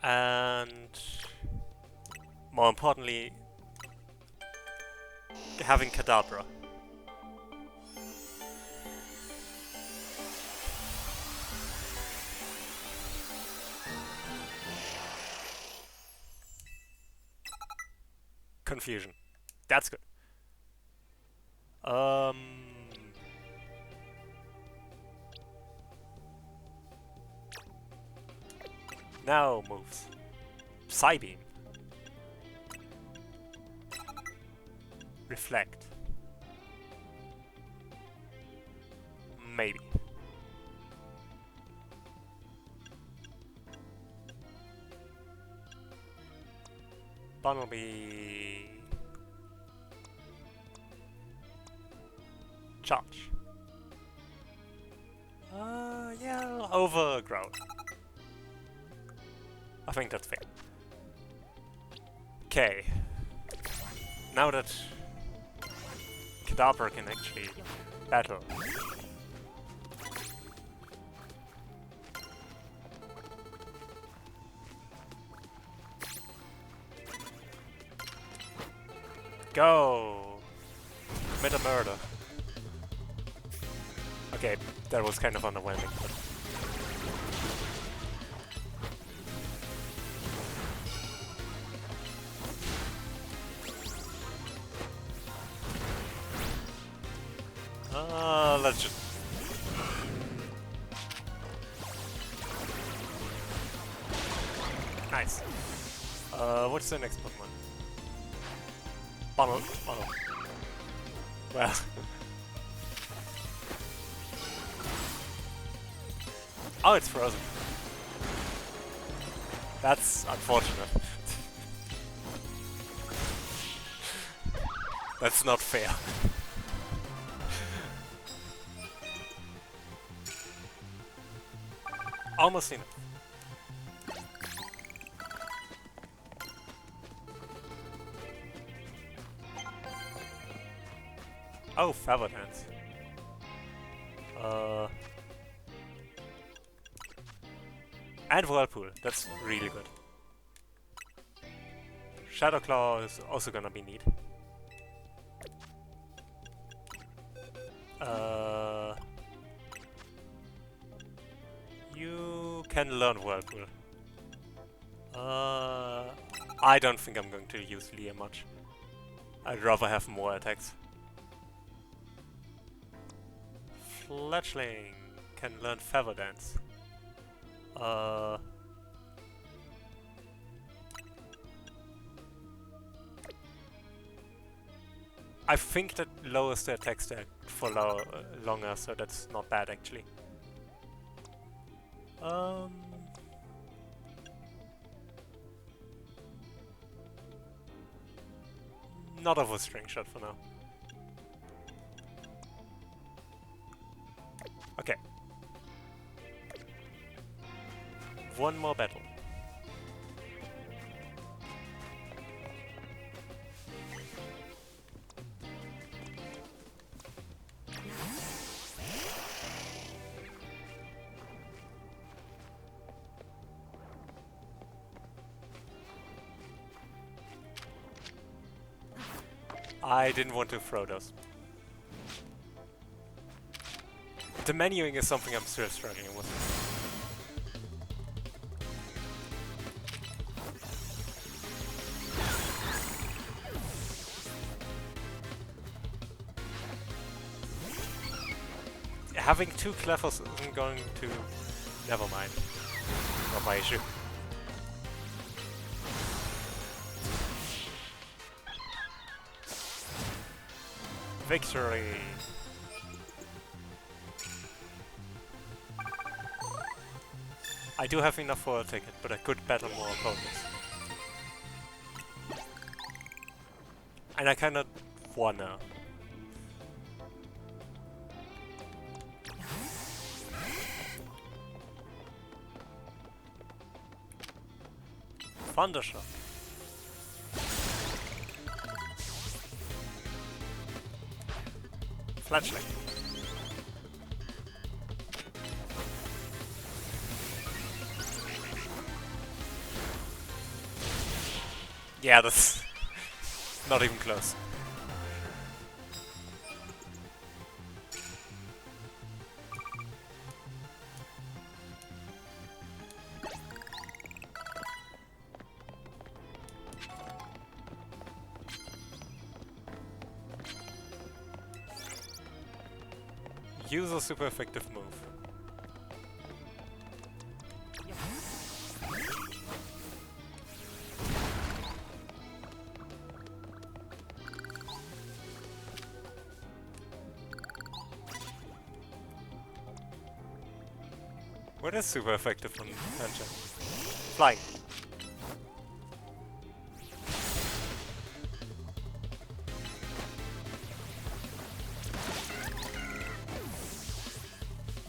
And more importantly, having Kadabra. Confusion. That's good. Now moves. Psybeam. Reflect. Maybe. Bunnelby. Charge. Yeah, overgrown. I think that's fair. Okay. Now that Kadabra can actually battle. Go! Commit a murder. Okay, that was kind of underwhelming. Let's just... Nice. What's the next Pokemon? Funnel. Funnel. Well... Oh, it's frozen. That's unfortunate. That's not fair. Almost enough. Oh, Feather Dance. And Whirlpool, that's really good. Shadow Claw is also gonna be neat. You can learn Whirlpool. I don't think I'm going to use Leer much. I'd rather have more attacks. Fletchling can learn Feather Dance. I think that lowers the attack stack for longer, so that's not bad actually. Not of a string shot for now. Okay. One more battle. I didn't want to throw those. The menuing is something I'm still struggling with. Having two Clefers isn't going to... Never mind. Not my issue. Victory! I do have enough for a ticket, but I could battle more opponents. And I kinda wanna. Thundershock. Fletchling. Yeah, that's not even close. Use a super effective move. What is super effective on Tangent? Flying.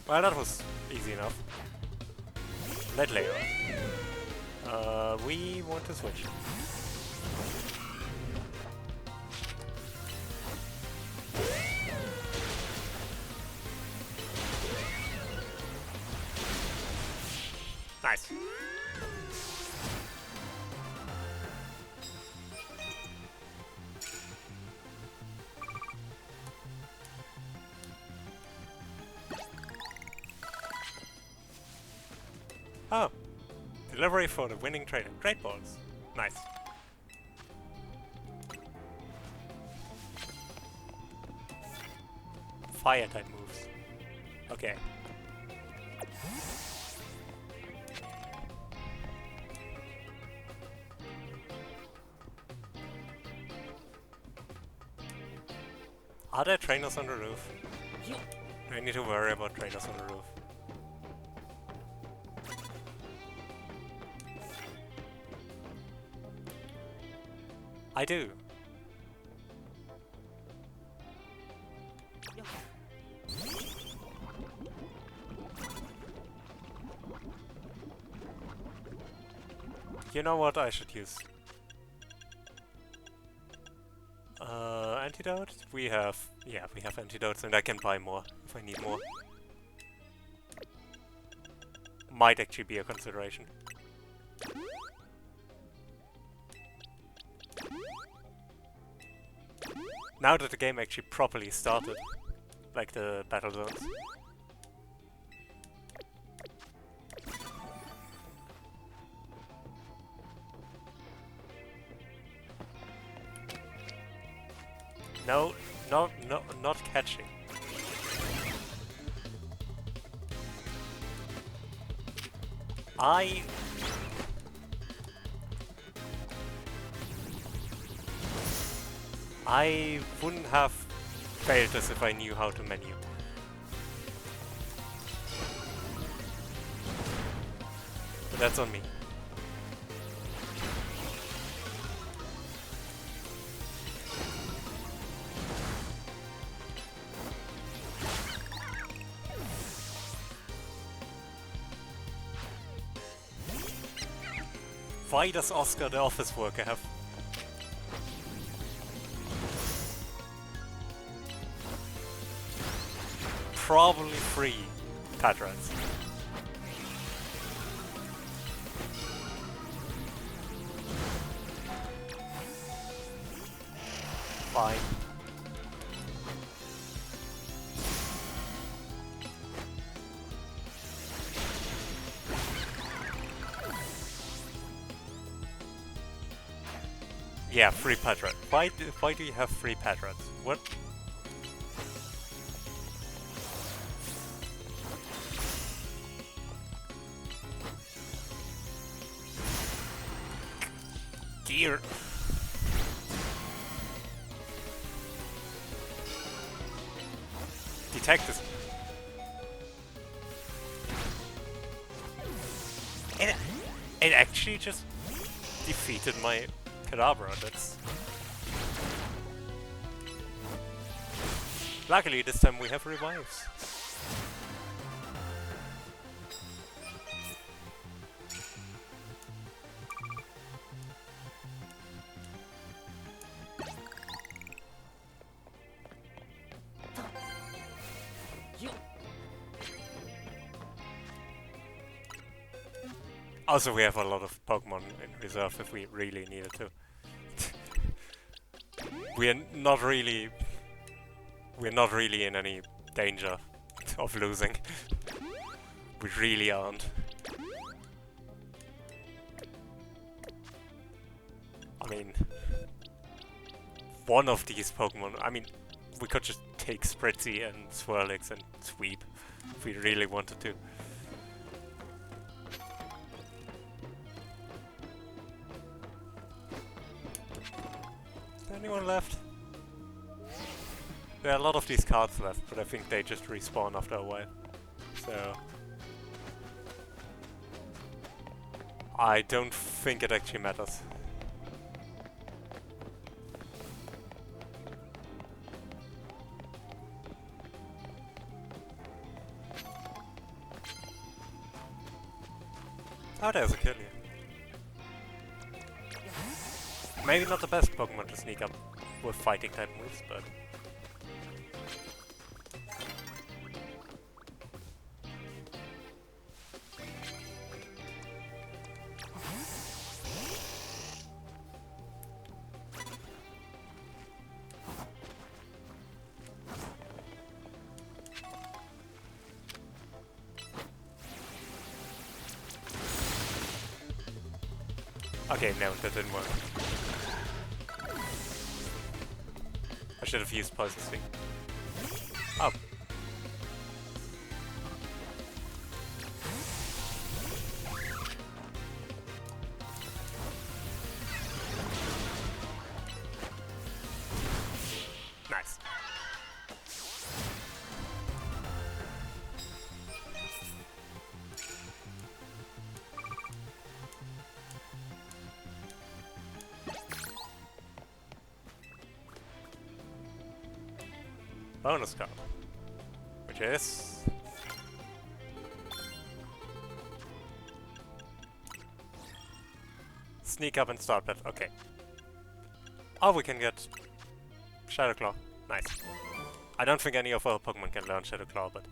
Well, that was easy enough. Lead layer. We want to switch. Nice. Oh. Delivery for the winning trader. Great balls. Nice. Fire type moves. Okay. Are there trainers on the roof? Do I need to worry about trainers on the roof? I do. You know what I should use? Antidote? We have antidotes and I can buy more if I need more. Might actually be a consideration. Now that the game actually properly started, like the battle zones. No, not catching. I wouldn't have failed this if I knew how to menu. But that's on me. Why does Oscar the office worker have... probably 3 patrons? Fine. Yeah, 3 patrons. Why do you have 3 patrons? What? Dear. Detect this. It actually just defeated my Kadabra. That's... Luckily this time we have revives. Also, we have a lot of Pokemon in reserve if we really needed to. We're not really in any danger of losing. We really aren't. I mean, one of these Pokemon, I mean, we could just take Spritzy and Swirlix and sweep if we really wanted to. Anyone left? There are a lot of these cards left, but I think they just respawn after a while. So... I don't think it actually matters. Oh, there's a kill here. Maybe not the best Pokemon to sneak up with fighting type moves, but... Okay, no, that didn't work. I should have used Poison Sting. Oh. Nice. Bonus card, which is sneak up and start pet. Okay. Oh, we can get Shadow Claw. Nice. I don't think any of our Pokemon can learn Shadow Claw, but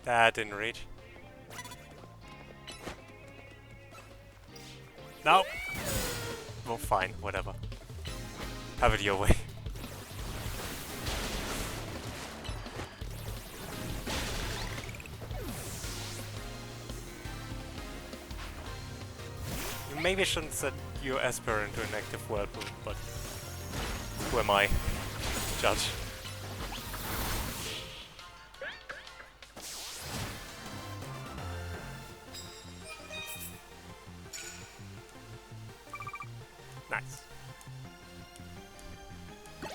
that didn't reach. No! Well, fine, whatever. Have it your way. You maybe shouldn't set your Esper into an active Whirlpool, but who am I to judge? Nice. I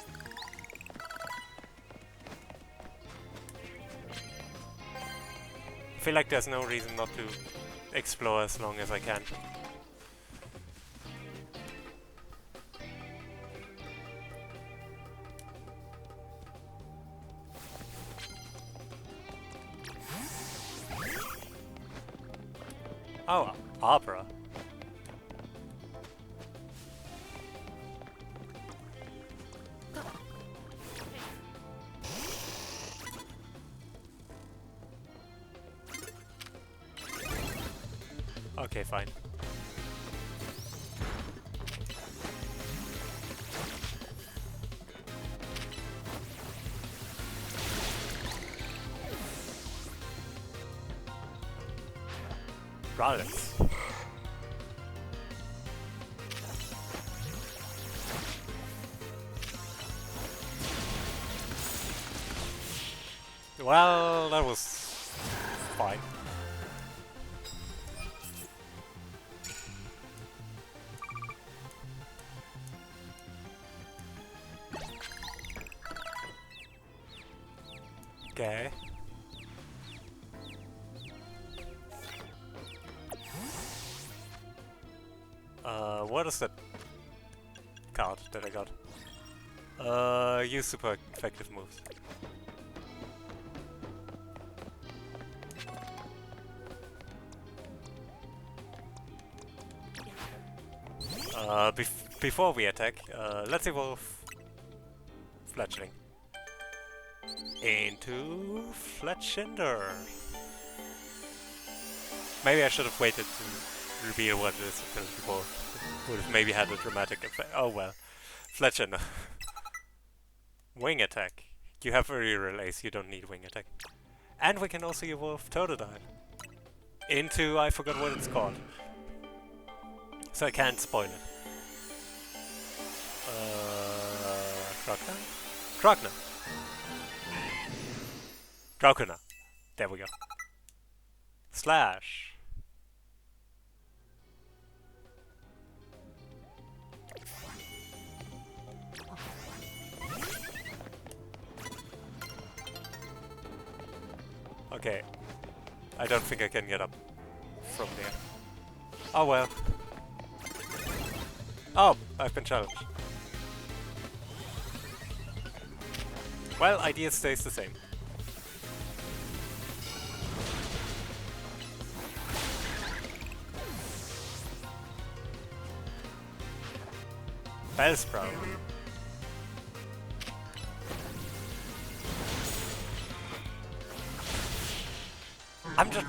feel like there's no reason not to explore as long as I can. Oh, Abra. Okay, fine. Rallis. Well, that was fine. Okay. What is that card that I got? Use super effective moves. Before we attack, let's evolve Fletchling into Fletchinder. Maybe I should have waited to reveal what it is before. Would have maybe had a dramatic effect. Oh well. Fletchinder. Wing attack. You have Aerial Ace, you don't need wing attack. And we can also evolve Totodile into, I forgot what it's called. So I can't spoil it. Crocodile? Crocodile. Crocodile. There we go. Slash. Okay. I don't think I can get up from there. Oh well. Oh, I've been challenged. Well, idea stays the same. Bellsprout. I'm just...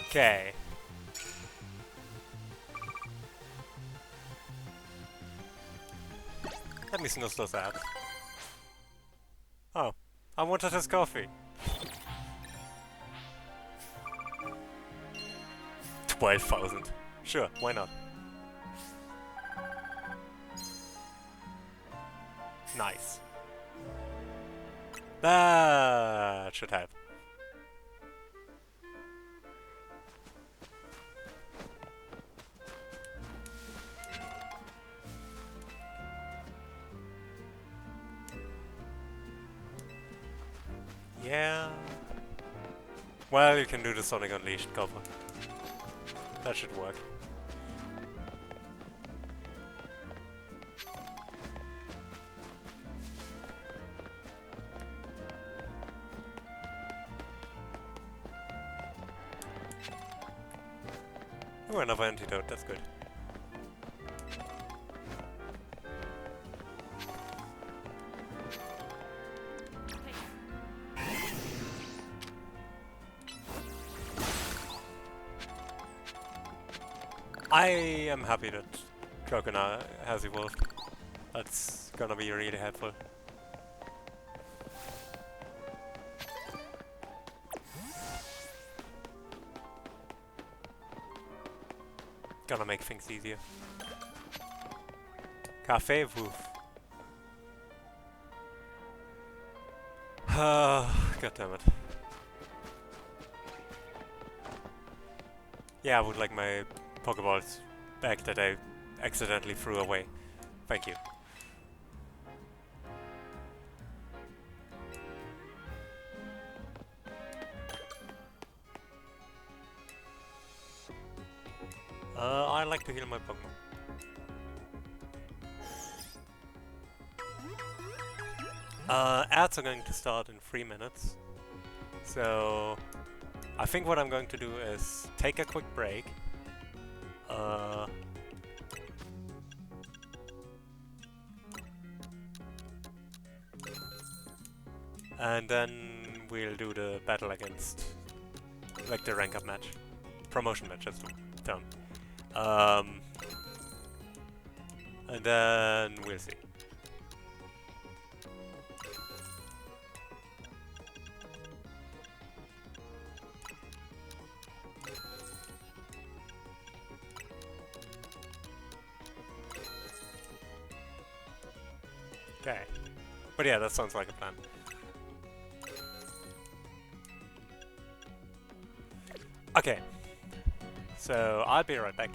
Okay. Let me snooze those out. Oh. I wanted his coffee. 12,000. Sure, why not? Nice. That should help. Yeah. Well, you can do the Sonic Unleashed cover. That should work. Oh, another antidote, that's good. I am happy that Crocona has evolved. That's gonna be really helpful. Gonna make things easier. Cafe Woof. God damn it. Yeah, I would like my Pokeballs back that I accidentally threw away. Thank you. I like to heal my Pokemon. Ads are going to start in 3 minutes. So I think what I'm going to do is take a quick break. And then we'll do the battle against, like the rank up match. Promotion match, that's the term. And then we'll see. Okay. But yeah, that sounds like a plan. Okay. So I'll be right back.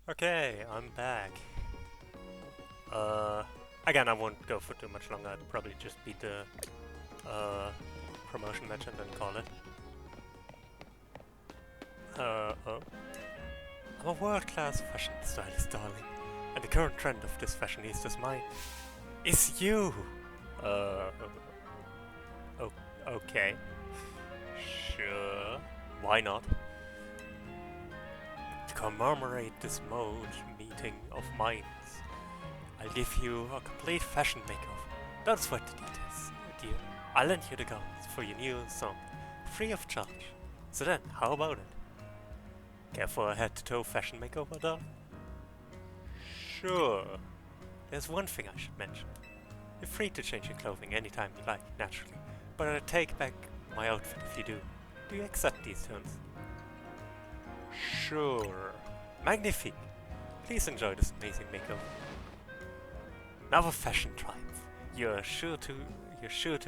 Okay, I'm back. Uh, Again, I won't go for too much longer. I'd probably just beat the promotion match and then call it. Oh. I'm a world-class fashion stylist, darling, and the current trend of this fashionista's mind is you. Uh, okay. Sure. Why not? To commemorate this meeting of minds, I'll give you a complete fashion makeover. Don't sweat the details, dear. I'll lend you the garments for your new ensemble, free of charge. So then, how about it? Care for a head-to-toe fashion makeover, darling? Sure. There's one thing I should mention. You're free to change your clothing anytime you like, naturally, but I'll take back my outfit if you do. Do you accept these terms? Sure. Magnifique. Please enjoy this amazing makeover. Now a fashion triumph. You're sure to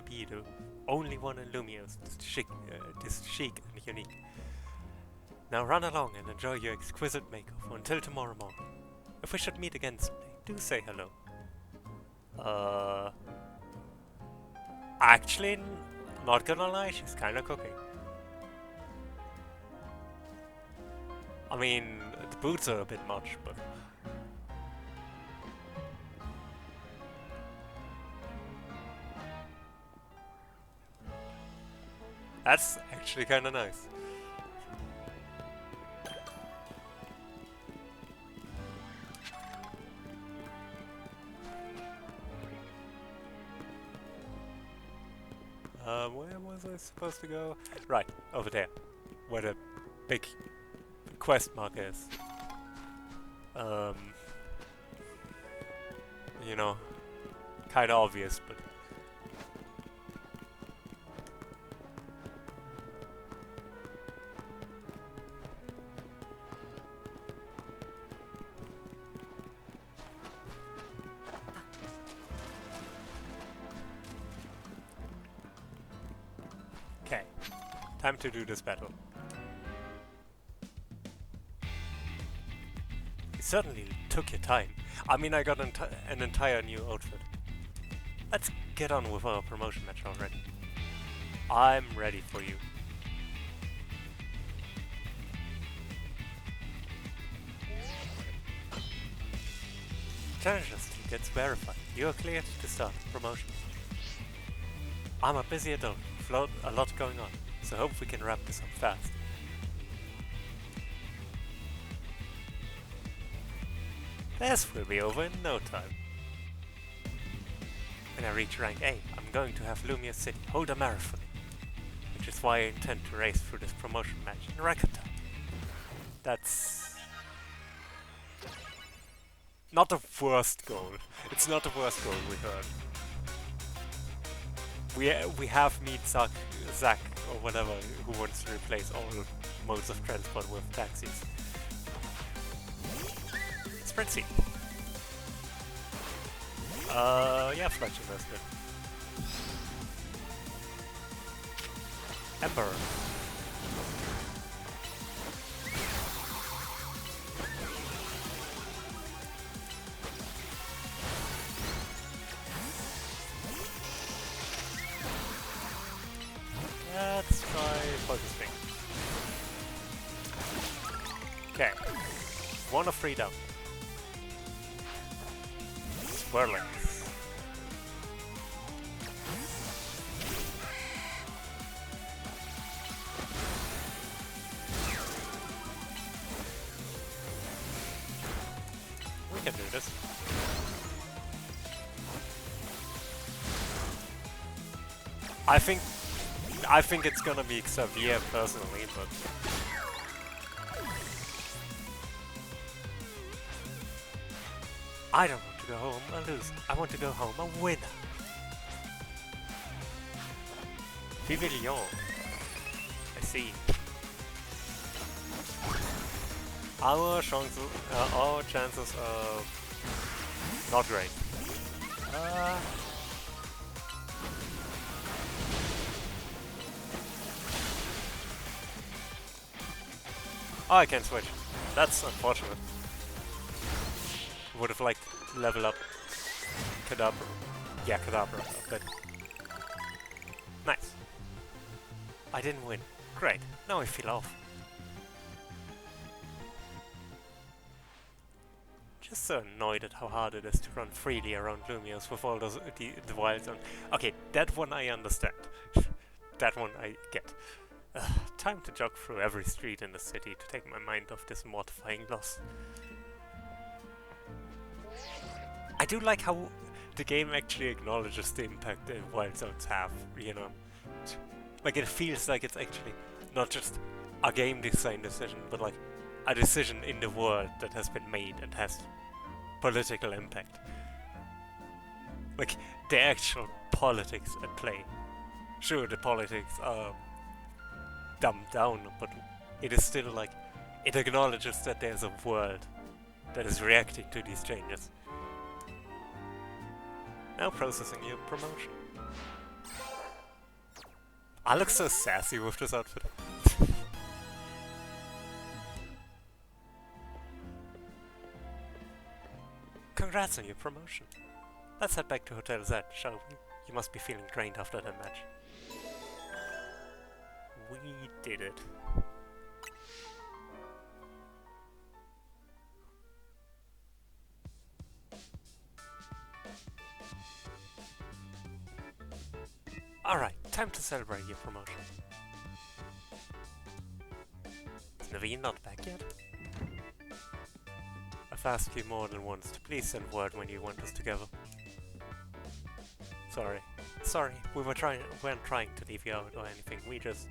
be the only one in Lumios this chic and unique. Now run along and enjoy your exquisite makeover until tomorrow morning. If we should meet again someday, do say hello. Actually, not gonna lie, she's kinda cooking. I mean, the boots are a bit much, but... That's actually kinda nice. Where was I supposed to go? Right, over there. Where the big quest mark is. You know, kinda obvious, but... Okay, time to do this battle. You certainly took your time. I mean, I got an entire new outfit. Let's get on with our promotion match already. I'm ready for you. Challenge us gets verified. You are cleared to start the promotion. I'm a busy adult with a lot going on, so hope we can wrap this up fast. This will be over in no time. When I reach rank A, I'm going to have Lumia City hold a marathon, which is why I intend to race through this promotion match in record time. That's... not the worst goal. It's not the worst goal we heard. We have meet Zach or whatever who wants to replace all modes of transport with taxis. Sprint seat. Yeah, Fletcher, that's good. Ember. Let's try Focus Ping. Okay. 1 of 3 down. Swirling. We can do this. I think it's gonna be Xavier personally, but... I don't want to go home a loser. I want to go home a winner. Vivillon. I see. Our chances are not great. Oh, I can't switch. That's unfortunate. Would have liked to level up Kadabra. Yeah, Kadabra a bit. Nice. I didn't win. Great. Now I feel off. Just so annoyed at how hard it is to run freely around Lumios with all those the wild zone. Okay, that one I understand. That one I get. Time to jog through every street in the city to take my mind off this mortifying loss. I do like how the game actually acknowledges the impact the wild zones have, you know. Like it feels like it's actually not just a game design decision, but like a decision in the world that has been made and has political impact. Like the actual politics at play. Sure, the politics are dumbed down, but it is still like it acknowledges that there's a world that is reacting to these changes. Now processing your promotion. I look so sassy with this outfit. Congrats on your promotion. Let's head back to Hotel Z, shall we? You must be feeling drained after that match. We did it. Alright, time to celebrate your promotion. Is Naveen not back yet? I've asked you more than once to please send word when you want us together. Sorry, we weren't trying to leave you out or anything, we just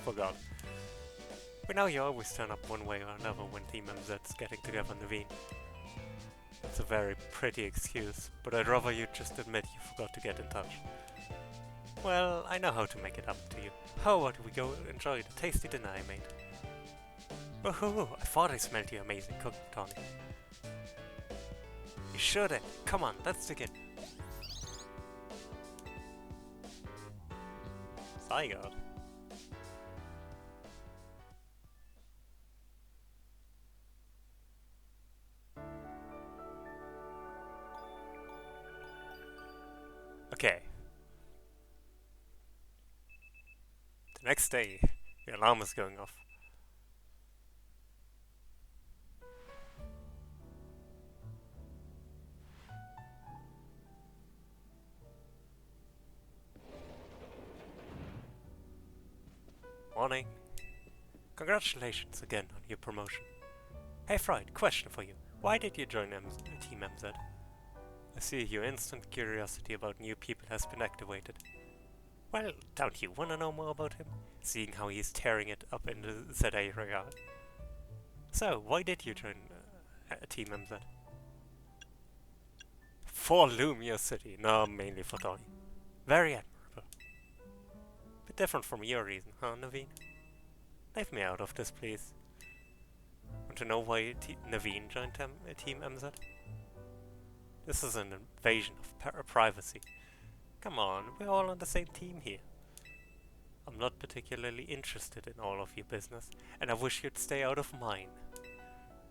forgot. We know you always turn up one way or another when Team MZ's getting together, Naveen. It's a very pretty excuse, but I'd rather you just admit you forgot to get in touch. Well, I know how to make it up to you. How about we go enjoy the tasty dinner I made? Woohoo! I thought I smelled your amazing cooking, Tony. You sure did. Come on, let's dig in. Zygarde. Okay. The next day, the alarm is going off. Morning. Congratulations again on your promotion. Hey Freud, question for you. Why did you join Team MZ? I see your instant curiosity about new people has been activated. Well, don't you want to know more about him? Seeing how he's tearing it up in the ZA regard. So, why did you join Team MZ? For Lumia City, no, mainly for Tony. Very admirable. Bit different from your reason, huh, Naveen? Leave me out of this, please. Want to know why Naveen joined Team MZ? This is an invasion of privacy. Come on, we're all on the same team here. I'm not particularly interested in all of your business, and I wish you'd stay out of mine.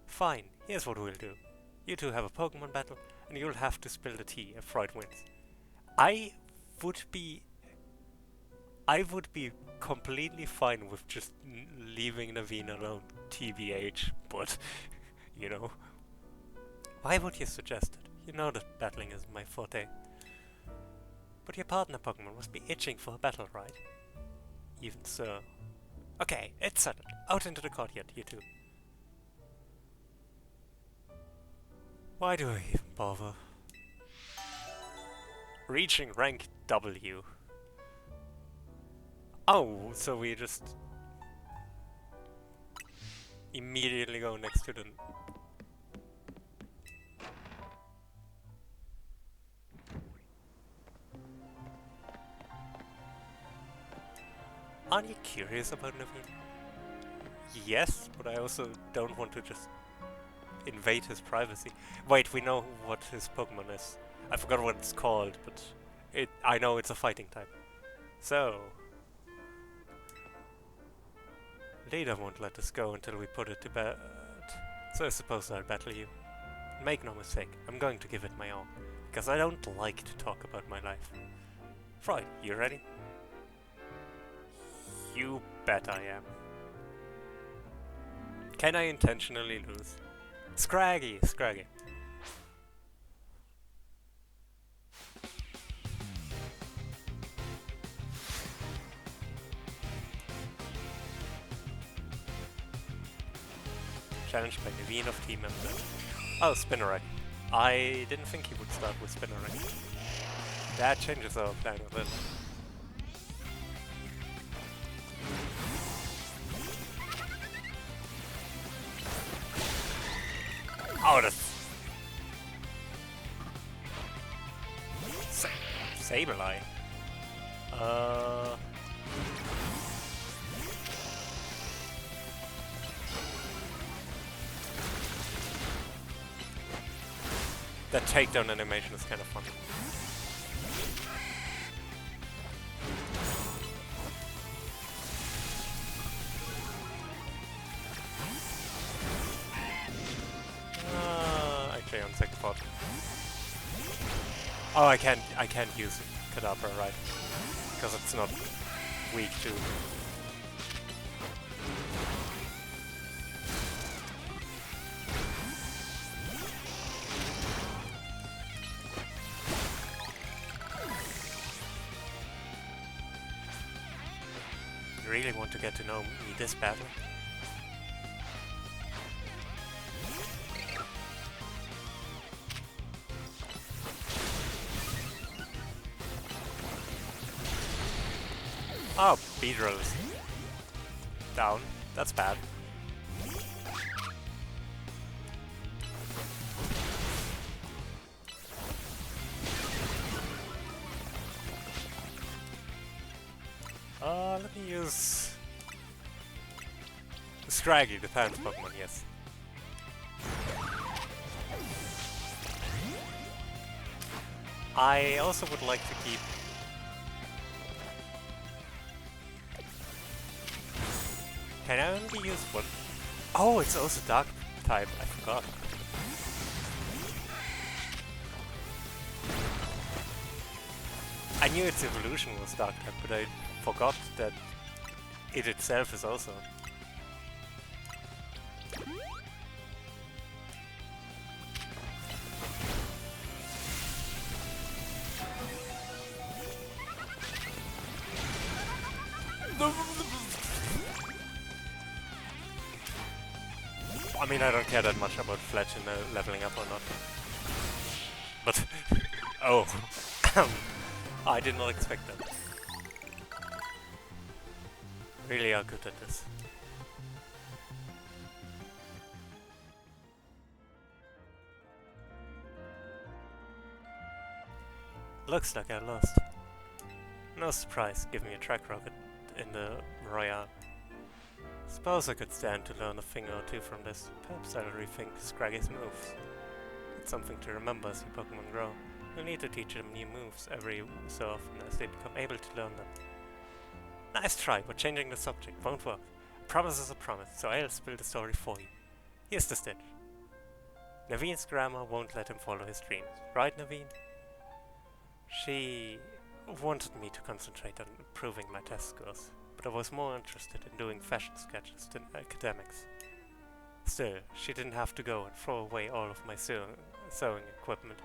Fine, here's what we'll do. You two have a Pokémon battle, and you'll have to spill the tea if Freud wins. I would be completely fine with just leaving Naveen alone, TBH, but, you know. Why would you suggest it? You know that battling is my forte. But your partner Pokémon must be itching for a battle, right? Even so. Okay, it's settled. Out into the courtyard, you two. Why do I even bother? Reaching rank W. Oh, so we just immediately go next to the... Aren't you curious about Naveen? Yes, but I also don't want to just invade his privacy. Wait, we know what his Pokemon is. I forgot what it's called, but I know it's a fighting type. So... Leader won't let us go until we put it to bed. So I suppose I'll battle you. make no mistake, I'm going to give it my all, because I don't like to talk about my life. Freud, you ready? You bet I am. Can I intentionally lose? Scraggy, Scraggy. Challenged by Naveen of team member. Oh, Spinnerang. I didn't think he would start with Spinnerang. That changes our plan a little. Oh, that's... Sableye. That takedown animation is kind of fun. Actually, on second thought. Oh, I can't use Kadabra, right? Because it's not weak to. You really want to get to know me this badly? Oh, Beedrill is down. That's bad. Let me use Scraggy, the parent Pokemon, yes. I also would like to keep... Can I only use one? Oh, it's also Dark type, I forgot. I knew its evolution was Dark type, but I forgot that it itself is also. I mean, I don't care that much about Fletch and leveling up or not. But, oh, I did not expect that. Really are good at this. Looks like I lost. No surprise, give me a track rocket in the Royale. Suppose I could stand to learn a thing or two from this. Perhaps I'll rethink Scraggy's moves. It's something to remember as your Pokemon grow. You'll need to teach them new moves every so often as they become able to learn them. Nice try, but changing the subject won't work. A promise is a promise, so I'll spill the story for you. Here's the stitch. Naveen's grandma won't let him follow his dreams. Right, Naveen? She wanted me to concentrate on improving my test scores, but I was more interested in doing fashion sketches than academics. Still, she didn't have to go and throw away all of my sewing equipment.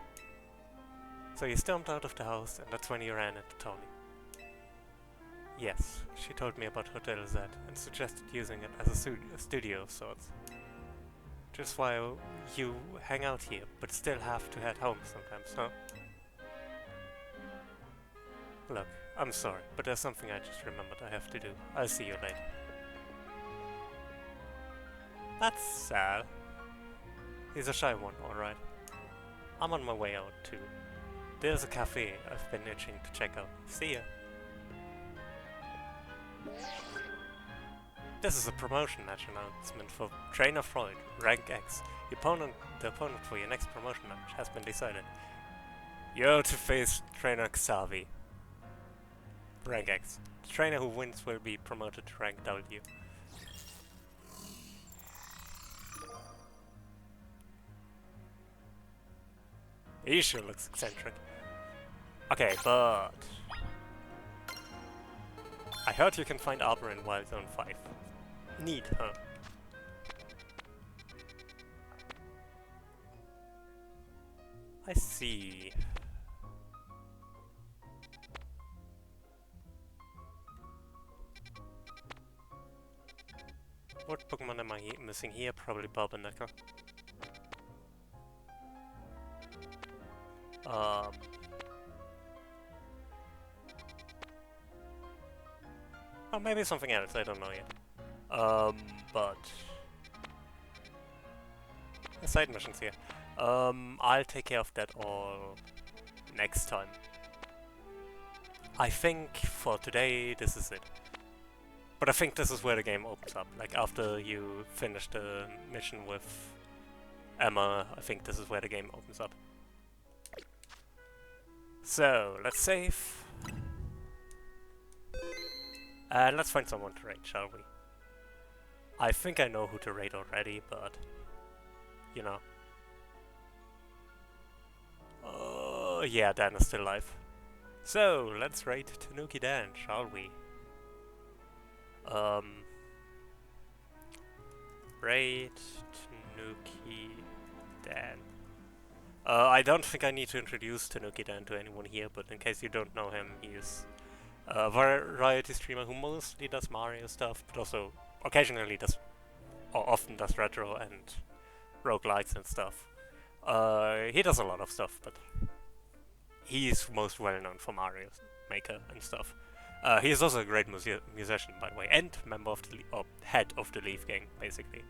So you stormed out of the house, and that's when you ran into Tony. Yes, she told me about Hotel Z and suggested using it as a studio of sorts. Just while you hang out here, but still have to head home sometimes, huh? Look, I'm sorry, but there's something I just remembered I have to do. I'll see you later. That's sad. He's a shy one, alright. I'm on my way out too. There's a cafe I've been itching to check out. See ya! This is a promotion match announcement for Trainer Freud, Rank X. The opponent for your next promotion match has been decided. You're to face Trainer Xavi. Rank X. The trainer who wins will be promoted to Rank W. He sure looks eccentric. Okay, but I heard you can find armor in Wild Zone 5. Neat, huh? I see. What Pokemon am I missing here? Probably Barbanecka. Um... Oh, maybe something else, I don't know yet. But... Side missions here. I'll take care of that all next time. I think for today, this is it. But I think this is where the game opens up. Like, after you finish the mission with Emma, I think this is where the game opens up. So, let's save. And let's find someone to raid, shall we? I think I know who to raid already, but... You know. Oh, yeah, Dan is still alive. So, let's raid Tanuki Dan, shall we? Raid Tanuki Dan. I don't think I need to introduce Tanuki Dan to anyone here, but in case you don't know him, he's a variety streamer who mostly does Mario stuff, but also occasionally does, or often does retro and roguelikes and stuff. He does a lot of stuff, but he's most well known for Mario Maker and stuff. He is also a great musician, by the way, and member of the or head of the Leaf Gang, basically,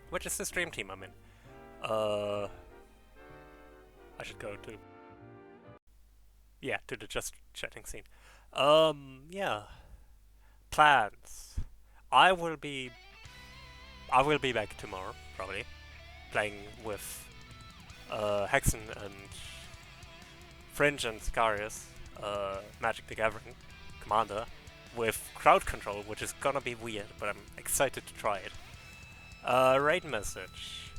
which is the stream team I'm in. I should go to to the just chatting scene. Yeah. Plans. I will be back tomorrow, probably, playing with Hexen and Fringe and Scarius, Magic the Gathering Commander, with crowd control, which is gonna be weird, but I'm excited to try it. Raid message.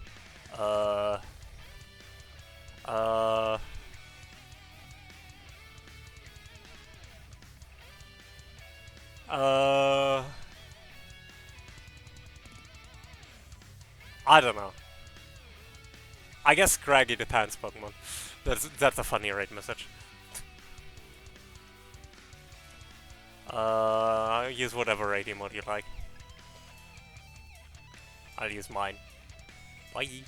I don't know. I guess Scraggy the Pants Pokemon. That's a funny raid message. Use whatever raid emote you like. I'll use mine. Bye.